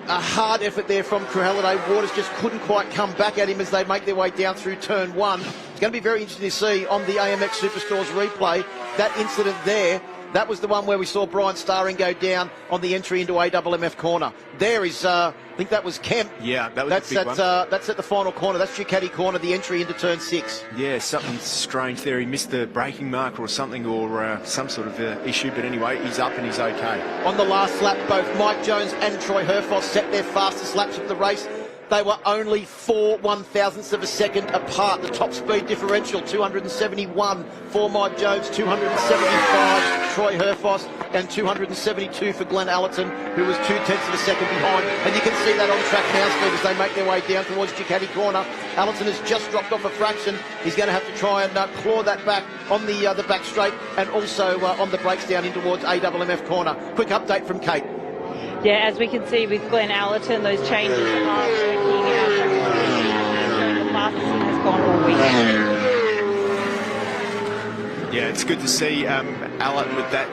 a hard effort there from Crew Halliday. Waters just couldn't quite come back at him as they make their way down through turn 1. It's going to be very interesting to see on the AMX Superstores replay that incident there. That was the one where we saw Brian Starring go down on the entry into AMF corner. There is, I think that was Kemp. Yeah, that was a big one. That's at the final corner. That's Ducati corner, the entry into turn 6. Yeah, something strange there. He missed the braking marker or something, or some sort of issue. But anyway, he's up and he's okay. On the last lap, both Mike Jones and Troy Herfoss set their fastest laps of the race. They were only 4 1/1000ths of a second apart. The top speed differential, 271 for Mike Jones, 275 Troy Herfoss, and 272 for Glenn Allerton, who was 0.2 of a second behind. And you can see that on track now, Steve, as they make their way down towards Ducati corner. Allerton has just dropped off a fraction. He's going to have to try and claw that back on the back straight, and also on the brakes down in towards AWMF corner. Quick update from Kate. Yeah, as we can see with Glenn Allerton, those changes are working out. The fastest he has gone all weekend. Yeah, it's good to see Allerton with that,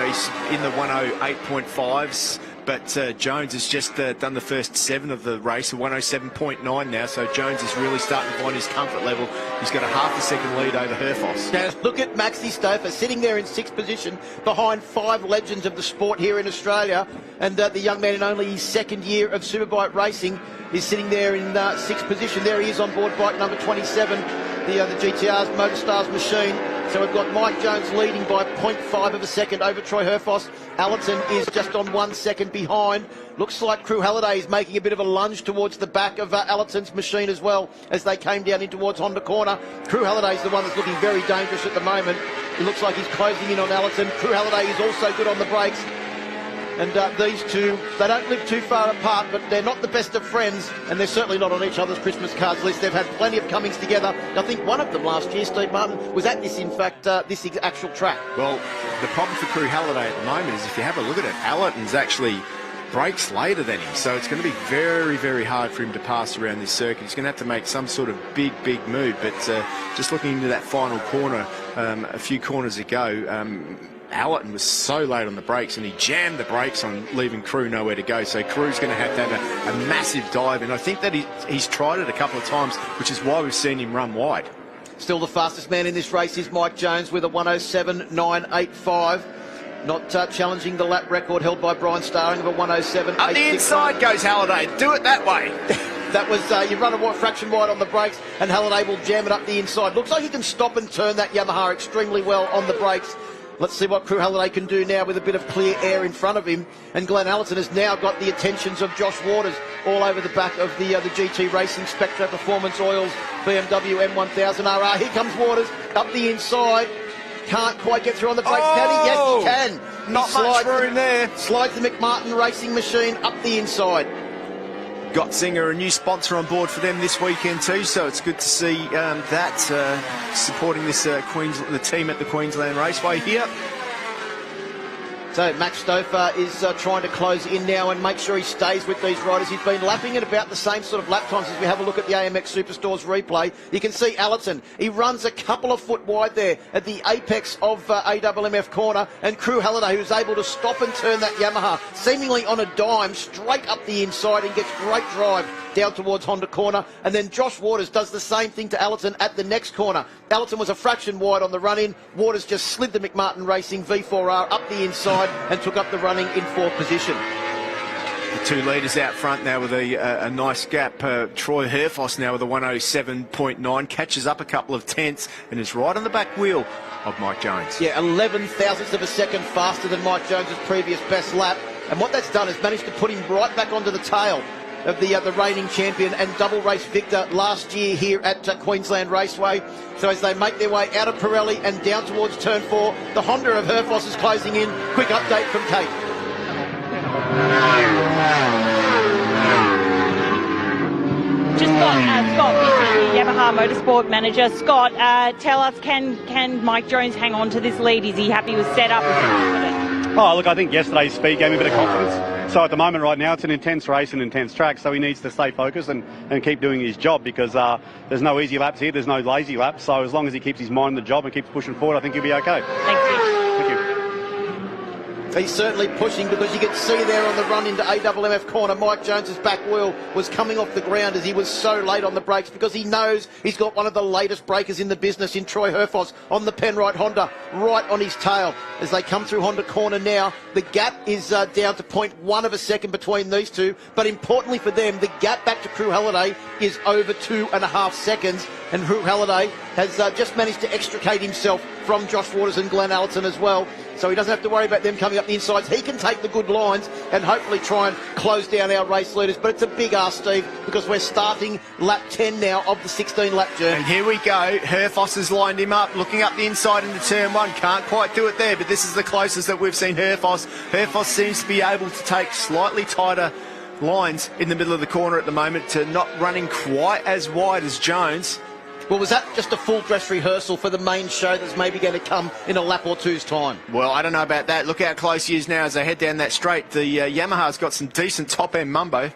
he's in the 108.5s, but Jones has just done the first 7 of the race, 107.9 now, so Jones is really starting to find his comfort level. He's got a half a second lead over Herfoss. Now, look at Maxi Stouffer sitting there in 6th position behind 5 legends of the sport here in Australia, and the young man in only his 2nd year of Superbike racing is sitting there in 6th position. There he is on board bike number 27, the GTR's Motorstars machine. So we've got Mike Jones leading by 0.5 of a second over Troy Herfoss. Allerton is just on 1 second behind. Looks like Crew Halliday is making a bit of a lunge towards the back of Allerton's machine as well as they came down in towards Honda corner. Crew Halliday is the one that's looking very dangerous at the moment. It looks like he's closing in on Allerton. Crew Halliday is also good on the brakes. And these two, they don't live too far apart, but they're not the best of friends, and they're certainly not on each other's Christmas cards list. They've had plenty of comings together. I think one of them last year, Steve Martin, was at this, in fact, this actual track. Well, the problem for Crew Halliday at the moment is if you have a look at it, Allerton's actually brakes later than him, so it's going to be very, very hard for him to pass around this circuit. He's going to have to make some sort of big move, but just looking into that final corner a few corners ago, Allerton was so late on the brakes, and he jammed the brakes on leaving Crew nowhere to go. So Crew's going to have a massive dive, and I think that he's tried it a couple of times, which is why we've seen him run wide. Still the fastest man in this race is Mike Jones with a 107.985. Not challenging the lap record held by Brian Starring of a 107.869. Up the inside goes Halliday. Do it that way. That was, you run a fraction wide on the brakes, and Halliday will jam it up the inside. Looks like he can stop and turn that Yamaha extremely well on the brakes. Let's see what Crew Halliday can do now with a bit of clear air in front of him. And Glenn Allerton has now got the attentions of Josh Waters all over the back of the GT Racing Spectra Performance Oils BMW M1000RR. Here comes Waters up the inside. Can't quite get through on the brakes. Yes, he can. Not much room there. Slides the McMartin Racing machine up the inside. Gottsinger, a new sponsor on board for them this weekend too, so it's good to see that supporting this the team at the Queensland Raceway here. So Max Stouffer is trying to close in now and make sure he stays with these riders. He's been lapping at about the same sort of lap times as we have a look at the AMX Superstores replay. You can see Allerton. He runs a couple of foot wide there at the apex of AWMF corner, and Crew Halliday, who's able to stop and turn that Yamaha seemingly on a dime straight up the inside and gets great drive down towards Honda corner. And then Josh Waters does the same thing to Allerton at the next corner. Allerton was a fraction wide on the run-in. Waters just slid the McMartin Racing V4R up the inside and took up the running in 4th position. The 2 leaders out front now with a nice gap. Troy Herfoss now with a 107.9, catches up a couple of tenths and is right on the back wheel of Mike Jones. Yeah, 11 thousandths of a second faster than Mike Jones's previous best lap. And what that's done is managed to put him right back onto the tail of the reigning champion and double race victor last year here at Queensland Raceway. So as they make their way out of Pirelli and down towards turn 4, the Honda of Herfoss is closing in. Quick update from Kate. Just got Scott, the Yamaha Motorsport manager. Scott, tell us, can Mike Jones hang on to this lead? Is he happy with setup? Is he confident? Oh, look, I think yesterday's speed gave him a bit of confidence. So at the moment right now, it's an intense race and intense track, so he needs to stay focused and keep doing his job, because there's no easy laps here, there's no lazy laps. So as long as he keeps his mind on the job and keeps pushing forward, I think he'll be okay. Thanks, Thank you. He's certainly pushing, because you can see there on the run into AWMF corner, Mike Jones's back wheel was coming off the ground as he was so late on the brakes, because he knows he's got one of the latest breakers in the business in Troy Herfoss on the Penrite Honda right on his tail. As they come through Honda corner now, the gap is down to 0.1 of a second between these two, but importantly for them, the gap back to Crew Halliday is over 2.5 seconds, and Crew Halliday has just managed to extricate himself from Josh Waters and Glenn Allerton as well. so he doesn't have to worry about them coming up the insides. He can take the good lines and hopefully try and close down our race leaders. But it's a big ask, Steve, because we're starting lap 10 now of the 16-lap journey. And here we go. Herfoss has lined him up, looking up the inside into turn 1. Can't quite do it there, but this is the closest that we've seen Herfoss. Herfoss seems to be able to take slightly tighter lines in the middle of the corner at the moment, to not running quite as wide as Jones. Well, was that just a full dress rehearsal for the main show that's maybe going to come in a lap or two's time? Well, I don't know about that. Look how close he is now as they head down that straight. The Yamaha's got some decent top-end mumbo.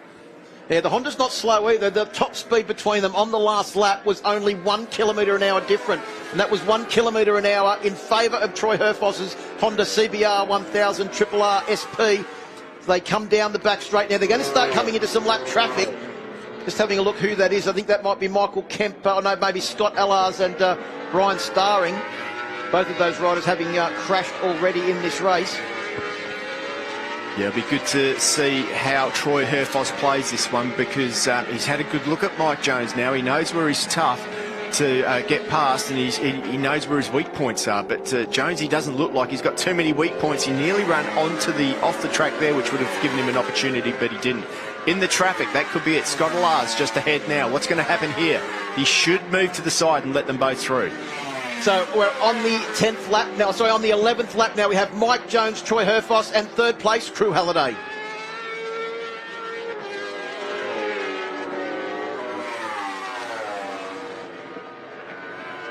Yeah, the Honda's not slow either. The top speed between them on the last lap was only 1 kilometre an hour different. And that was 1 kilometre an hour in favour of Troy Herfoss's Honda CBR 1000 RRR SP. They come down the back straight now. They're going to start coming into some lap traffic. Just having a look who that is. I think that might be Michael Kemp. Oh no, maybe Scott Allars and Brian Starring. Both of those riders having crashed already in this race. Yeah, it'll be good to see how Troy Herfoss plays this one, because he's had a good look at Mike Jones now. He knows where he's tough to get past, and he knows where his weak points are. But Jones, he doesn't look like he's got too many weak points. He nearly ran off the track there, which would have given him an opportunity, but he didn't. In the traffic, that could be it. Scott Allars just ahead now. What's going to happen here? He should move to the side and let them both through. So we're on the 10th lap now. Sorry, on the 11th lap now. We have Mike Jones, Troy Herfoss, and third place, Crew Halliday.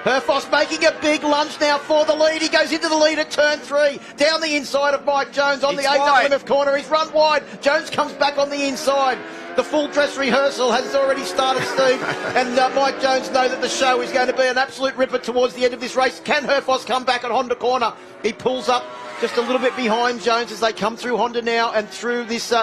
Herfoss making a big lunge now for the lead. He goes into the lead at turn 3. Down the inside of Mike Jones on the AWF corner. He's run wide. Jones comes back on the inside. The full dress rehearsal has already started, Steve. And Mike Jones knows that the show is going to be an absolute ripper towards the end of this race. Can Herfoss come back on Honda corner? He pulls up just a little bit behind Jones as they come through Honda now and through this,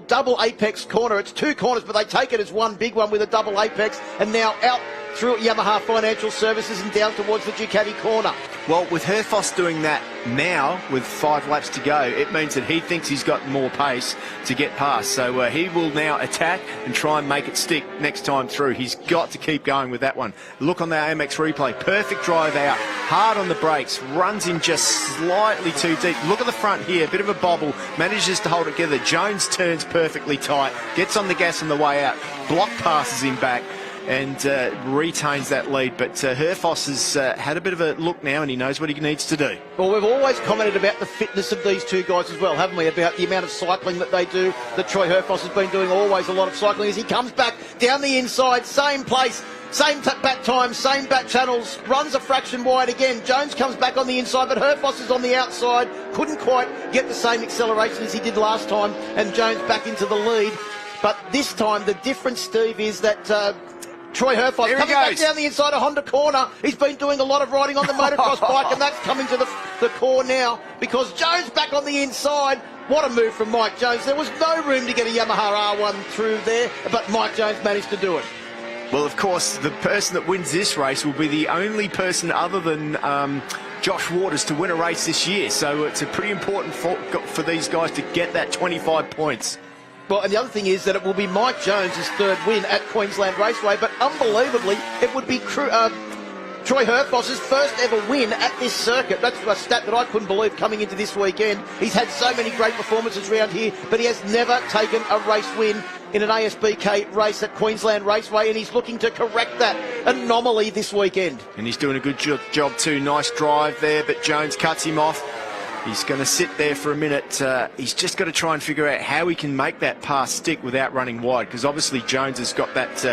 double apex corner. It's 2 corners, but they take it as one big one with a double apex. And now out through Yamaha Financial Services and down towards the Ducati corner. Well, with Herfoss doing that now, with 5 laps to go, it means that he thinks he's got more pace to get past. So he will now attack and try and make it stick next time through. He's got to keep going with that one. Look on the AMX replay. Perfect drive out, hard on the brakes, runs in just slightly too deep. Look at the front here, a bit of a bobble, manages to hold it together. Jones turns perfectly tight, gets on the gas on the way out, block passes him back, and retains that lead. But Herfoss has had a bit of a look now, and he knows what he needs to do. Well, we've always commented about the fitness of these two guys as well, haven't we? About the amount of cycling that they do, that Troy Herfoss has been doing always a lot of cycling. As he comes back down the inside, same place, same back time, same back channels, runs a fraction wide again. Jones comes back on the inside, but Herfoss is on the outside. Couldn't quite get the same acceleration as he did last time, and Jones back into the lead. But this time, the difference, Steve, is that Troy Herfoss coming back down the inside of Honda corner. He's been doing a lot of riding on the motocross bike, and that's coming to the core now, because Jones back on the inside. What a move from Mike Jones. There was no room to get a Yamaha R1 through there, but Mike Jones managed to do it. Well, of course, the person that wins this race will be the only person other than Josh Waters to win a race this year. So it's a pretty important for these guys to get that 25 points. Well, and the other thing is that it will be Mike Jones' third win at Queensland Raceway, but unbelievably, it would be Troy Herfoss's first ever win at this circuit. That's a stat that I couldn't believe coming into this weekend. He's had so many great performances around here, but he has never taken a race win in an ASBK race at Queensland Raceway, and he's looking to correct that anomaly this weekend. And he's doing a good job too. Nice drive there, but Jones cuts him off. He's going to sit there for a minute. He's just got to try and figure out how he can make that pass stick without running wide, because obviously Jones has got that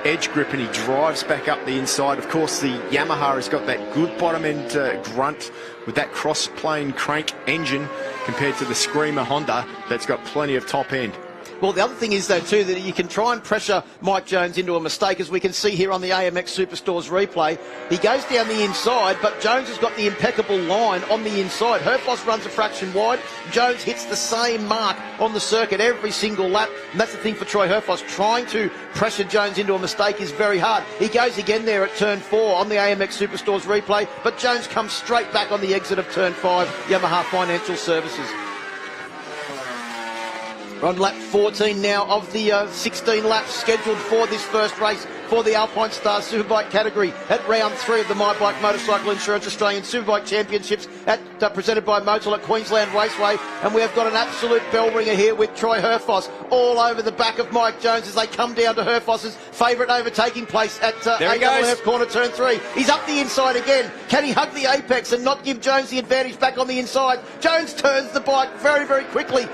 edge grip and he drives back up the inside. Of course, the Yamaha has got that good bottom end grunt with that cross-plane crank engine compared to the Screamer Honda that's got plenty of top end. Well, the other thing is, though, too, that you can try and pressure Mike Jones into a mistake, as we can see here on the AMX Superstores replay. He goes down the inside, but Jones has got the impeccable line on the inside. Herfoss runs a fraction wide. Jones hits the same mark on the circuit every single lap. And that's the thing for Troy Herfoss. Trying to pressure Jones into a mistake is very hard. He goes again there at turn 4 on the AMX Superstores replay, but Jones comes straight back on the exit of turn 5, Yamaha Financial Services. We're on lap 14 now of the 16 laps scheduled for this first race for the Alpine Stars Superbike category at round 3 of the My Bike Motorcycle Insurance Australian Superbike Championships presented by Motul at Queensland Raceway. And we have got an absolute bell ringer here with Troy Herfoss all over the back of Mike Jones as they come down to Herfoss's favourite overtaking place at AEST corner turn 3. He's up the inside again. Can he hug the apex and not give Jones the advantage back on the inside? Jones turns the bike very, very quickly,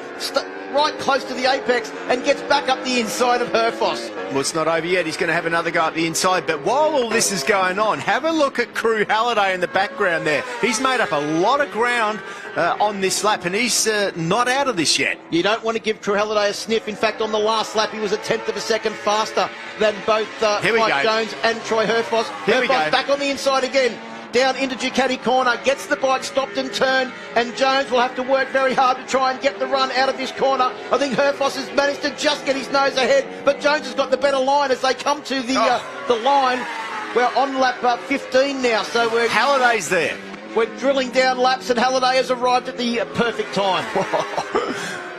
right close to the apex, and gets back up the inside of Herfoss. Well, it's not over yet. He's going to have another go at the inside. But while all this is going on, have a look at Crew Halliday in the background there. He's made up a lot of ground on this lap, and he's not out of this yet. You don't want to give Crew Halliday a sniff. In fact, on the last lap, he was a tenth of a second faster than both Mike Jones and Troy Herfoss. Herfoss back on the inside again. Down into Ducati corner, gets the bike stopped and turned, and Jones will have to work very hard to try and get the run out of this corner. I think Herfoss has managed to just get his nose ahead, but Jones has got the better line as they come to the line. We're on lap 15 now, so Halliday's there. We're drilling down laps, and Halliday has arrived at the perfect time.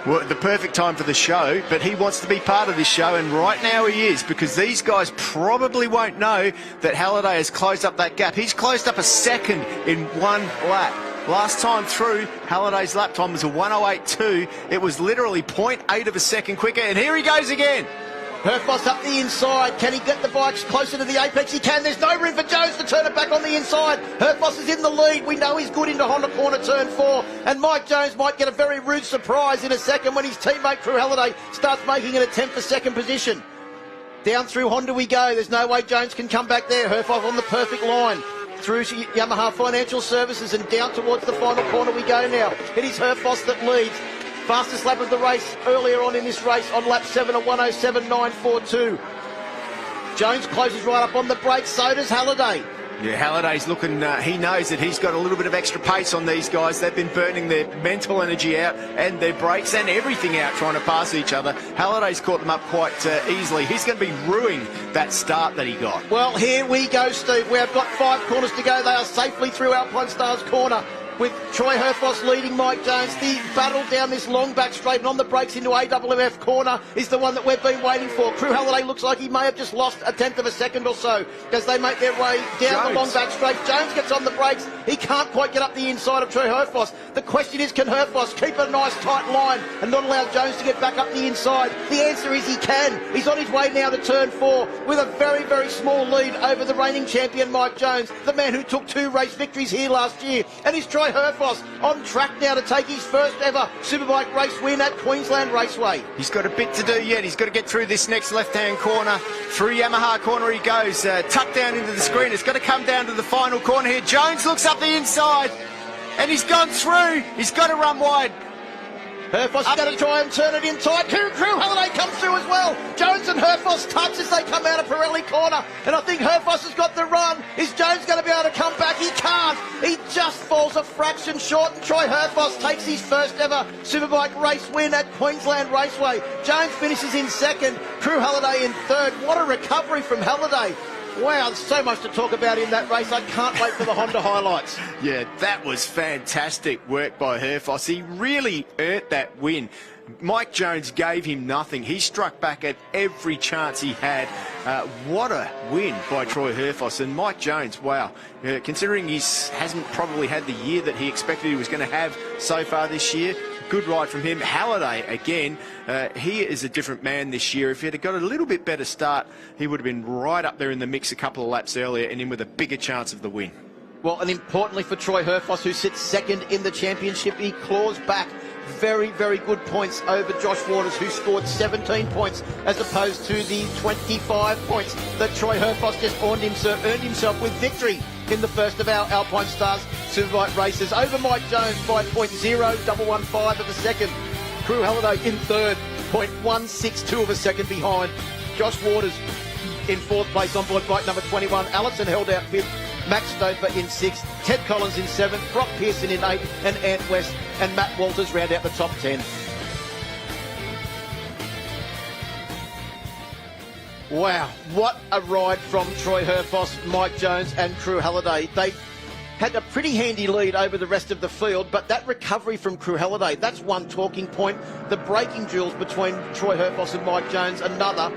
Well, the perfect time for the show, but he wants to be part of this show, and right now he is, because these guys probably won't know that Halliday has closed up that gap. He's closed up a second in one lap. Last time through, Halliday's lap time was a 1:08.2. It was literally 0.8 of a second quicker, and here he goes again. Herfoss up the inside. Can he get the bikes closer to the apex? He can. There's no room for Jones to turn it back on the inside. Herfoss is in the lead. We know he's good into Honda corner turn 4. And Mike Jones might get a very rude surprise in a second when his teammate Crew Halliday starts making an attempt for second position. Down through Honda we go. There's no way Jones can come back there. Herfoss on the perfect line. Through Yamaha Financial Services and down towards the final corner we go now. It is Herfoss that leads. Fastest lap of the race earlier on in this race on lap 7 at 1:07.942. Jones closes right up on the brakes, so does Halliday. Yeah, Halliday's looking, he knows that he's got a little bit of extra pace on these guys. They've been burning their mental energy out and their brakes and everything out trying to pass each other. Halliday's caught them up quite easily. He's going to be ruining that start that he got. Well, here we go, Steve. We have got 5 corners to go. They are safely through Alpine Stars corner, with Troy Herfoss leading Mike Jones. The battle down this long back straight and on the brakes into AWF corner is the one that we've been waiting for. Crew Halliday looks like he may have just lost a tenth of a second or so as they make their way down the long back straight. Jones gets on the brakes. He can't quite get up the inside of Troy Herfoss. The question is, can Herfoss keep a nice tight line and not allow Jones to get back up the inside? The answer is he can. He's on his way now to turn 4 with a very, very small lead over the reigning champion Mike Jones, the man who took 2 race victories here last year. And he's Troy Herfoss on track now to take his first ever Superbike race win at Queensland Raceway. He's got a bit to do yet. He's got to get through this next left-hand corner. Through Yamaha corner he goes, tucked down into the screen. It's got to come down to the final corner here. Jones looks up the inside, and he's gone through. He's got to run wide. Herfoss is going to try and turn it in tight. Crew Halliday comes through as well. Jones and Herfoss touch as they come out of Pirelli corner. And I think Herfoss has got the run. Is Jones going to be able to come back? He can't. He just falls a fraction short. And Troy Herfoss takes his first ever Superbike race win at Queensland Raceway. Jones finishes in second. Crew Halliday in third. What a recovery from Halliday. Wow, there's so much to talk about in that race. I can't wait for the Honda highlights. Yeah, that was fantastic work by Herfoss. He really earned that win. Mike Jones gave him nothing. He struck back at every chance he had. What a win by Troy Herfoss. And Mike Jones, wow, considering he hasn't probably had the year that he expected he was going to have so far this year, good ride from him. Halliday, again, he is a different man this year. If he had got a little bit better start, he would have been right up there in the mix a couple of laps earlier and in with a bigger chance of the win. Well, and importantly for Troy Herfoss, who sits second in the championship, he claws back very, very good points over Josh Waters, who scored 17 points as opposed to the 25 points that Troy Herfoss just earned himself with victory in the first of our Alpine Stars Superbike races over Mike Jones by 0.0115 of a second. Crew Halliday in third, 0.162 of a second behind. Josh Waters in fourth place on board bike number 21. Allison held out fifth. Max Stover in sixth. Ted Collins in seventh. Brock Pearson in eighth. And Ant West and Matt Walters round out the top 10. Wow, what a ride from Troy Herfoss, Mike Jones and Crew Halliday. They had a pretty handy lead over the rest of the field, but that recovery from Crew Halliday, that's one talking point. The braking drills between Troy Herfoss and Mike Jones, another.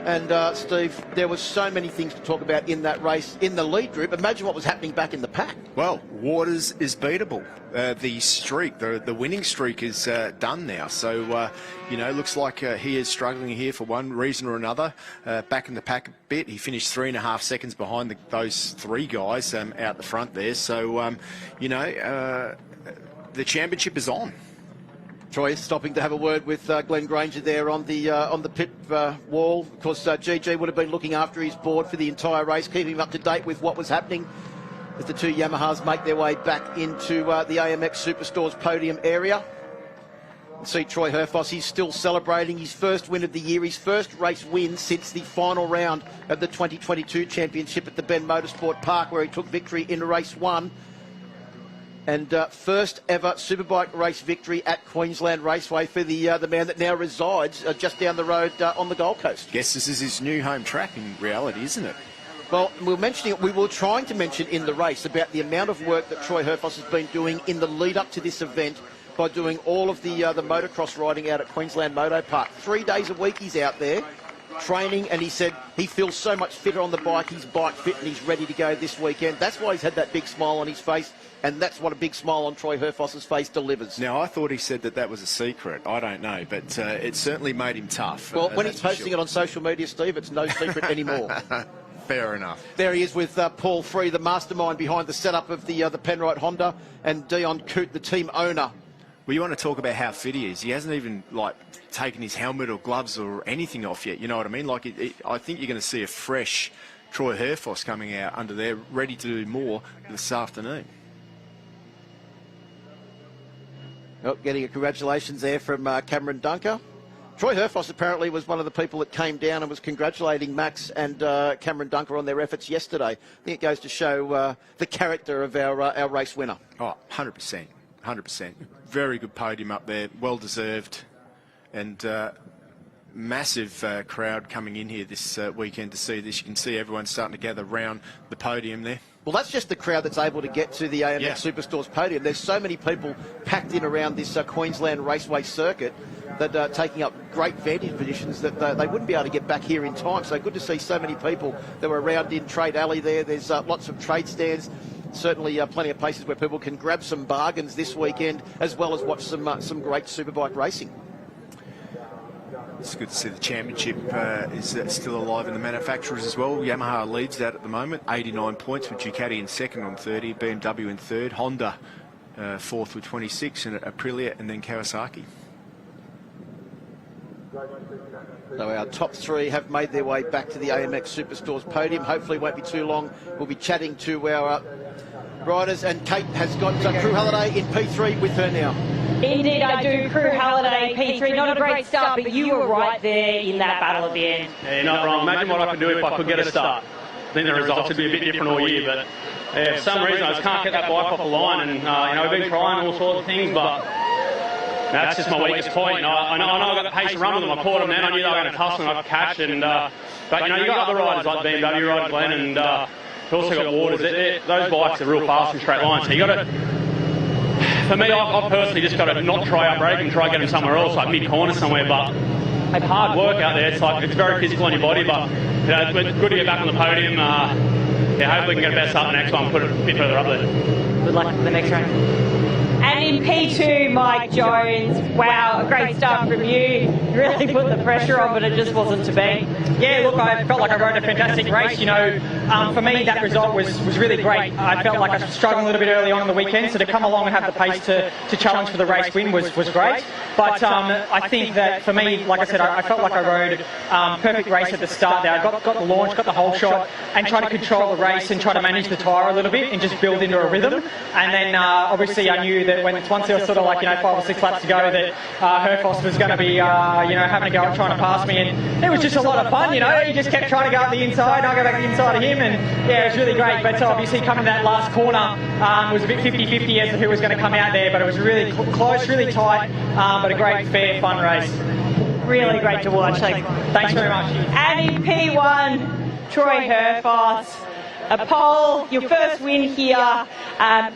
And Steve, there were so many things to talk about in that race, in the lead group. Imagine what was happening back in the pack. Well, Waters is beatable. The streak, the winning streak is done now. So, looks like he is struggling here for one reason or another. Back in the pack a bit. He finished 3.5 seconds behind those three guys out the front there. So, the championship is on. Troy stopping to have a word with Glenn Granger there on the pit wall. Of course, GG would have been looking after his board for the entire race, keeping him up to date with what was happening as the two Yamahas make their way back into the AMX Superstore's podium area. See Troy Herfoss, he's still celebrating his first win of the year, his first race win since the final round of the 2022 championship at the Ben Motorsport Park, where he took victory in race 1. And first ever Superbike race victory at Queensland Raceway for the man that now resides just down the road on the Gold Coast. Guess this is his new home track in reality, isn't it? Well, we were trying to mention in the race about the amount of work that Troy Herfoss has been doing in the lead up to this event by doing all of the motocross riding out at Queensland Moto Park. 3 days a week he's out there training, and he said he feels so much fitter on the bike. He's bike fit and he's ready to go this weekend. That's why he's had that big smile on his face. And that's what a big smile on Troy Herfoss's face delivers. Now, I thought he said that was a secret. I don't know, but it certainly made him tough. Well, when he's posting it on social media, Steve, it's no secret anymore. Fair enough. There he is with Paul Free, the mastermind behind the setup of the Penrite Honda, and Dion Coote, the team owner. Well, you want to talk about how fit he is. He hasn't even, taken his helmet or gloves or anything off yet. You know what I mean? I think you're going to see a fresh Troy Herfoss coming out under there, ready to do more this afternoon. Oh, getting a congratulations there from Cameron Dunker. Troy Herfoss apparently was one of the people that came down and was congratulating Max and Cameron Dunker on their efforts yesterday. I think it goes to show the character of our race winner. Oh, 100%. 100%. Very good podium up there, well deserved, and massive crowd coming in here this weekend to see this. You can see everyone starting to gather around the podium there. Well, that's just the crowd that's able to get to the AMX Superstore's podium. There's so many people packed in around this Queensland Raceway circuit that are taking up great vantage positions that they wouldn't be able to get back here in time. So good to see so many people that were around in Trade Alley there. There's lots of trade stands. Certainly plenty of places where people can grab some bargains this weekend, as well as watch some great superbike racing. It's good to see the championship is still alive in the manufacturers as well. Yamaha leads that at the moment, 89 points, with Ducati in second on 30, BMW in third, Honda fourth with 26, and Aprilia, and then Kawasaki. So our top three have made their way back to the AMX Superstore's podium. Hopefully it won't be too long. We'll be chatting to our riders, and Kate has got Crew Halliday in P3 with her now. Indeed, I do. Crew Halliday, P3. Not a great start, but you were right there in that battle at the end. Yeah, you're not wrong. Imagine what I could do if I could get a start. I think the results would be a bit different all year, but for some reason I just can't get that bike off the line, and I've been trying all sorts of things, but that's just my weakest point. I know I got the pace to run with them. I caught them then. I knew they were going to tussle and I'd catch, and but you got other riders like BMW rider Glenn, and you also got Waters. Those bikes are real fast in straight lines, so you got to. For me, I've personally just got to not try out brake and try get them somewhere else, like mid-corner somewhere, but it's hard work out there. It's very physical on your body, but it's good to get back on the podium. Hopefully we can get a better start the next one and put it a bit further up there. Good luck for the next round. And in P2, Mike Jones, wow, a great start from you. Really put the pressure on, but it just wasn't to be. Yeah, look, I felt like I rode a fantastic race. For me, that result was really great. I felt like I was struggling a little bit early on in the weekend, so to come along and have the pace to challenge for the race win was great. But I think that for me, like I said, I felt like I rode perfect race at the start there. I got the launch, got the whole shot, and tried to control the race and try to manage the tyre a little bit and just build into a rhythm. And then obviously I knew that once there was sort of 5 or 6 laps to go, that Herfoss was going to be having a go at trying to pass me, and it was just a lot of fun. He just kept trying to go up the inside, I go back the inside of him, and yeah, it was really great. But obviously coming to that last corner was a bit 50-50 as to who was going to come out there, but it was really close, really tight, but a great, fair, fun race. Really great to watch. Thanks very much. And in P1, Troy Herfoss. a pole, your first win here.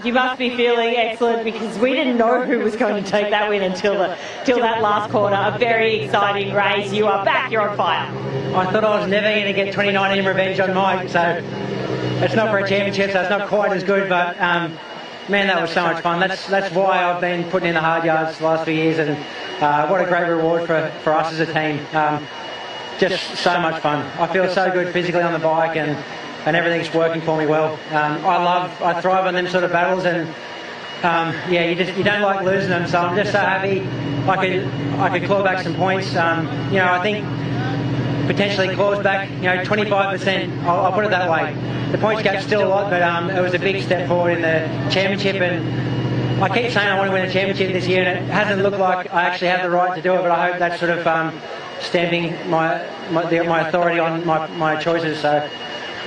You must be feeling excellent because we didn't know who was going to take that win until that last corner. A very exciting race. You are back. You're on fire. I thought I was never going to get 2019 revenge on Mike, so it's not for a championship, so it's not quite as good, but man, that was so much fun. That's why I've been putting in the hard yards the last few years, and what a great reward for us as a team. Just so much fun. I feel so good physically on the bike, and everything's working for me well. I thrive on them sort of battles, and yeah, you don't like losing them, so I'm just so happy I could claw back some points. You know, I think potentially claws back, 25%. I'll put it that way. The points gap's still a lot, but it was a big step forward in the championship, and I keep saying I want to win a championship this year, and it hasn't looked like I actually have the right to do it, but I hope that's sort of stamping my authority on my choices. So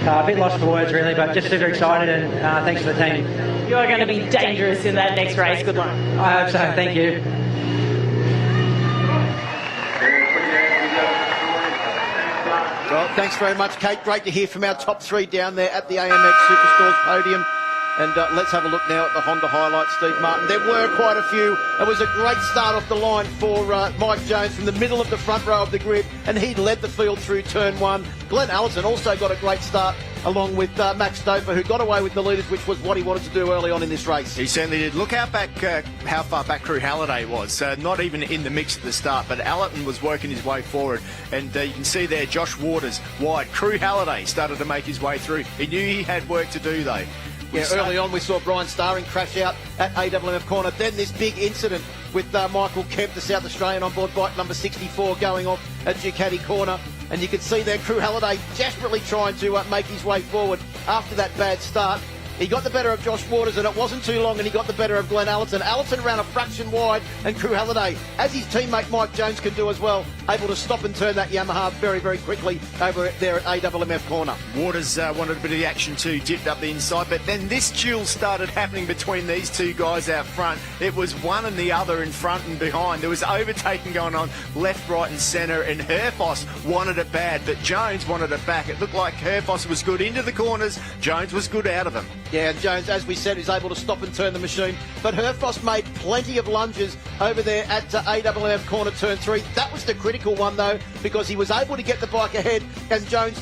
a bit lost for words really, but just super excited, and thanks to the team. You are going to be dangerous in that next race. Good luck. I hope so. Thank you. Well, thanks very much, Kate. Great to hear from our top three down there at the AMX Superstores podium. And let's have a look now at the Honda highlights, Steve Martin. There were quite a few. It was a great start off the line for Mike Jones from the middle of the front row of the grid, and he led the field through turn one. Glenn Allison also got a great start, along with Max Stover, who got away with the leaders, which was what he wanted to do early on in this race. He certainly did. Look how far back Crew Halliday was. Not even in the mix at the start, but Allerton was working his way forward. And you can see there, Josh Waters wide. Crew Halliday started to make his way through. He knew he had work to do, though. Yeah, early on we saw Brian Starring crash out at AWMF corner. Then this big incident with Michael Kemp, the South Australian on board bike number 64, going off at Ducati corner. And you could see there Crew Halliday desperately trying to make his way forward after that bad start. He got the better of Josh Waters, and it wasn't too long, and he got the better of Glenn Allerton. Allerton ran a fraction wide, and Crew Halliday, as his teammate Mike Jones can do as well, able to stop and turn that Yamaha very, very quickly over there at AWMF corner. Waters wanted a bit of the action too, dipped up the inside, but then this duel started happening between these two guys out front. It was one and the other in front and behind. There was overtaking going on left, right and centre, and Herfoss wanted it bad, but Jones wanted it back. It looked like Herfoss was good into the corners, Jones was good out of them. Yeah, and Jones, as we said, is able to stop and turn the machine. But Herfoss made plenty of lunges over there at AWMF corner turn 3. That was the critical one, though, because he was able to get the bike ahead, and Jones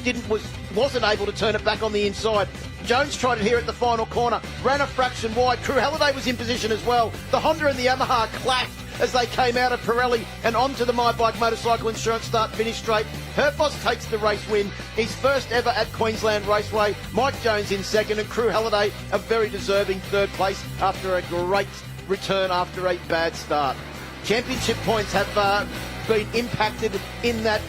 wasn't able to turn it back on the inside. Jones tried it here at the final corner, ran a fraction wide. Crew Halliday was in position as well. The Honda and the Yamaha clashed as they came out of Pirelli and onto the My Bike Motorcycle Insurance start-finish straight. Herfoss takes the race win. He's first ever at Queensland Raceway. Mike Jones in second, and Crew Halliday a very deserving third place after a great return after a bad start. Championship points have been impacted in that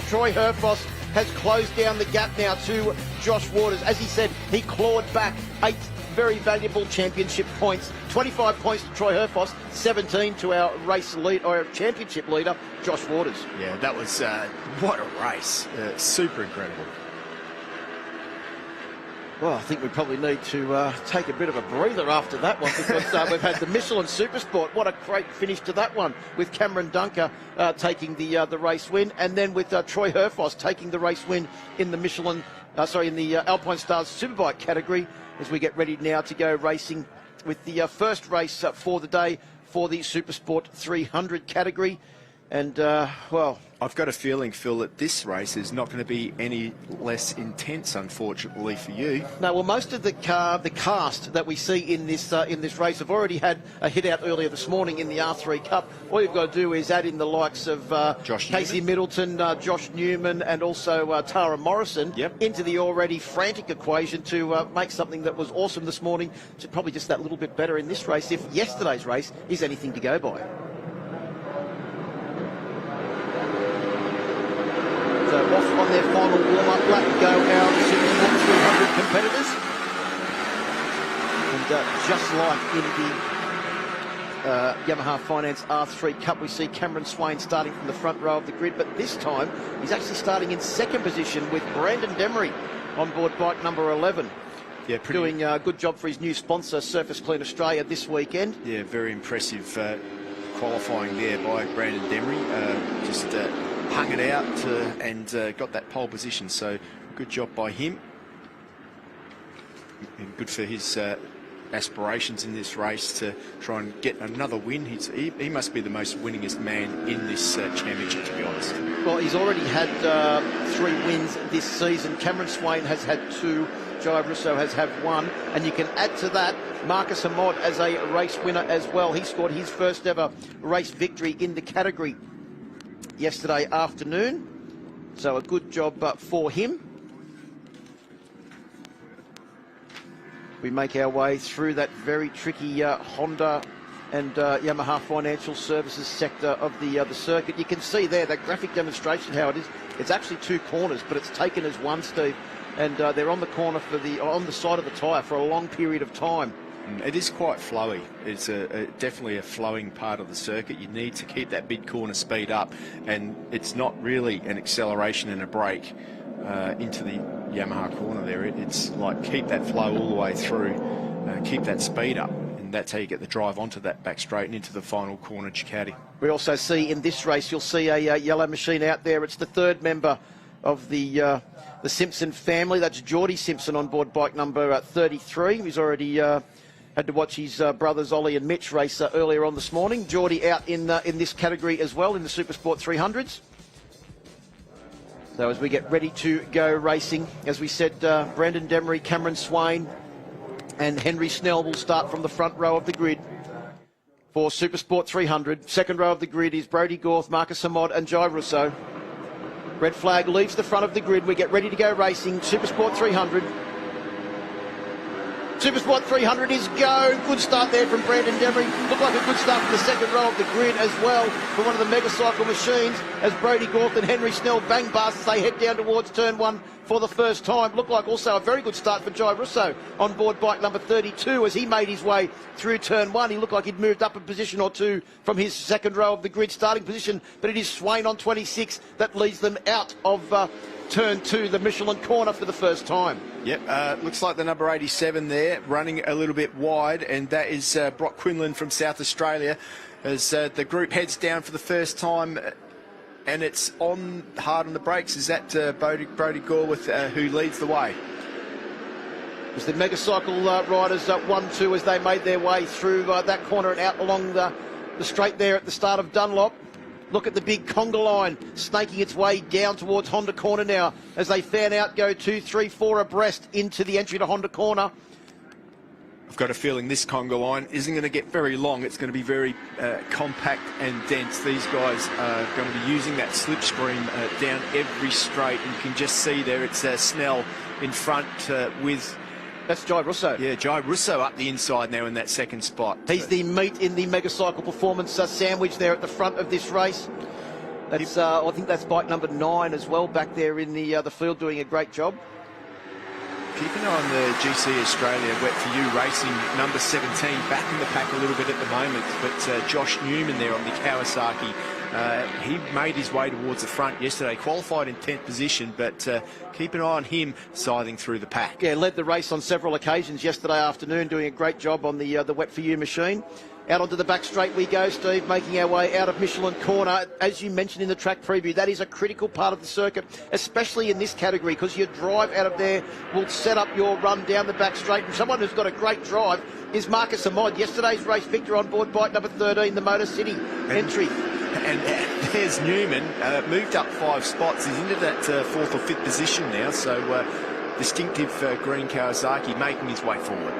Troy Herfoss has closed down the gap now to Josh Waters. As he said, he clawed back 8 very valuable championship points. 25 points to Troy Herfoss, 17 to our race lead, or our championship leader, Josh Waters. Yeah, that was what a race. Super incredible. Well, I think we probably need to take a bit of a breather after that one, because we've had the Michelin Supersport. What a great finish to that one, with Cameron Dunker taking the race win, and then with Troy Herfoss taking the race win in the in the Alpine Stars Superbike category, as we get ready now to go racing with the first race for the day for the Supersport 300 category. And, well, I've got a feeling, Phil, that this race is not going to be any less intense, unfortunately, for you. No, well, most of the cast that we see in this race have already had a hit out earlier this morning in the R3 Cup. All you've got to do is add in the likes of Casey Middleton, Josh Newman, and also Tara Morrison into the already frantic equation to make something that was awesome this morning to probably just that little bit better in this race, if yesterday's race is anything to go by. So off on their final warm-up lap go our Supersport 300 competitors. And just like in the Yamaha Finance R3 Cup, we see Cameron Swain starting from the front row of the grid, but this time he's actually starting in second position with Brandon Demery on board bike number 11. Yeah, doing a good job for his new sponsor, Surface Clean Australia, this weekend. Yeah, very impressive qualifying there by Brandon Demery. Just hung it out and got that pole position, so good job by him. and good for his aspirations in this race to try and get another win. He must be the most winningest man in this championship, to be honest. Well, he's already had 3 wins this season. Cameron Swain has had 2. Jai Russo has had 1. And you can add to that Marcus Hamod as a race winner as well. He scored his first ever race victory in the category yesterday afternoon. So a good job for him. We make our way through that very tricky Honda and Yamaha Financial Services sector of the circuit. You can see there that graphic demonstration how it is. It's actually 2 corners, but it's taken as 1, Steve. And they're on the corner on the side of the tyre for a long period of time. It is quite flowy. It's definitely a flowing part of the circuit. You need to keep that mid-corner speed up, and it's not really an acceleration and a brake into the Yamaha corner there. It's like keep that flow all the way through, keep that speed up, and that's how you get the drive onto that back straight and into the final corner chicane. We also see in this race, you'll see a yellow machine out there. It's the 3rd member of the Simpson family. That's Geordie Simpson on board bike number 33. He's already had to watch his brothers Ollie and Mitch race earlier on this morning. Geordie out in this category as well in the Supersport 300s. So as we get ready to go racing, as we said, Brandon Demery, Cameron Swain and Henry Snell will start from the front row of the grid for Supersport 300. Second row of the grid is Brodie Gorth, Marcus Hamod and Jai Russo. Red flag leaves the front of the grid. We get ready to go racing. Supersport 300. Supersport 300 is go. Good start there from Brandon Demery. Looked like a good start from the second row of the grid as well for one of the Megacycle machines as Brodie Gorth and Henry Snell bang past as they head down towards turn 1 for the first time. Looked like also a very good start for Jai Russo on board bike number 32 as he made his way through turn 1. He looked like he'd moved up a position or 2 from his second row of the grid starting position, but it is Swain on 26 that leads them out of turn 2, the Michelin corner for the first time. Yep, looks like the number 87 there, running a little bit wide, and that is Brock Quinlan from South Australia as the group heads down for the first time, and it's on hard on the brakes. Is that Brodie Gorth who leads the way? It was the Megacycle riders 1-2 as they made their way through that corner and out along the straight there at the start of Dunlop. Look at the big conga line snaking its way down towards Honda Corner now as they fan out, go 2, 3, 4 abreast into the entry to Honda Corner. I've got a feeling this conga line isn't going to get very long. It's going to be very compact and dense. These guys are going to be using that slipstream down every straight. And you can just see there it's Snell in front with... That's Jai Russo. Yeah, Jai Russo up the inside now in that second spot. He's the meat in the Megacycle Performance sandwich there at the front of this race. That's I think that's bike number 9 as well back there in the field doing a great job. Keep an eye on the GC Australia Wet For You Racing number 17 back in the pack a little bit at the moment, but Josh Newman there on the Kawasaki. He made his way towards the front yesterday, qualified in 10th position, but keep an eye on him scything through the pack. Yeah, led the race on several occasions yesterday afternoon, doing a great job on the Wet For You machine. Out onto the back straight we go, Steve, making our way out of Michelin Corner. As you mentioned in the track preview, that is a critical part of the circuit, especially in this category, because your drive out of there will set up your run down the back straight. And someone who's got a great drive is Marcus Hamod, yesterday's race victor on board bike number 13, the Motor City entry. And there's Newman, moved up 5 spots. He's into that 4th or 5th position now, so distinctive green Kawasaki making his way forward.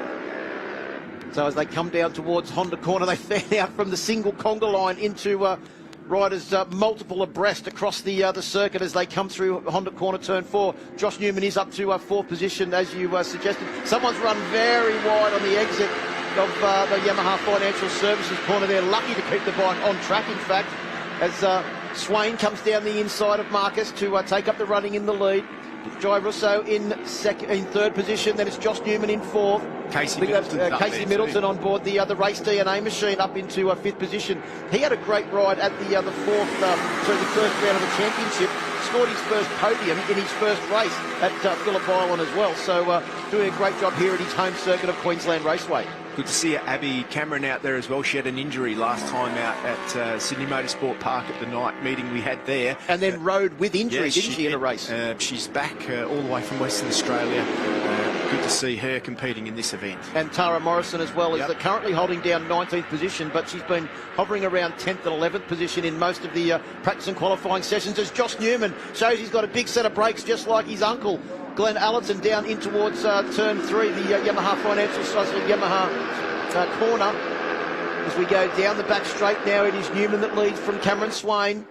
So as they come down towards Honda Corner, they fan out from the single conga line into riders multiple abreast across the circuit as they come through Honda Corner turn 4. Josh Newman is up to 4th position, as you suggested. Someone's run very wide on the exit of the Yamaha Financial Services corner. They're lucky to keep the bike on track, in fact, as Swain comes down the inside of Marcus to take up the running in the lead. Jai Russo in 3rd position, then it's Josh Newman in 4th. Casey Middleton on board the Race DNA machine up into 5th position. He had a great ride at the first round of the championship. Scored his first podium in his first race at Phillip Island as well. So doing a great job here at his home circuit of Queensland Raceway. Good to see Abby Cameron out there as well. She had an injury last time out at Sydney Motorsport Park at the night meeting we had there. And then rode with injury, didn't she, in a race? She's back all the way from Western Australia. Good to to see her competing in this event. And Tara Morrison as well is currently holding down 19th position, but she's been hovering around 10th and 11th position in most of the practice and qualifying sessions, as Josh Newman shows he's got a big set of brakes just like his uncle, Glenn Allerton, down in towards turn 3, the Yamaha Financial Yamaha corner. As we go down the back straight now, it is Newman that leads from Cameron Swain.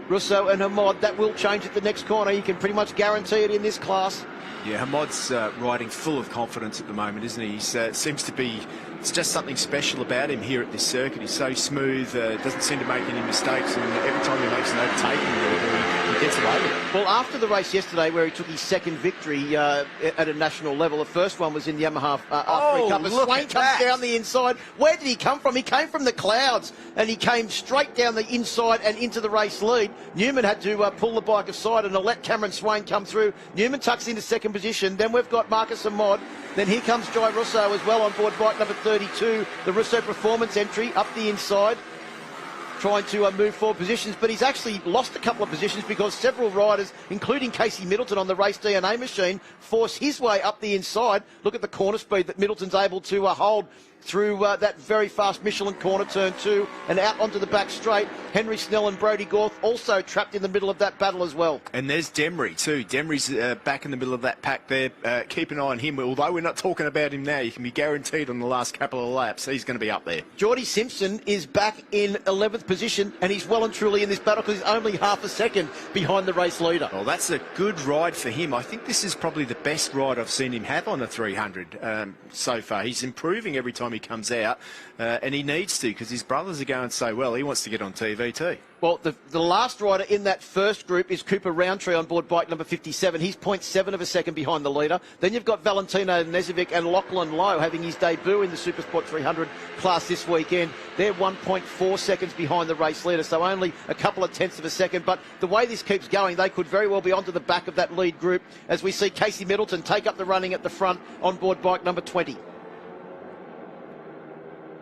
Russo and Hamad, that will change at the next corner. You can pretty much guarantee it in this class. Yeah, Hamad's riding full of confidence at the moment, isn't he? He seems to be, it's just something special about him here at this circuit. He's so smooth, doesn't seem to make any mistakes, and every time he makes an overtaking, he gets away with it. Well, after the race yesterday where he took his second victory at a national level, the first one was in the Yamaha R3 Cup. As Swain comes down the inside. Where did he come from? He came from the clouds, and he came straight down the inside and into the race lead. Newman had to pull the bike aside and let Cameron Swain come through. Newman tucks into second position. Then we've got Marcus Amod. Then here comes Jai Russo as well on board bike number 32. The Russo Performance entry up the inside, trying to move forward positions, but he's actually lost a couple of positions because several riders, including Casey Middleton on the race DNA machine, force his way up the inside. Look at the corner speed that Middleton's able to hold through that very fast Michelin corner, turn 2, and out onto the back straight. Henry Snell and Brodie Gorth also trapped in the middle of that battle as well. And there's Demry too. Demry's back in the middle of that pack there. Keep an eye on him. Although we're not talking about him now, you can be guaranteed on the last couple of laps he's going to be up there. Geordie Simpson is back in 11th position, and he's well and truly in this battle because he's only half a second behind the race leader. Well, that's a good ride for him. I think this is probably the best ride I've seen him have on a 300 so far. He's improving every time he comes out, and he needs to, because his brothers are going so well. He wants to get on TV too. Well, the last rider in that first group is Cooper Roundtree on board bike number 57. He's 0.7 of a second behind the leader. Then you've got Valentino Nezovic and Lachlan Lowe having his debut in the Supersport 300 class this weekend. They're 1.4 seconds behind the race leader, so only a couple of tenths of a second. But the way this keeps going, they could very well be onto the back of that lead group as we see Casey Middleton take up the running at the front on board bike number 20.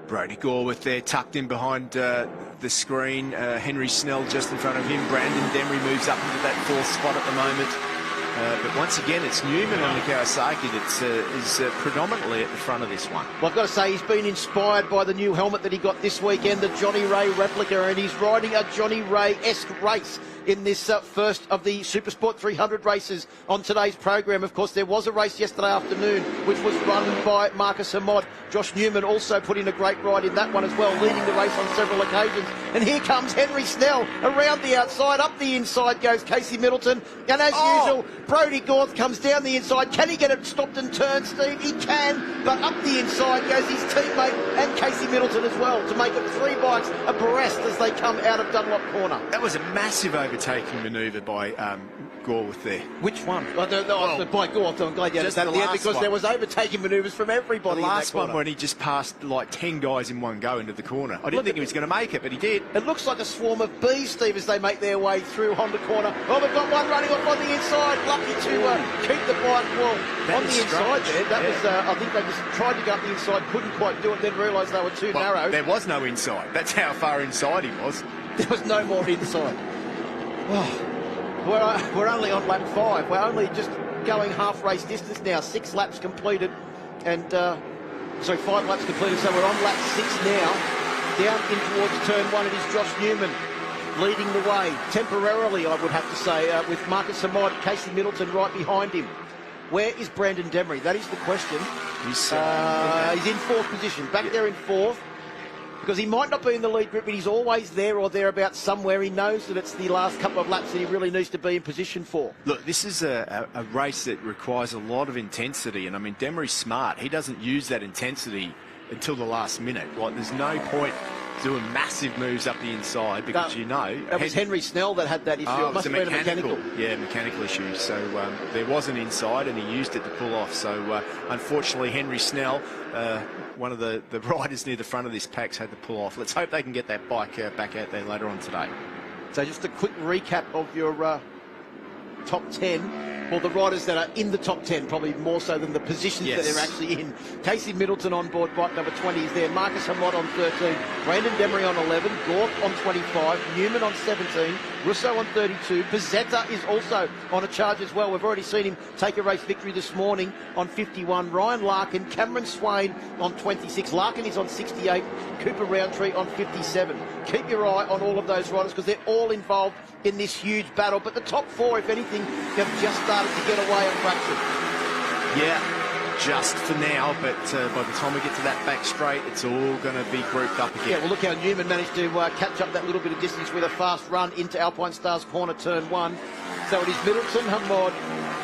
Brodie Gorth there tucked in behind the screen. Henry Snell just in front of him. Brandon Demry moves up into that 4th spot at the moment. But once again, it's Newman on the Kawasaki that is predominantly at the front of this one. Well, I've got to say, he's been inspired by the new helmet that he got this weekend, the Johnny Ray replica, and he's riding a Johnny Ray-esque race in this first of the Supersport 300 races on today's program. Of course, there was a race yesterday afternoon which was run by Marcus Amod. Josh Newman also put in a great ride in that one as well, leading the race on several occasions. And here comes Henry Snell around the outside. Up the inside goes Casey Middleton. And as usual, Brodie Gorth comes down the inside. Can he get it stopped and turned, Steve? He can, but up the inside goes his teammate and Casey Middleton as well to make it 3 bikes abreast as they come out of Dunlop Corner. That was a massive overtaking manoeuvre by Gorth there. Which one? By Gorth. I'm glad you understand that because there was overtaking manoeuvres from everybody. The last in that corner. one when he just passed like 10 guys in one go into the corner. I didn't think he was going to make it, but he did. It looks like a swarm of bees, Steve, as they make their way through Honda Corner. Oh, we've got one running off on the inside. Lucky to keep the bike on the inside there. That was, I think they just tried to go up the inside, couldn't quite do it, then realised they were too narrow. There was no inside. That's how far inside he was. There was no more inside. We're only on lap 5. We're only just going half race distance now. 6 laps completed, and 5 laps completed. So we're on lap 6 now. Down in towards turn 1, it is Josh Newman leading the way temporarily, I would have to say, with Marcus Amod, Casey Middleton right behind him. Where is Brandon Demry? That is the question. He's in 4th position, back there in 4th. Because he might not be in the lead group, but he's always there or thereabouts somewhere. He knows that it's the last couple of laps that he really needs to be in position for. Look, this is a race that requires a lot of intensity, and I mean, Demry's smart. He doesn't use that intensity until the last minute. Like, there's no point doing massive moves up the inside because That was Henry Snell that had that issue. It must have been a mechanical. Yeah, mechanical issue. So there was an inside and he used it to pull off. So unfortunately, Henry Snell, one of the riders near the front of this pack's had to pull off. Let's hope they can get that bike back out there later on today. So just a quick recap of your top 10. Well, the riders that are in the top 10, probably more so than the positions that they're actually in. Casey Middleton on board, bike number 20 is there. Marcus Hamot on 13. Brandon Demery on 11. Gorth on 25. Newman on 17. Russo on 32. Pizzetta is also on a charge as well. We've already seen him take a race victory this morning on 51. Ryan Larkin, Cameron Swain on 26. Larkin is on 68. Cooper Roundtree on 57. Keep your eye on all of those riders because they're all involved in this huge battle. But the top four, if anything, have just started to get away and fraction. Yeah, just for now, but by the time we get to that back straight, it's all going to be grouped up again. Yeah, well, look how Newman managed to catch up that little bit of distance with a fast run into Alpine Stars corner turn 1. So it is Middleton, Hamod,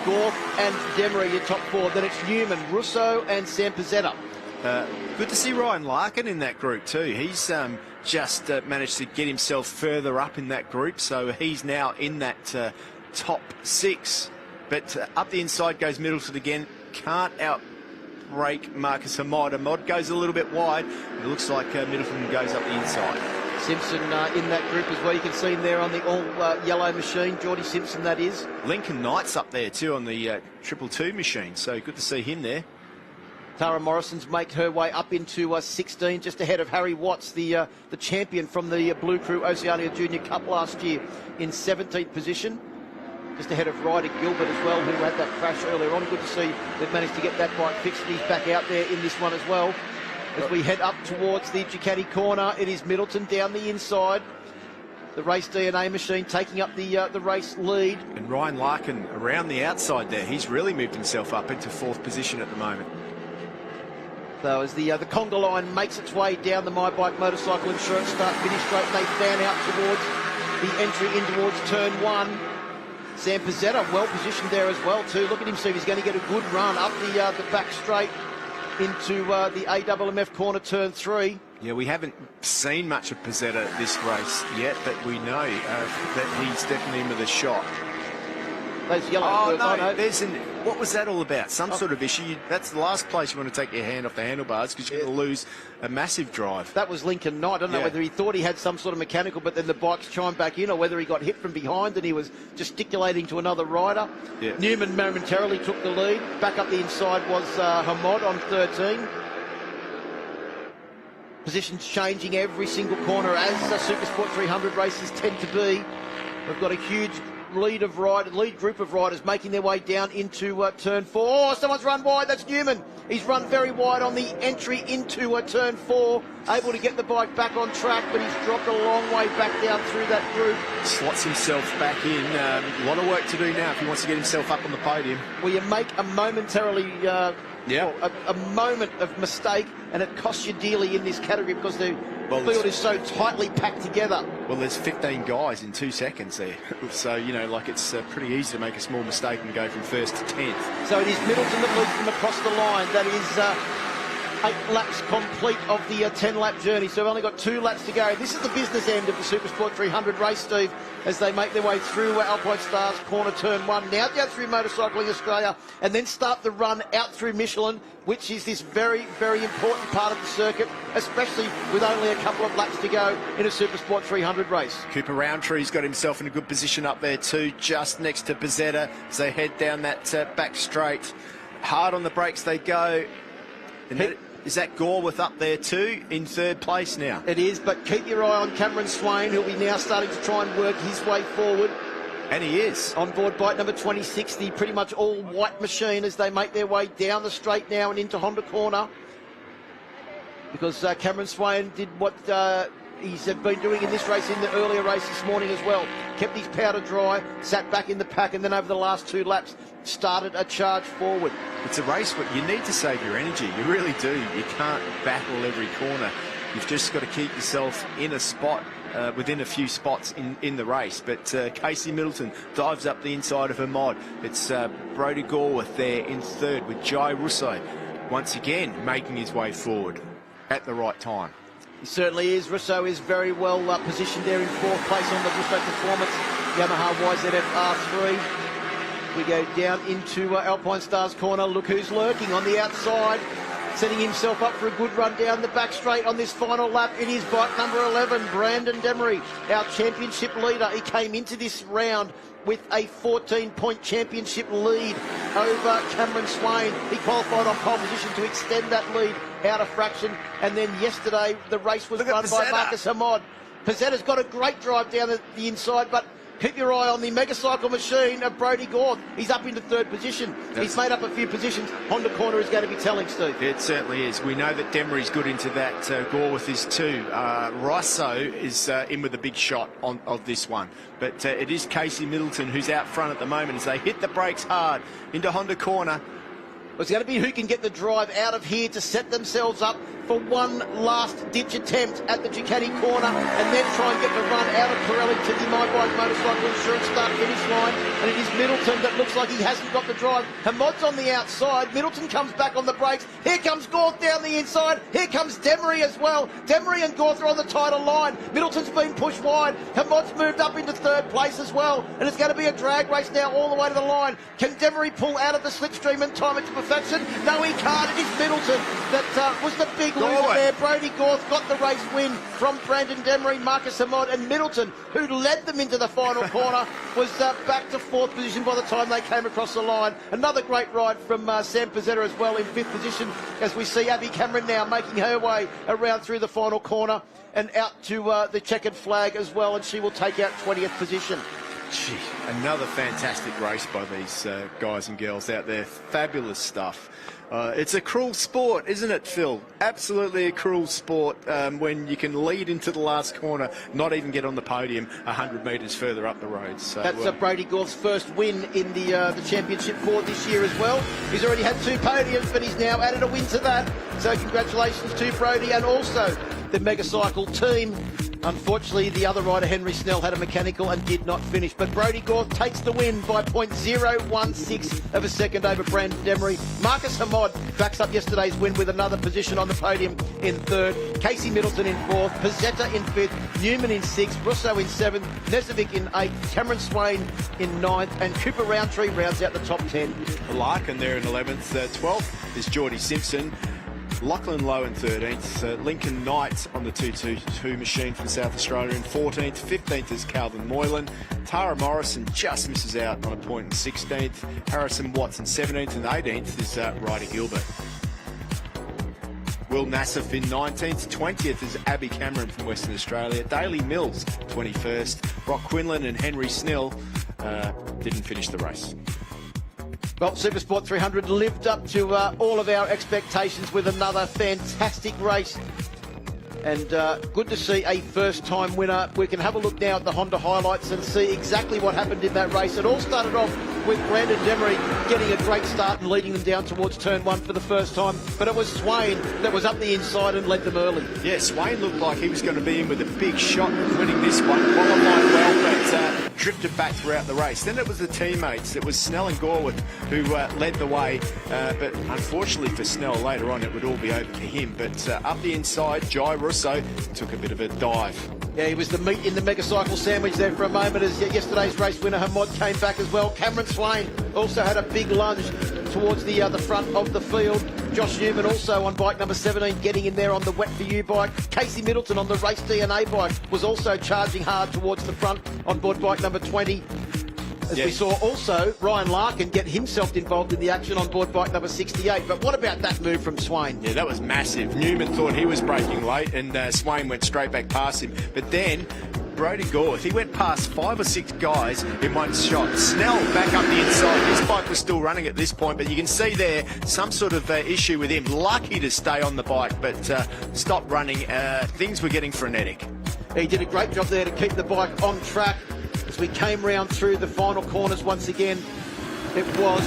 Gorth and Demery, your top four. Then it's Newman, Russo and Sam Pizzetta. Good to see Ryan Larkin in that group too. He's just managed to get himself further up in that group, so he's now in that top 6. But up the inside goes Middleton again. Can't outbreak Marcus Hamod. Hamod goes a little bit wide. It looks like Middleton goes up the inside. Simpson in that group as well. You can see him there on the all-yellow machine. Geordie Simpson, that is. Lincoln Knight's up there too on the 222 machine, so good to see him there. Tara Morrison's make her way up into 16, just ahead of Harry Watts, the champion from the Blue Crew Oceania Junior Cup last year, in 17th position. Just ahead of Ryder Gilbert as well, who had that crash earlier on. Good to see they've managed to get that bike fixed. He's back out there in this one as well. As we head up towards the Ducati corner, it is Middleton down the inside. The race DNA machine taking up the race lead. And Ryan Larkin around the outside there. He's really moved himself up into 4th position at the moment. So as the conga line makes its way down the My Bike Motorcycle Insurance start-finish straight, they fan out towards the entry in towards turn 1. Sam Pizzetta well positioned there as well too. Look at him, see if he's going to get a good run up the back straight into the AWMF corner turn 3. Yeah, we haven't seen much of Pizzetta this race yet, but we know that he's definitely in with a shot. Those yellow what was that all about? Some sort of issue. That's the last place you want to take your hand off the handlebars because you're going to lose a massive drive. That was Lincoln Knight. I don't know whether he thought he had some sort of mechanical, but then the bikes chimed back in, or whether he got hit from behind and he was gesticulating to another rider. Yeah. Newman momentarily took the lead. Back up the inside was Hamod on 13. Positions changing every single corner as Supersport 300 races tend to be. We've got a huge lead group of riders making their way down into turn 4. Oh, someone's run wide. That's Newman. He's run very wide on the entry into turn 4. Able to get the bike back on track, but he's dropped a long way back down through that group. Slots himself back in. A lot of work to do now if he wants to get himself up on the podium. Well, you make a momentarily a moment of mistake, and it costs you dearly in this category because the field is so tightly packed together. Well, there's 15 guys in 2 seconds there. So, you know, like it's pretty easy to make a small mistake and go from 1st to 10th. So it is Middleton that leads them across the line. That is 8 laps complete of the 10-lap journey. So we've only got 2 laps to go. This is the business end of the Supersport 300 race, Steve, as they make their way through Alpine Stars corner turn 1. Now down through Motorcycling Australia and then start the run out through Michelin, which is this very, very important part of the circuit, especially with only a couple of laps to go in a Supersport 300 race. Cooper Roundtree's got himself in a good position up there too, just next to Pizzetta as they head down that back straight. Hard on the brakes they go. And is that Gorworth up there too, in 3rd place now? It is, but keep your eye on Cameron Swain, who'll be now starting to try and work his way forward. And he is. On board bike number 26, the pretty much all-white machine as they make their way down the straight now and into Honda Corner. Because Cameron Swain did what he's been doing in this race, in the earlier race this morning as well. Kept his powder dry, sat back in the pack, and then over the last 2 laps, started a charge forward. It's a race where you need to save your energy. You really do. You can't battle every corner. You've just got to keep yourself in a spot, within a few spots in the race. But Casey Middleton dives up the inside of her mod. It's Brodie Gorworth there in 3rd with Jai Russo once again making his way forward at the right time. He certainly is. Russo is very well positioned there in 4th place on the Russo Performance Yamaha YZF R3. We go down into Alpine Stars corner. Look who's lurking on the outside. setting himself up for a good run down the back straight on this final lap. It is bike number 11, Brandon Demery, our championship leader. He came into this round with a 14-point championship lead over Cameron Swain. He qualified on pole position to extend that lead out a fraction. And then yesterday, the race was run by Marcus Hamad. Pizzetta's got a great drive down the inside, but keep your eye on the megacycle machine of Brodie Gorth. He's up into third position. He's made up a few positions. Honda Corner is going to be telling, Steve. It certainly is. We know that Demery's good into that. Gorth is too. Riso is in with a big shot of this one. But it is Casey Middleton who's out front at the moment as they hit the brakes hard into Honda Corner. It's going to be who can get the drive out of here to set themselves up for one last-ditch attempt at the Ducati corner and then try and get the run out of Pirelli to the My Bike Motorcycle Insurance start-finish line. And it is Middleton that looks like he hasn't got the drive. Hamad's on the outside. Middleton comes back on the brakes. Here comes Gorth down the inside. Here comes Demery as well. Demery and Gorth are on the tighter line. Middleton's been pushed wide. Hamad's moved up into third place as well. And it's going to be a drag race now all the way to the line. Can Demery pull out of the slipstream and time it to perfection? No, he can't. It is Middleton that was the big loser there. Brodie Gorth got the race win from Brandon Demery, Marcus Hamad and Middleton, who led them into the final corner, was back to fourth position by the time they came across the line. Another great ride from Sam Pizzetta as well in fifth position, as we see Abby Cameron now making her way around through the final corner and out to the checkered flag as well, and she will take out 20th position. Gee, another fantastic race by these guys and girls out there. Fabulous stuff. It's a cruel sport, isn't it, Phil? Absolutely a cruel sport when you can lead into the last corner, not even get on the podium 100 metres further up the road. So, that's Brodie Gorth's first win in the championship for this year as well. He's already had 2 podiums, but he's now added a win to that. So congratulations to Brodie and also the Megacycle team. Unfortunately, the other rider, Henry Snell, had a mechanical and did not finish. But Brodie Gorth takes the win by 0.016 of a second over Brandon Demery. Marcus Hamad backs up yesterday's win with another position on the podium in third. Casey Middleton in fourth. Pizzetta in fifth. Newman in sixth. Russo in seventh. Nezovic in eighth. Cameron Swain in ninth. And Cooper Roundtree rounds out the top 10. Larkin there in 11th. 12th is Geordie Simpson. Lachlan Lowe in 13th, Lincoln Knight on the 222 machine from South Australia in 14th, 15th is Calvin Moylan, Tara Morrison just misses out on a point in 16th, Harrison Watts in 17th and 18th is Ryder Gilbert. Will Nassif in 19th, 20th is Abby Cameron from Western Australia, Daly Mills 21st, Brock Quinlan and Henry Snell didn't finish the race. Well, Supersport 300 lived up to all of our expectations with another fantastic race. And good to see a first-time winner. We can have a look now at the Honda highlights and see exactly what happened in that race. It all started off with Brandon Demery getting a great start and leading them down towards turn one for the first time. But it was Swain that was up the inside and led them early. Yeah, Swain looked like he was going to be in with a big shot of winning this one. Qualified well, but drifted back throughout the race. Then it was the teammates. It was Snell and Gorworth who led the way. But unfortunately for Snell, later on it would all be over for him. But up the inside, Jai Russo took a bit of a dive. Yeah, he was the meat in the megacycle sandwich there for a moment as yesterday's race winner Hamad came back as well. Cameron Swain also had a big lunge towards the front of the field. Josh Newman also on bike number 17 getting in there on the Wet For You bike. Casey Middleton on the Race DNA bike was also charging hard towards the front on board bike number 20. As we saw also Ryan Larkin get himself involved in the action on board bike number 68. But what about that move from Swain? Yeah, that was massive. Newman thought he was braking late and Swain went straight back past him. But then Brodie Gorth, he went past 5 or 6 guys in one shot. Snell back up the inside. His bike was still running at this point, but you can see there some sort of issue with him. Lucky to stay on the bike, but stopped running. Things were getting frenetic. He did a great job there to keep the bike on track. As we came round through the final corners once again, it was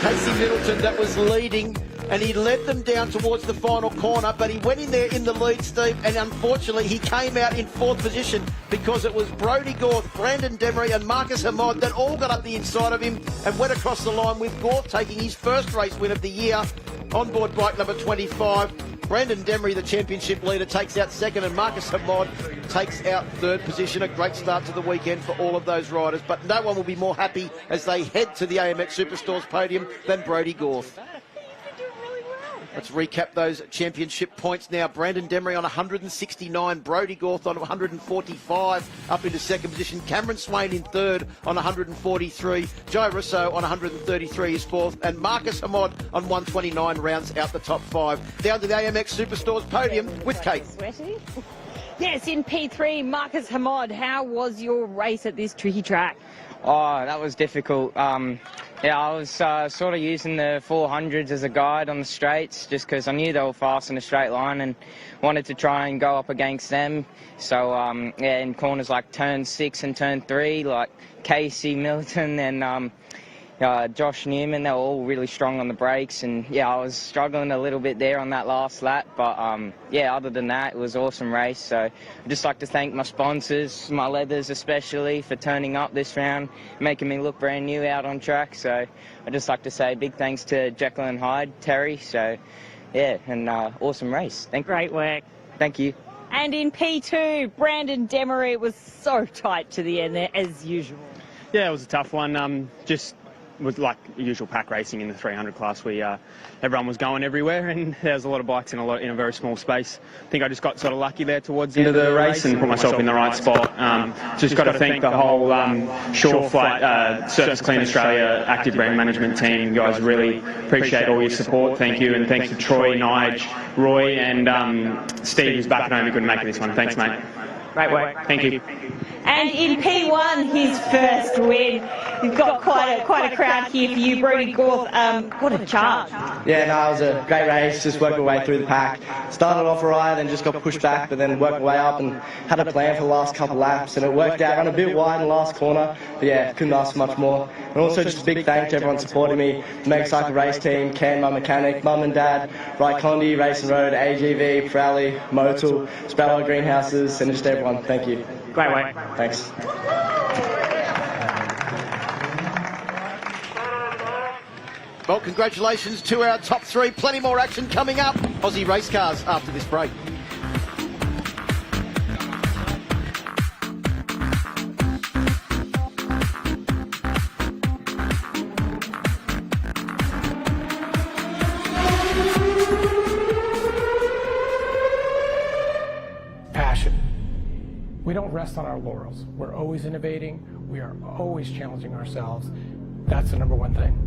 Casey Middleton that was leading, and he led them down towards the final corner, but he went in there in the lead, Steve, and unfortunately he came out in 4th position because it was Brodie Gorth, Brandon Demery and Marcus Hamad that all got up the inside of him and went across the line, with Gorth taking his first race win of the year on board bike number 25. Brandon Demery, the championship leader, takes out second, and Marcus Hamad takes out third position. A great start to the weekend for all of those riders, but no one will be more happy as they head to the AMX Superstores podium than Brodie Gorth. Let's recap those championship points now. Brandon Demery on 169, Brodie Gorth on 145, up into second position. Cameron Swain in third on 143. Joe Russo on 133 is fourth, and Marcus Hamod on 129 rounds out the top five. Down to the AMX Superstores podium with Kate. Sweaty. Yes, in P3, Marcus Hamod, how was your race at this tricky track? Oh, that was difficult. Yeah, I was sort of using the 400s as a guide on the straights just because I knew they were fast in a straight line and wanted to try and go up against them. So, yeah, in corners like turn 6 and turn 3, like Casey Milton and Josh Newman, they were all really strong on the brakes. And, yeah, I was struggling a little bit there on that last lap. But, yeah, other than that, it was an awesome race. So I'd just like to thank my sponsors, my leathers especially, for turning up this round, making me look brand new out on track. So I'd just like to say big thanks to Jekyll and Hyde, Terry. So, yeah, and awesome race. Great work. Thank you. And in P2, Brandon Demery was so tight to the end there, as usual. Yeah, it was a tough one. Just was like usual pack racing in the 300 class. Everyone was going everywhere, and there was a lot of bikes in a very small space. I think I just got sort of lucky there towards the end of the race and put myself in the right spot. Just got to thank the whole Shore Flight, Surface Clean Australia Active Brand Management team. You guys really appreciate all your support. Thank you, and thanks to Troy, Nige, Roy, and Steve, who's back at home, good making this one. Thanks, mate. Great work. Thank you. And in P1, his first win. We've got quite a crowd here for you, Brodie Gorth. What a charge. Yeah, no, it was a great race, just worked my way through the pack. Started off alright, then just got pushed back, but then worked my way up and had a plan for the last couple of laps, and it worked out. Ran a bit wide in the last corner, but yeah, couldn't ask for much more. And also just a big thank to everyone supporting me, the Motorcycle Race Team, Ken, my mechanic, Mum and Dad, Raikondi, Racing Road, AGV, Pirelli, Motul, Sprouler Greenhouses, and just everyone. Thank you. Great work. Thanks. Well, congratulations to our top three. Plenty more action coming up. Aussie race cars after this break. Passion. We don't rest on our laurels. We're always innovating. We are always challenging ourselves. That's the number one thing.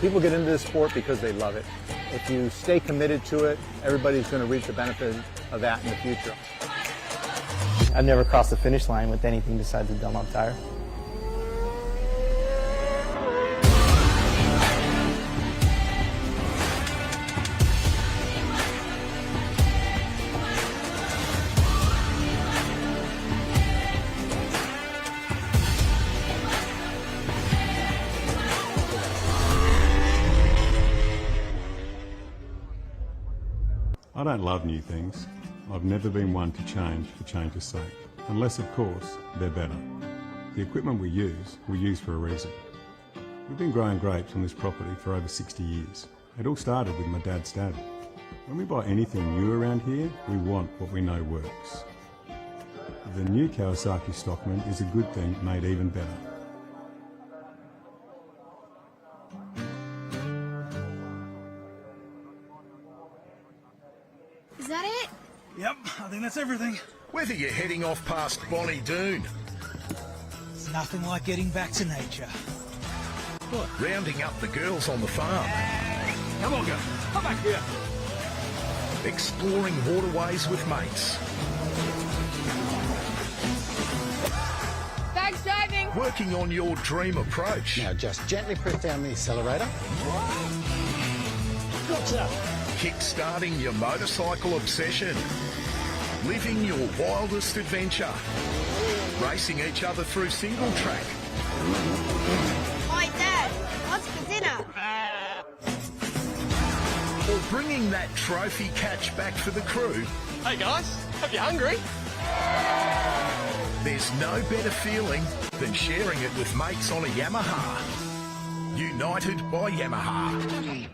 People get into this sport because they love it. If you stay committed to it, everybody's going to reap the benefit of that in the future. I've never crossed the finish line with anything besides a Dunlop tire. I don't love new things. I've never been one to change for change's sake, unless of course they're better. The equipment we use for a reason. We've been growing grapes on this property for over 60 years. It all started with my dad's dad. When we buy anything new around here, we want what we know works. The new Kawasaki Stockman is a good thing made even better. Is that it? Yep, I think that's everything. Whether you're heading off past Bonnie Doon, It's nothing like getting back to nature. rounding up the girls on the farm, Come on, girl. Come back here. exploring waterways with mates, Thanks, driving. working on your dream approach. Now just gently press down the accelerator. Gotcha. Kick-starting your motorcycle obsession. Living your wildest adventure. Racing each other through single track. Hi, Dad. What's for dinner? Or bringing that trophy catch back for the crew. Hey, guys. Hope you're hungry. There's no better feeling than sharing it with mates on a Yamaha. United by Yamaha.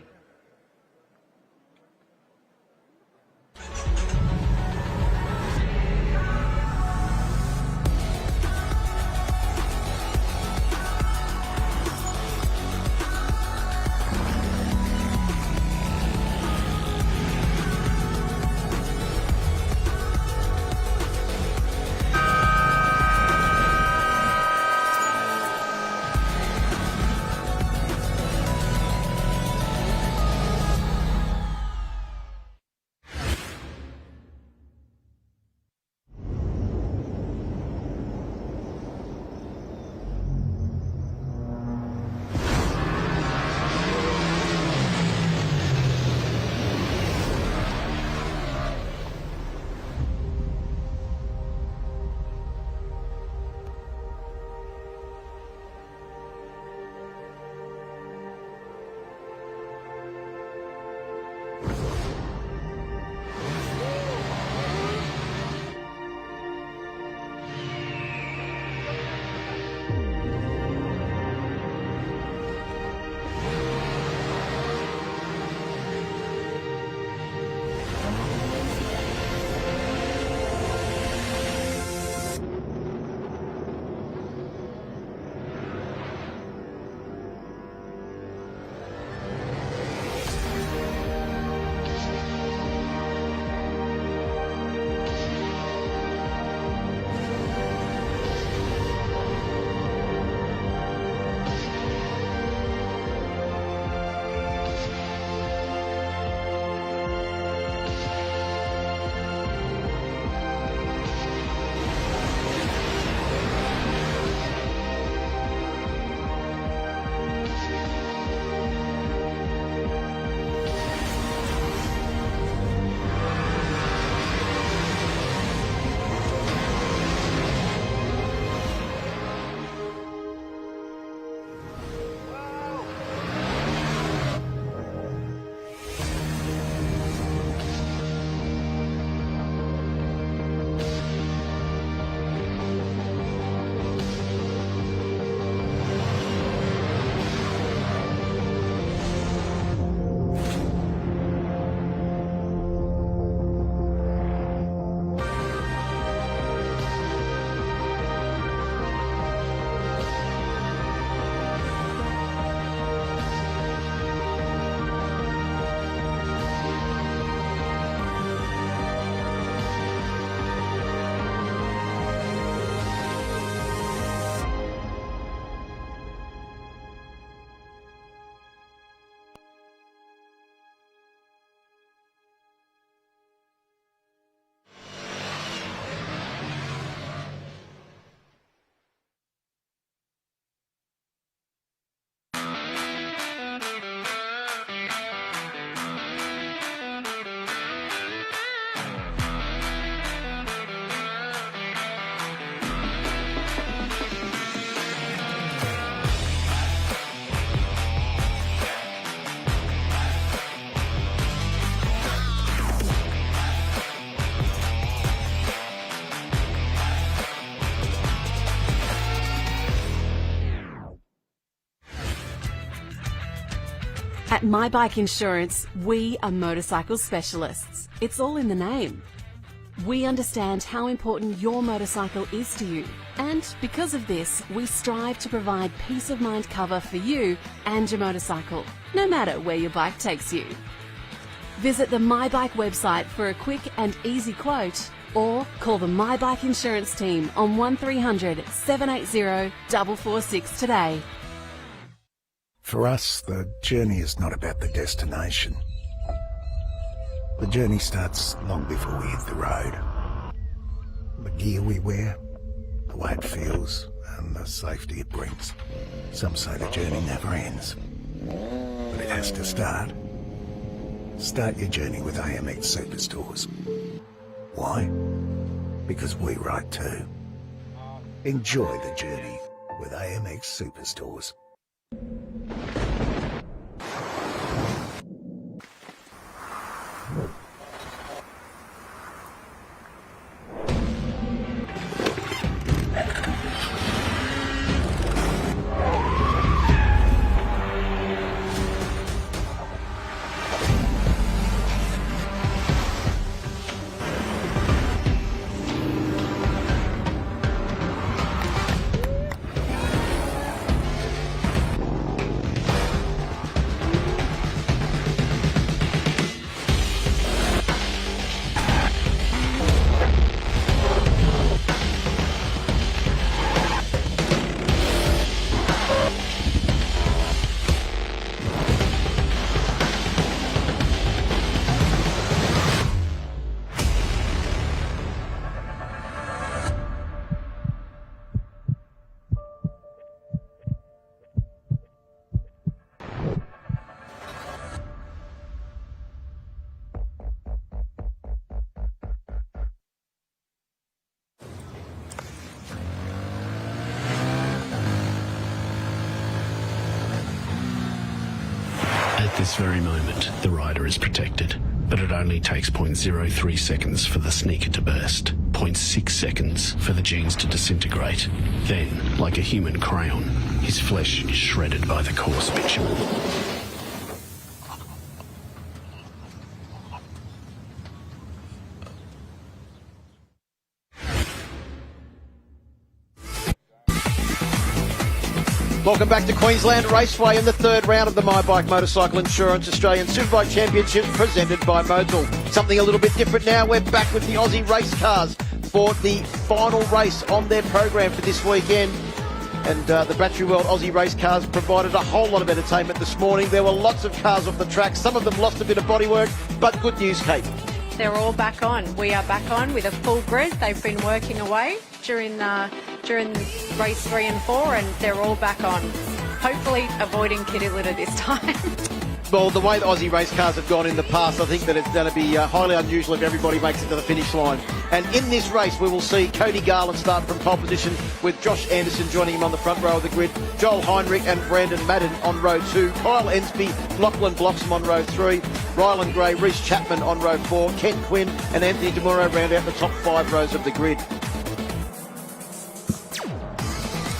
At My Bike Insurance, we are motorcycle specialists. It's all in the name. We understand how important your motorcycle is to you, and because of this, we strive to provide peace of mind cover for you and your motorcycle, no matter where your bike takes you. Visit the My Bike website for a quick and easy quote, or call the My Bike Insurance team on 1300 780 446 today. For us, the journey is not about the destination. The journey starts long before we hit the road. The gear we wear, the way it feels, and the safety it brings. Some say the journey never ends, but it has to start. Start your journey with AMX Superstores. Why? Because we ride too. Enjoy the journey with AMX Superstores. At this very moment, the rider is protected, but it only takes 0.03 seconds for the sneaker to burst, 0.6 seconds for the jeans to disintegrate. Then, like a human crayon, his flesh is shredded by the coarse bitumen. Welcome back to Queensland Raceway in the third round of the My Bike Motorcycle Insurance Australian Superbike Championship presented by Motul. Something a little bit different now. We're back with the Aussie race cars for the final race on their program for this weekend. And the Battery World Aussie race cars provided a whole lot of entertainment this morning. There were lots of cars off the track. Some of them lost a bit of bodywork, but good news, Kate. They're all back on. We are back on with a full grid. They've been working away during race 3 and 4, and they're all back on. Hopefully avoiding kitty litter this time. Well, the way the Aussie race cars have gone in the past, I think that it's going to be highly unusual if everybody makes it to the finish line. And in this race, we will see Cody Garland start from pole position with Josh Anderson joining him on the front row of the grid, Joel Heinrich and Brandon Madden on row 2, Kyle Ensby, Lachlan Bloxham on row 3, Rylan Gray, Reece Chapman on row 4, Ken Quinn and Anthony DeMuro round out the top 5 rows of the grid.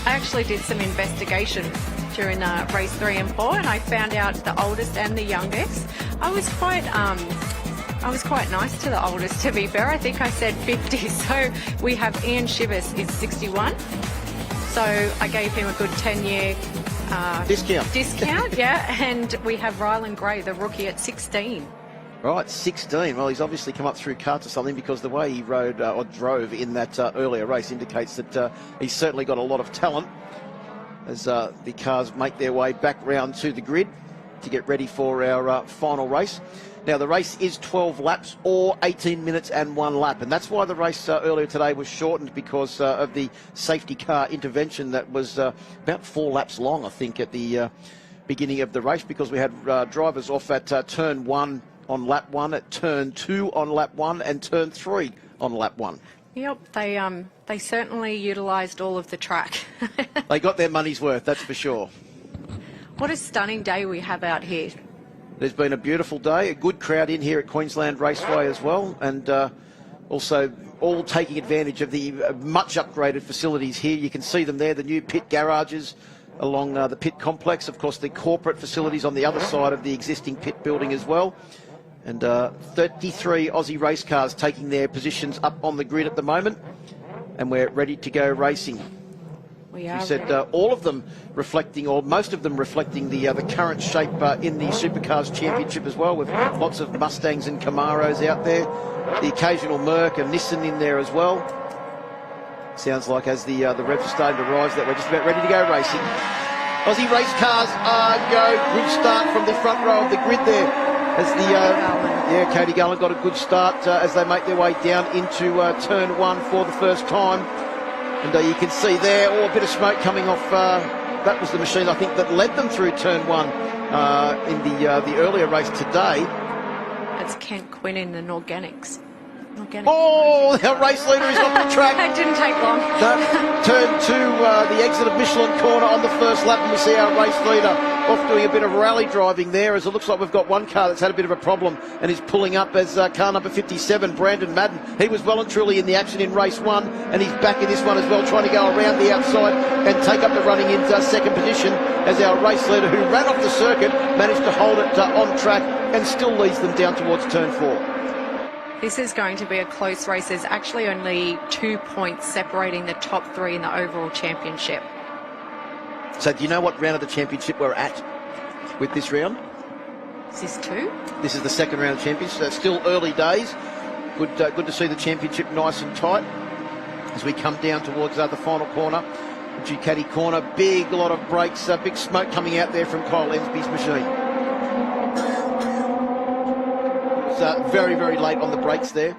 I actually did some investigation during race 3 and 4, and I found out the oldest and the youngest. I was quite nice to the oldest, to be fair. I think I said 50. So we have Ian Shivers is 61. So I gave him a good 10-year discount, yeah. And we have Rylan Gray, the rookie, at 16. Right, 16. Well, he's obviously come up through karts or something, because the way he rode or drove in that earlier race indicates that he's certainly got a lot of talent as the cars make their way back round to the grid to get ready for our final race. Now, the race is 12 laps or 18 minutes and 1 lap, and that's why the race earlier today was shortened, because of the safety car intervention that was about 4 laps long, I think, at the beginning of the race, because we had drivers off at turn 1 on lap 1, at turn 2 on lap 1, and turn 3 on lap 1. Yep, they certainly utilised all of the track. They got their money's worth, that's for sure. What a stunning day we have out here. There's been a beautiful day, a good crowd in here at Queensland Raceway as well, and also all taking advantage of the much upgraded facilities here. You can see them there, the new pit garages, along the pit complex. Of course, the corporate facilities on the other side of the existing pit building as well. And 33 Aussie race cars taking their positions up on the grid at the moment. And we're ready to go racing. We are. You said all of them reflecting, or most of them reflecting the current shape in the Supercars Championship as well, with lots of Mustangs and Camaros out there. The occasional Merc and Nissan in there as well. Sounds like as the revs are starting to rise that we're just about ready to go racing. Aussie race cars go. Good start from the front row of the grid there. As Katie Garland got a good start as they make their way down into turn 1 for the first time. And you can see there, a bit of smoke coming off. That was the machine, I think, that led them through turn 1 in the earlier race today. That's Kent Quinn in an organics. Oh, our race leader is on the track. It didn't take long. Turn 2, the exit of Michelin corner on the first lap, and we see our race leader off doing a bit of rally driving there, as it looks like we've got one car that's had a bit of a problem and is pulling up as car number 57, Brandon Madden. He was well and truly in the action in race 1, and he's back in this one as well, trying to go around the outside and take up the running into second position, as our race leader, who ran off the circuit, managed to hold it on track and still leads them down towards turn 4. This is going to be a close race. There's actually only 2 points separating the top 3 in the overall championship. So do you know what round of the championship we're at with this round? Is this 2? This is the second round of the championship, so it's still early days. Good to see the championship nice and tight as we come down towards the final corner. Ducati corner, big lot of brakes, big smoke coming out there from Kyle Ensby's machine. It's very, very late on the brakes there.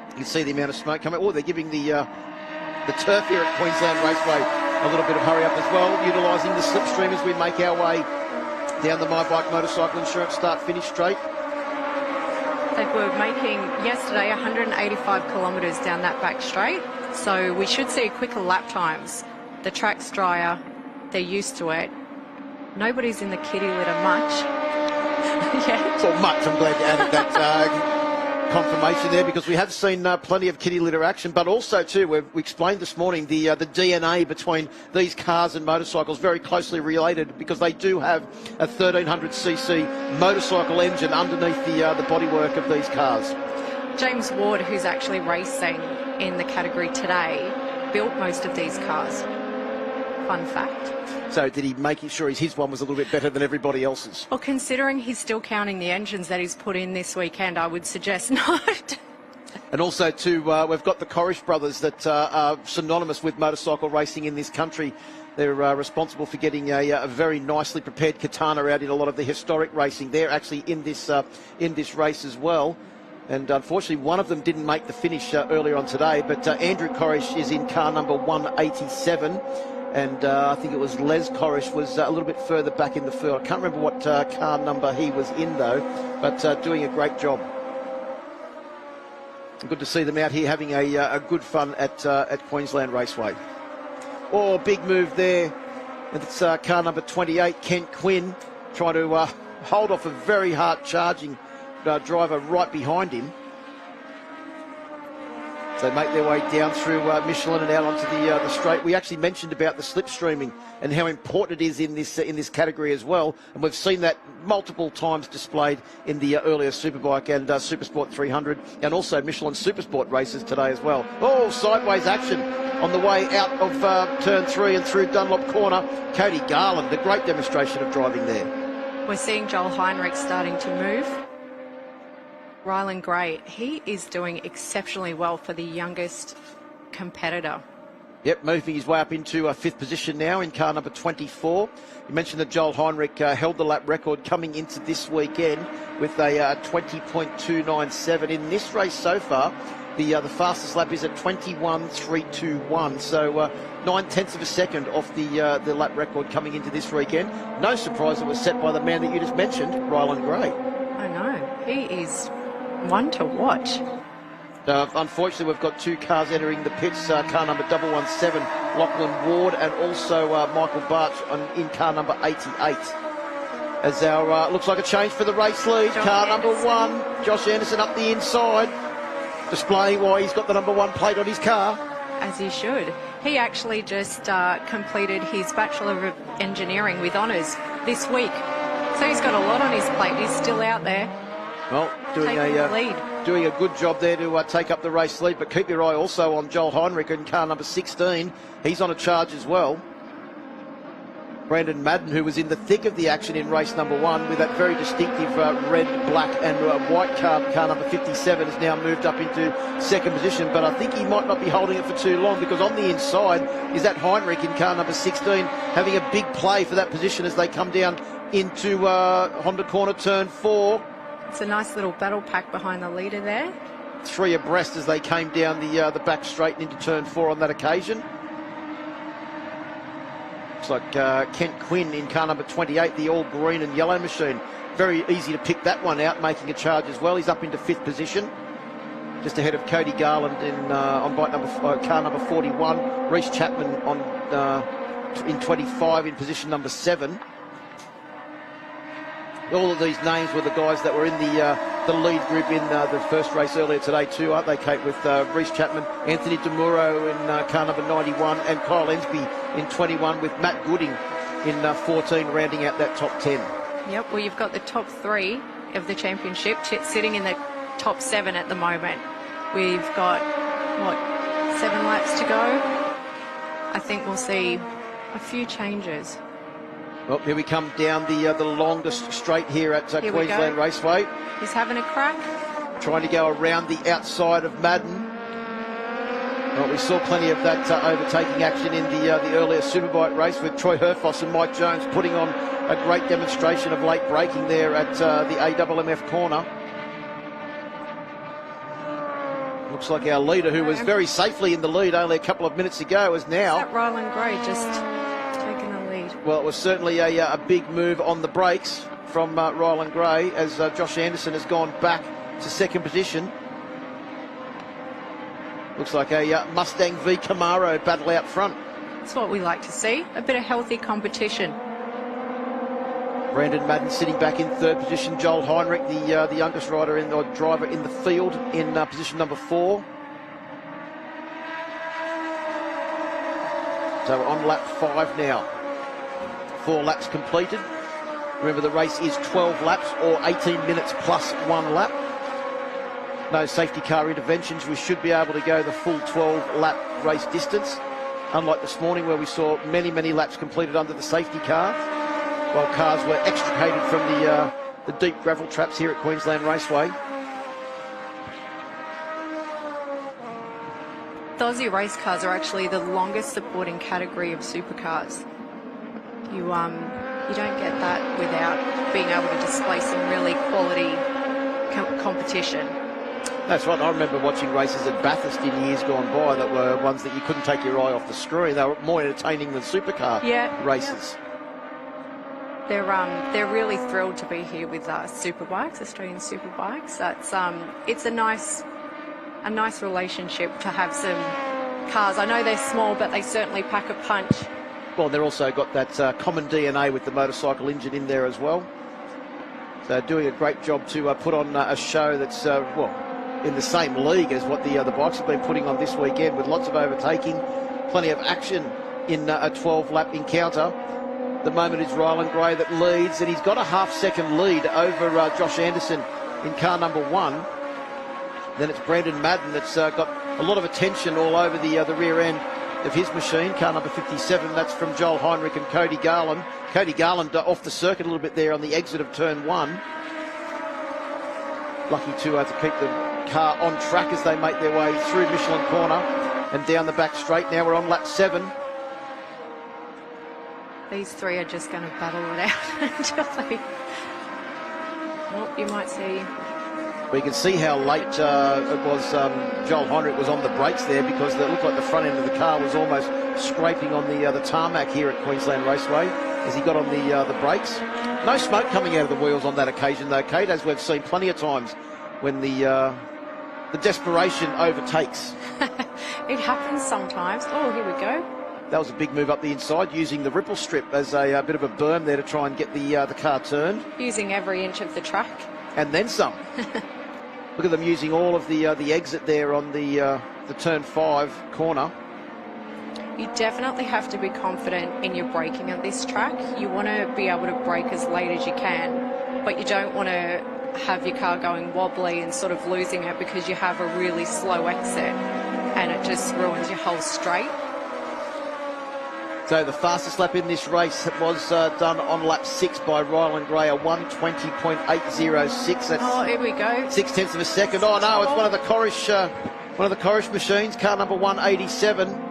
You can see the amount of smoke coming. Oh, they're giving the turf here at Queensland Raceway a little bit of hurry up as well, utilising the slipstream as we make our way down the My Bike Motorcycle Insurance start-finish straight. They were making yesterday 185 kilometres down that back straight, so we should see quicker lap times. The track's drier, they're used to it. Nobody's in the kitty litter much. Yeah. Well, much. I'm glad you added that confirmation there, because we have seen plenty of kitty litter action, but also too, we explained this morning the DNA between these cars and motorcycles very closely related, because they do have a 1300cc motorcycle engine underneath the bodywork of these cars. James Ward, who's actually racing in the category today, built most of these cars. Fun fact. So did he make sure his one was a little bit better than everybody else's? Well, considering he's still counting the engines that he's put in this weekend, I would suggest not. And also, too, we've got the Corish brothers that are synonymous with motorcycle racing in this country. They're responsible for getting a very nicely prepared Katana out in a lot of the historic racing. They're actually in this race as well. And unfortunately, one of them didn't make the finish earlier on today, but Andrew Corish is in car number 187. And I think it was Les Corish was a little bit further back in the field. I can't remember what car number he was in, though, but doing a great job. Good to see them out here having a good fun at Queensland Raceway. Oh, big move there. And it's car number 28, Kent Quinn, trying to hold off a very hard charging driver right behind him. So they make their way down through Michelin and out onto the straight. We actually mentioned about the slipstreaming and how important it is in this category as well. And we've seen that multiple times displayed in the earlier Superbike and Supersport 300 and also Michelin Supersport races today as well. Oh, sideways action on the way out of turn 3 and through Dunlop corner. Cody Garland, a great demonstration of driving there. We're seeing Joel Heinrich starting to move. Rylan Gray, he is doing exceptionally well for the youngest competitor. Yep, moving his way up into 5th position now in car number 24. You mentioned that Joel Heinrich held the lap record coming into this weekend with a 20.297. In this race so far, the fastest lap is at 21.321. So 9/10 of a second off the lap record coming into this weekend. No surprise it was set by the man that you just mentioned, Rylan Gray. I know, he is one to watch. Unfortunately, we've got 2 cars entering the pits. Car number 117, Lachlan Ward, and also Michael Barch in car number 88. As our looks like a change for the race lead. Car number 1, Josh Anderson up the inside, displaying why he's got the number 1 plate on his car. As he should. He actually just completed his Bachelor of Engineering with honours this week. So he's got a lot on his plate. He's still out there. Well, doing a good job there to take up the race lead, but keep your eye also on Joel Heinrich in car number 16. He's on a charge as well. Brandon Madden, who was in the thick of the action in race number 1 with that very distinctive red, black and white car number 57, has now moved up into second position, but I think he might not be holding it for too long, because on the inside is that Heinrich in car number 16 having a big play for that position as they come down into Honda corner turn 4. It's a nice little battle pack behind the leader there. 3 abreast as they came down the back straight and into turn 4 on that occasion. Looks like Kent Quinn in car number 28, the all green and yellow machine. Very easy to pick that one out, making a charge as well. He's up into 5th position, just ahead of Cody Garland on bike car number 41. Reece Chapman in 25 in position number 7. All of these names were the guys that were in the lead group in the first race earlier today too, aren't they, Kate, with Reece Chapman, Anthony DeMuro in car number 91, and Kyle Ensby in 21, with Matt Gooding in 14 rounding out that top 10. Yep, well, you've got the top 3 of the championship sitting in the top 7 at the moment. We've got, 7 laps to go? I think we'll see a few changes. Well, here we come down the longest straight here at Queensland Raceway. He's having a crack. Trying to go around the outside of Madden. Well, we saw plenty of that overtaking action in the earlier Superbike race with Troy Herfoss and Mike Jones putting on a great demonstration of late braking there at the AMMF corner. Looks like our leader, who was very safely in the lead only a couple of minutes ago, is now... Is that Ryland Gray just taking the lead? Well, it was certainly a big move on the brakes from Ryland Gray as Josh Anderson has gone back to second position. Looks like a Mustang v Camaro battle out front. That's what we like to see, a bit of healthy competition. Brandon Madden sitting back in 3rd position. Joel Heinrich, the youngest driver in the field, in position number 4. So we're on lap 5 now. 4 laps completed. Remember, the race is 12 laps or 18 minutes plus 1 lap. No safety car interventions. We should be able to go the full 12-lap race distance, unlike this morning where we saw many, many laps completed under the safety car, while cars were extricated from the deep gravel traps here at Queensland Raceway. The Aussie race cars are actually the longest supporting category of supercars. You don't get that without being able to display some really quality competition. That's right. I remember watching races at Bathurst in years gone by that were ones that you couldn't take your eye off the screen. They were more entertaining than supercar races. They're really thrilled to be here with Superbikes, Australian Superbikes. That's it's a nice relationship to have some cars. I know they're small, but they certainly pack a punch. Well, they've also got that common DNA with the motorcycle engine in there as well. So doing a great job to put on a show that's in the same league as what the bikes have been putting on this weekend, with lots of overtaking, plenty of action in a 12-lap encounter. The moment is Ryland Gray that leads, and he's got a half-second lead over Josh Anderson in car number 1. Then it's Brandon Madden that's got a lot of attention all over the rear end of his machine. Car number 57, that's from Joel Heinrich and Cody Garland. Cody Garland off the circuit a little bit there on the exit of turn 1. Lucky to keep the car on track as they make their way through Michelin Corner and down the back straight. Now we're on lap 7. These 3 are just going to battle it out until they... Well, you might see... Well, you can see how late it was. Joel Heinrich was on the brakes there, because it looked like the front end of the car was almost scraping on the tarmac here at Queensland Raceway as he got on the brakes. No smoke coming out of the wheels on that occasion though, Kate, as we've seen plenty of times when the desperation overtakes. It happens sometimes. Oh, here we go. That was a big move up the inside, using the ripple strip as a bit of a berm there to try and get the car turned. Using every inch of the track. And then some. Look at them using all of the exit there on the turn 5 corner. You definitely have to be confident in your braking at this track. You want to be able to brake as late as you can, but you don't want to have your car going wobbly and sort of losing it because you have a really slow exit and it just ruins your whole straight. So the fastest lap in this race was done on lap 6 by Ryland Gray, a 1:20.806. That's here we go. 0.6 of a second. Oh no, it's one of the Corish machines, car number 187.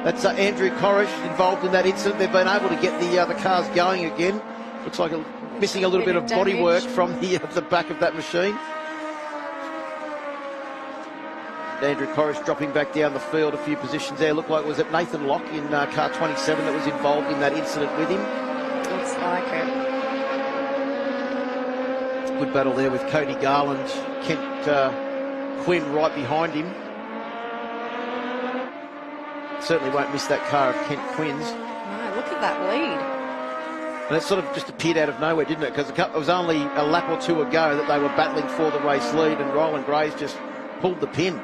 That's Andrew Corish involved in that incident. They've been able to get the cars going again. Looks like missing a little bit of bodywork from the back of that machine. Andrew Corish dropping back down the field a few positions there. Looked like was it Nathan Locke in car 27 that was involved in that incident with him. Looks like it. Good battle there with Cody Garland, Kent Quinn right behind him. Certainly won't miss that car of Kent Quinn's. No, look at that lead. And it sort of just appeared out of nowhere, didn't it? Because it was only a lap or two ago that they were battling for the race lead, and Ryland Gray's just pulled the pin.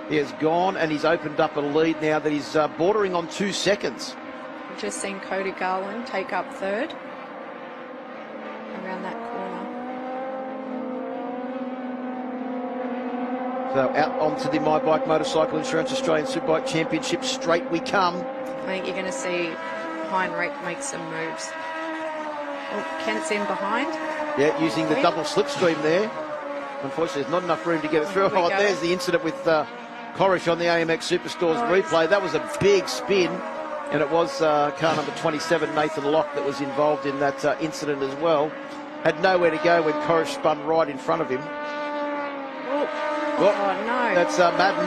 He has gone and he's opened up a lead now that he's bordering on 2 seconds. We've just seen Cody Garland take up third around that corner. So out onto the My Bike Motorcycle Insurance Australian Superbike Championship, straight we come. I think you're going to see Heinrich make some moves. Oh, Kent's in behind. Yeah, using the double slipstream there. Unfortunately, there's not enough room to get it through. Oh, there's the incident with Corish on the AMX Superstores replay. That was a big spin, and it was car number 27, Nathan Locke, that was involved in that incident as well. Had nowhere to go when Corish spun right in front of him. Oh no. That's Madden.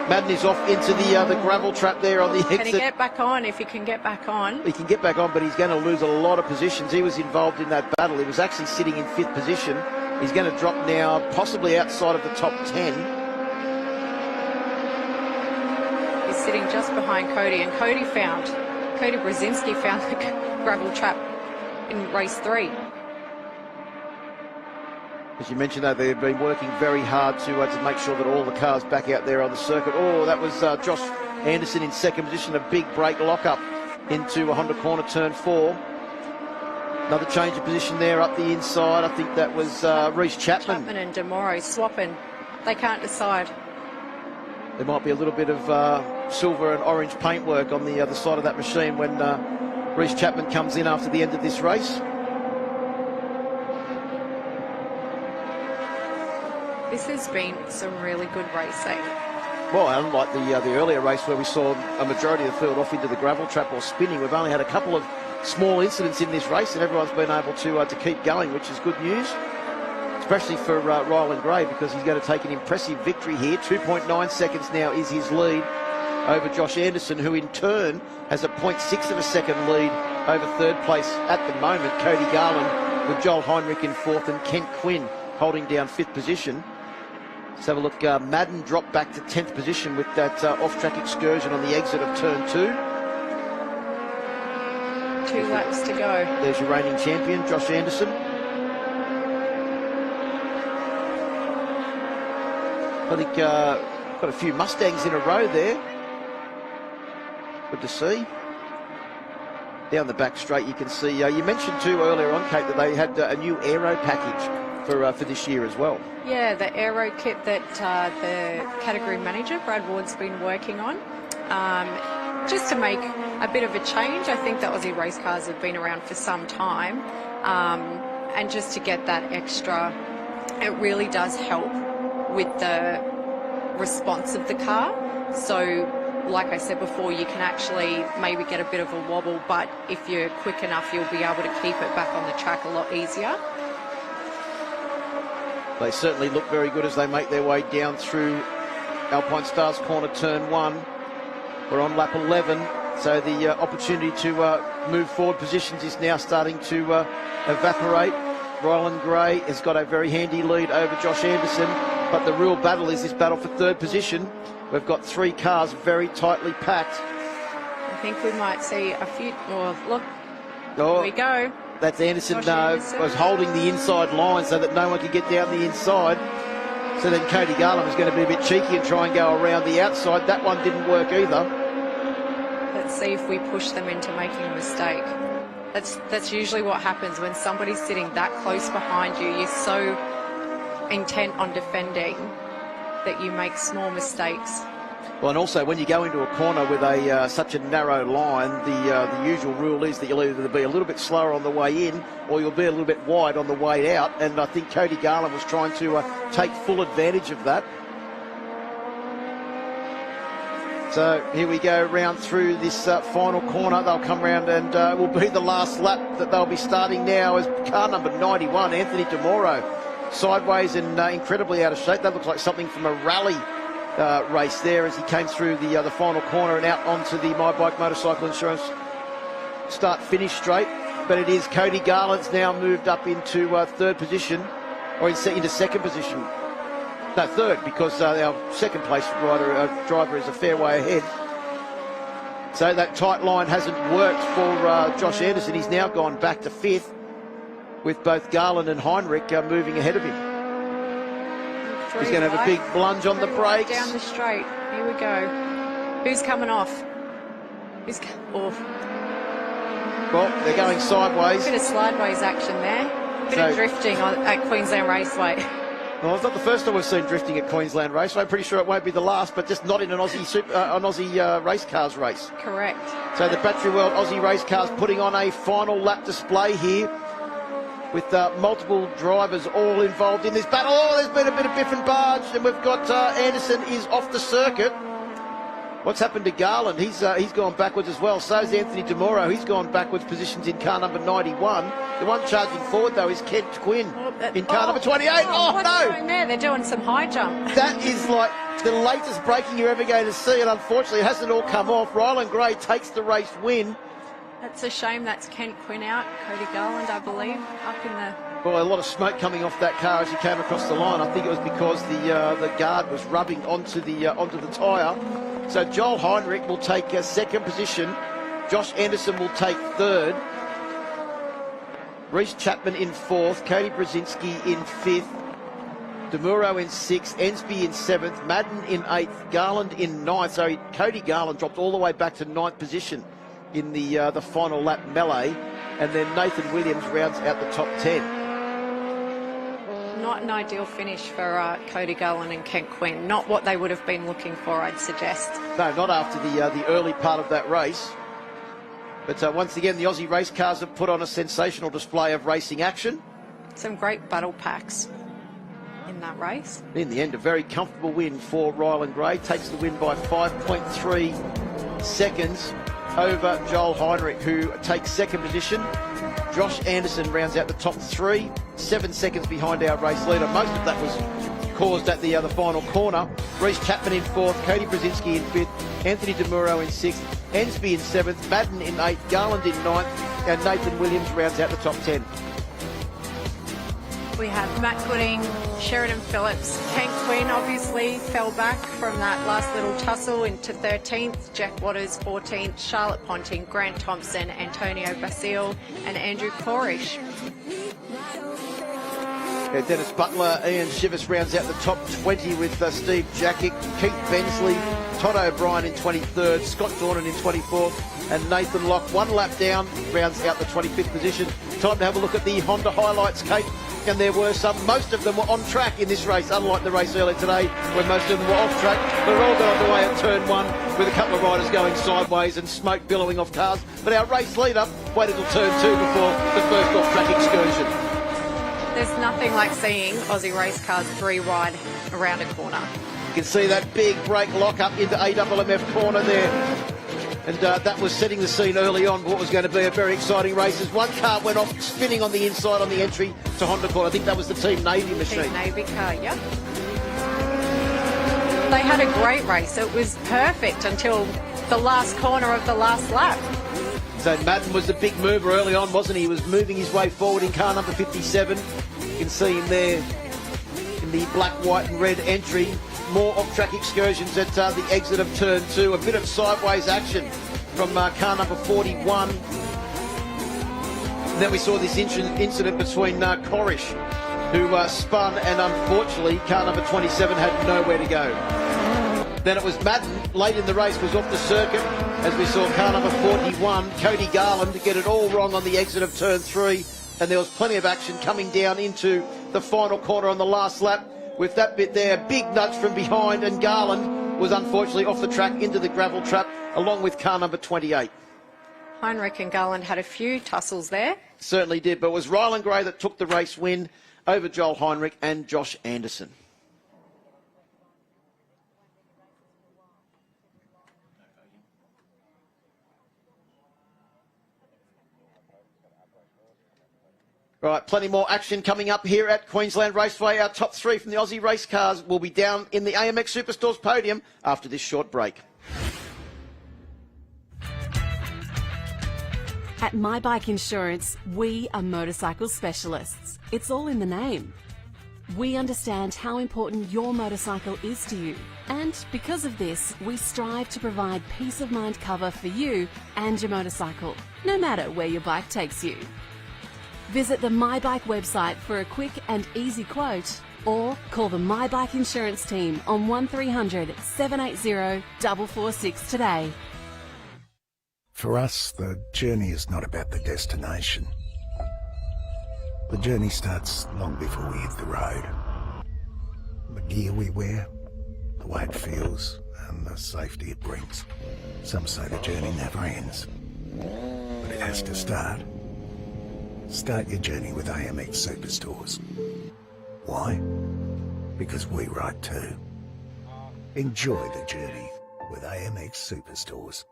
Madden is off into the gravel trap there on the exit. Can he get back on if he can get back on? He can get back on, but he's going to lose a lot of positions. He was involved in that battle. He was actually sitting in 5th position. He's going to drop now, possibly outside of the top 10. He's sitting just behind Cody, and Cody Brzezinski found the gravel trap in race 3. As you mentioned, though, they've been working very hard to make sure that all the cars back out there on the circuit. Oh, that was Josh Anderson in 2nd position, a big brake lock-up into a Honda corner, turn 4. Another change of position there up the inside. I think that was Reece Chapman. Chapman and DeMoro swapping. They can't decide. There might be a little bit of silver and orange paintwork on the other side of that machine when Reece Chapman comes in after the end of this race. This has been some really good racing. Well, unlike the earlier race where we saw a majority of the field off into the gravel trap or spinning, we've only had a couple of small incidents in this race, and everyone's been able to keep going, which is good news, especially for Ryland Gray, because he's going to take an impressive victory here. 2.9 seconds now is his lead over Josh Anderson, who in turn has a 0.6 of a second lead over 3rd place at the moment. Cody Garland with Joel Heinrich in 4th and Kent Quinn holding down 5th position. Let's have a look. Madden dropped back to 10th position with that off-track excursion on the exit of turn 2. 2 laps to go. There's your reigning champion, Josh Anderson. I think got a few Mustangs in a row there. Good to see. Down the back straight you can see, you mentioned too earlier on, Kate, that they had a new aero package for this year as well. Yeah, the aero kit that the category manager, Brad Ward's been working on. Just to make a bit of a change. I think the Aussie race cars have been around for some time, and just to get that extra, it really does help with the response of the car. So like I said before, you can actually maybe get a bit of a wobble, but if you're quick enough, you'll be able to keep it back on the track a lot easier. They certainly look very good as they make their way down through Alpine Stars corner, turn 1. We're on lap 11, so the opportunity to move forward positions is now starting to evaporate. Ryland Gray has got a very handy lead over Josh Anderson, but the real battle is this battle for 3rd position. We've got 3 cars very tightly packed. I think we might see a few more. Look, here we go. That's Anderson, was holding the inside line so that no one could get down the inside. So then Cody Garland was going to be a bit cheeky and try and go around the outside. That one didn't work either. see if we push them into making a mistake. That's usually what happens when somebody's sitting that close behind you. You're so intent on defending that you make small mistakes. Well, and also when you go into a corner with a such a narrow line, the usual rule is that you'll either be a little bit slower on the way in or you'll be a little bit wide on the way out. And I think Cody Garland was trying to take full advantage of that. So here we go round through this final corner. They'll come round and will be the last lap that they'll be starting now as car number 91, Anthony DeMoro, sideways and incredibly out of shape. That looks like something from a rally race there as he came through the final corner and out onto the My Bike Motorcycle Insurance start-finish straight. But it is Cody Garland's now moved up into third position, or into second position. No, third, because our second place driver is a fair way ahead. So that tight line hasn't worked for Josh Anderson. He's now gone back to fifth with both Garland and Heinrich moving ahead of him. He's going to have a big plunge on the brakes. Down the straight. Here we go. Who's coming off? Who's off? Well, they're going sideways. A bit of sideways action there. A bit of drifting at Queensland Raceway. Well, it's not the first time we've seen drifting at Queensland Raceway. I'm pretty sure it won't be the last, but just not in an Aussie race cars race. Correct. So the Battery World Aussie race cars putting on a final lap display here with multiple drivers all involved in this battle. Oh, there's been a bit of biff and barge, and we've got Anderson is off the circuit. What's happened to Garland? He's gone backwards as well. So's Anthony DeMoro. He's gone backwards positions in car number 91. The one charging forward, though, is Kent Quinn in car number 28. What's going there? They're doing some high jump. That is like the latest braking you're ever going to see, and unfortunately it hasn't all come off. Ryland Gray takes the race win. That's a shame. That's Kent Quinn out. Cody Garland, I believe, up in the... Well, a lot of smoke coming off that car as he came across the line. I think it was because the guard was rubbing onto the tyre. So Joel Heinrich will take second position. Josh Anderson will take third. Reece Chapman in fourth. Cody Brzezinski in fifth. DeMuro in sixth. Ensby in seventh. Madden in eighth. Garland in ninth. So Cody Garland dropped all the way back to ninth position in the final lap melee. And then Nathan Williams rounds out the top 10. Not an ideal finish for Cody Garland and Kent Quinn. Not what they would have been looking for, I'd suggest. No, not after the early part of that race. But once again, the Aussie race cars have put on a sensational display of racing action. Some great battle packs in that race. In the end, a very comfortable win for Ryland Gray. Takes the win by 5.3 seconds over Joel Heinrich, who takes second position. Josh Anderson rounds out the top three, 7 seconds behind our race leader. Most of that was caused at the final corner. Reece Chapman in fourth, Cody Brzezinski in fifth, Anthony DeMuro in sixth, Ensby in seventh, Madden in eighth, Garland in ninth, and Nathan Williams rounds out the top 10. We have Matt Gooding, Sheridan Phillips, Kent Quinn obviously fell back from that last little tussle into 13th, Jack Waters 14th, Charlotte Ponting, Grant Thompson, Antonio Basile and Andrew Corish. Yeah, Dennis Butler, Ian Shivers rounds out the top 20 with Steve Jackick, Keith Bensley, Todd O'Brien in 23rd, Scott Dornan in 24th, and Nathan Locke 1 lap down, rounds out the 25th position. Time to have a look at the Honda highlights, Kate. And there were most of them were on track in this race, unlike the race earlier today where most of them were off track. They're all got on the way at turn one with a couple of riders going sideways and smoke billowing off cars. But our race leader waited till turn two before the first off-track excursion. There's nothing like seeing Aussie race cars 3 wide around a corner. You can see that big brake lock up into AMMF corner there. And that was setting the scene early on for what was going to be a very exciting race as one car went off spinning on the inside on the entry to Honda Corner. I think that was the Team Navy machine. Team Navy car, yep. They had a great race. It was perfect until the last corner of the last lap. So Madden was the big mover early on, wasn't he? He was moving his way forward in car number 57. You can see him there in the black, white and red entry. More off-track excursions at the exit of turn 2. A bit of sideways action from car number 41. And then we saw this incident between Corish, who spun, and unfortunately car number 27 had nowhere to go. Then it was Madden late in the race was off the circuit, as we saw car number 41, Cody Garland, get it all wrong on the exit of turn 3, and there was plenty of action coming down into the final corner on the last lap. With that bit there, big nudge from behind, and Garland was unfortunately off the track into the gravel trap, along with car number 28. Heinrich and Garland had a few tussles there. Certainly did, but it was Ryland Gray that took the race win over Joel Heinrich and Josh Anderson. Right, plenty more action coming up here at Queensland Raceway. Our top 3 from the Aussie race cars will be down in the AMX Superstores podium after this short break. At My Bike Insurance, we are motorcycle specialists. It's all in the name. We understand how important your motorcycle is to you, and because of this, we strive to provide peace of mind cover for you and your motorcycle, no matter where your bike takes you. Visit the My Bike website for a quick and easy quote, or call the My Bike Insurance team on 1300 780 446 today. For us, the journey is not about the destination. The journey starts long before we hit the road. The gear we wear, the way it feels, and the safety it brings. Some say the journey never ends, but it has to start. Start your journey with AMX Superstores. Why? Because we ride too. Enjoy the journey with AMX Superstores.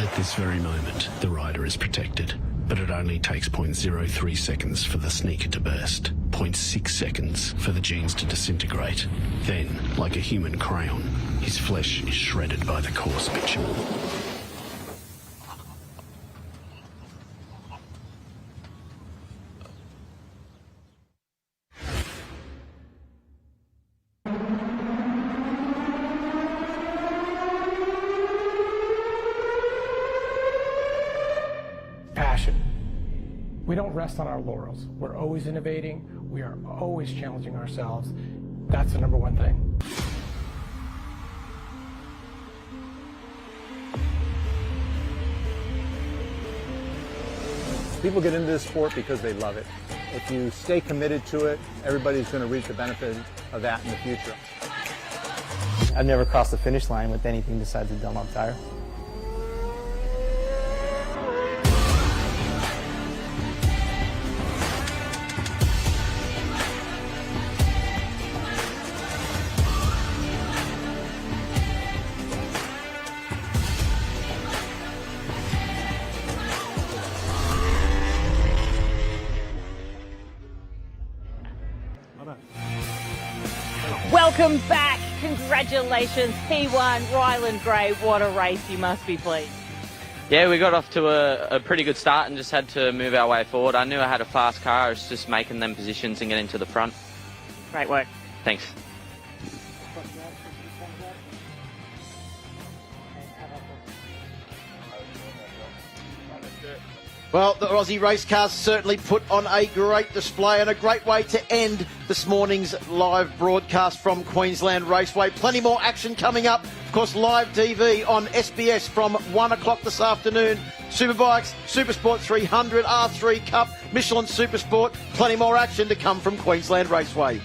At this very moment, the rider is protected, but it only takes 0.03 seconds for the sneaker to burst, 0.6 seconds for the jeans to disintegrate. Then, like a human crayon, his flesh is shredded by the coarse bitumen. Passion. We don't rest on our laurels. We're always innovating. We are always challenging ourselves. That's the number one thing. People get into this sport because they love it. If you stay committed to it, everybody's going to reap the benefit of that in the future. I've never crossed the finish line with anything besides a Dunlop tire. Welcome back. Congratulations, P1, Ryland Gray. What a race. You must be pleased. Yeah, we got off to a pretty good start and just had to move our way forward. I knew I had a fast car. It's just making them positions and getting to the front. Great work. Thanks. Well, the Aussie race cars certainly put on a great display and a great way to end this morning's live broadcast from Queensland Raceway. Plenty more action coming up. Of course, live TV on SBS from 1 o'clock this afternoon. Superbikes, Supersport 300, R3 Cup, Michelin Supersport. Plenty more action to come from Queensland Raceway.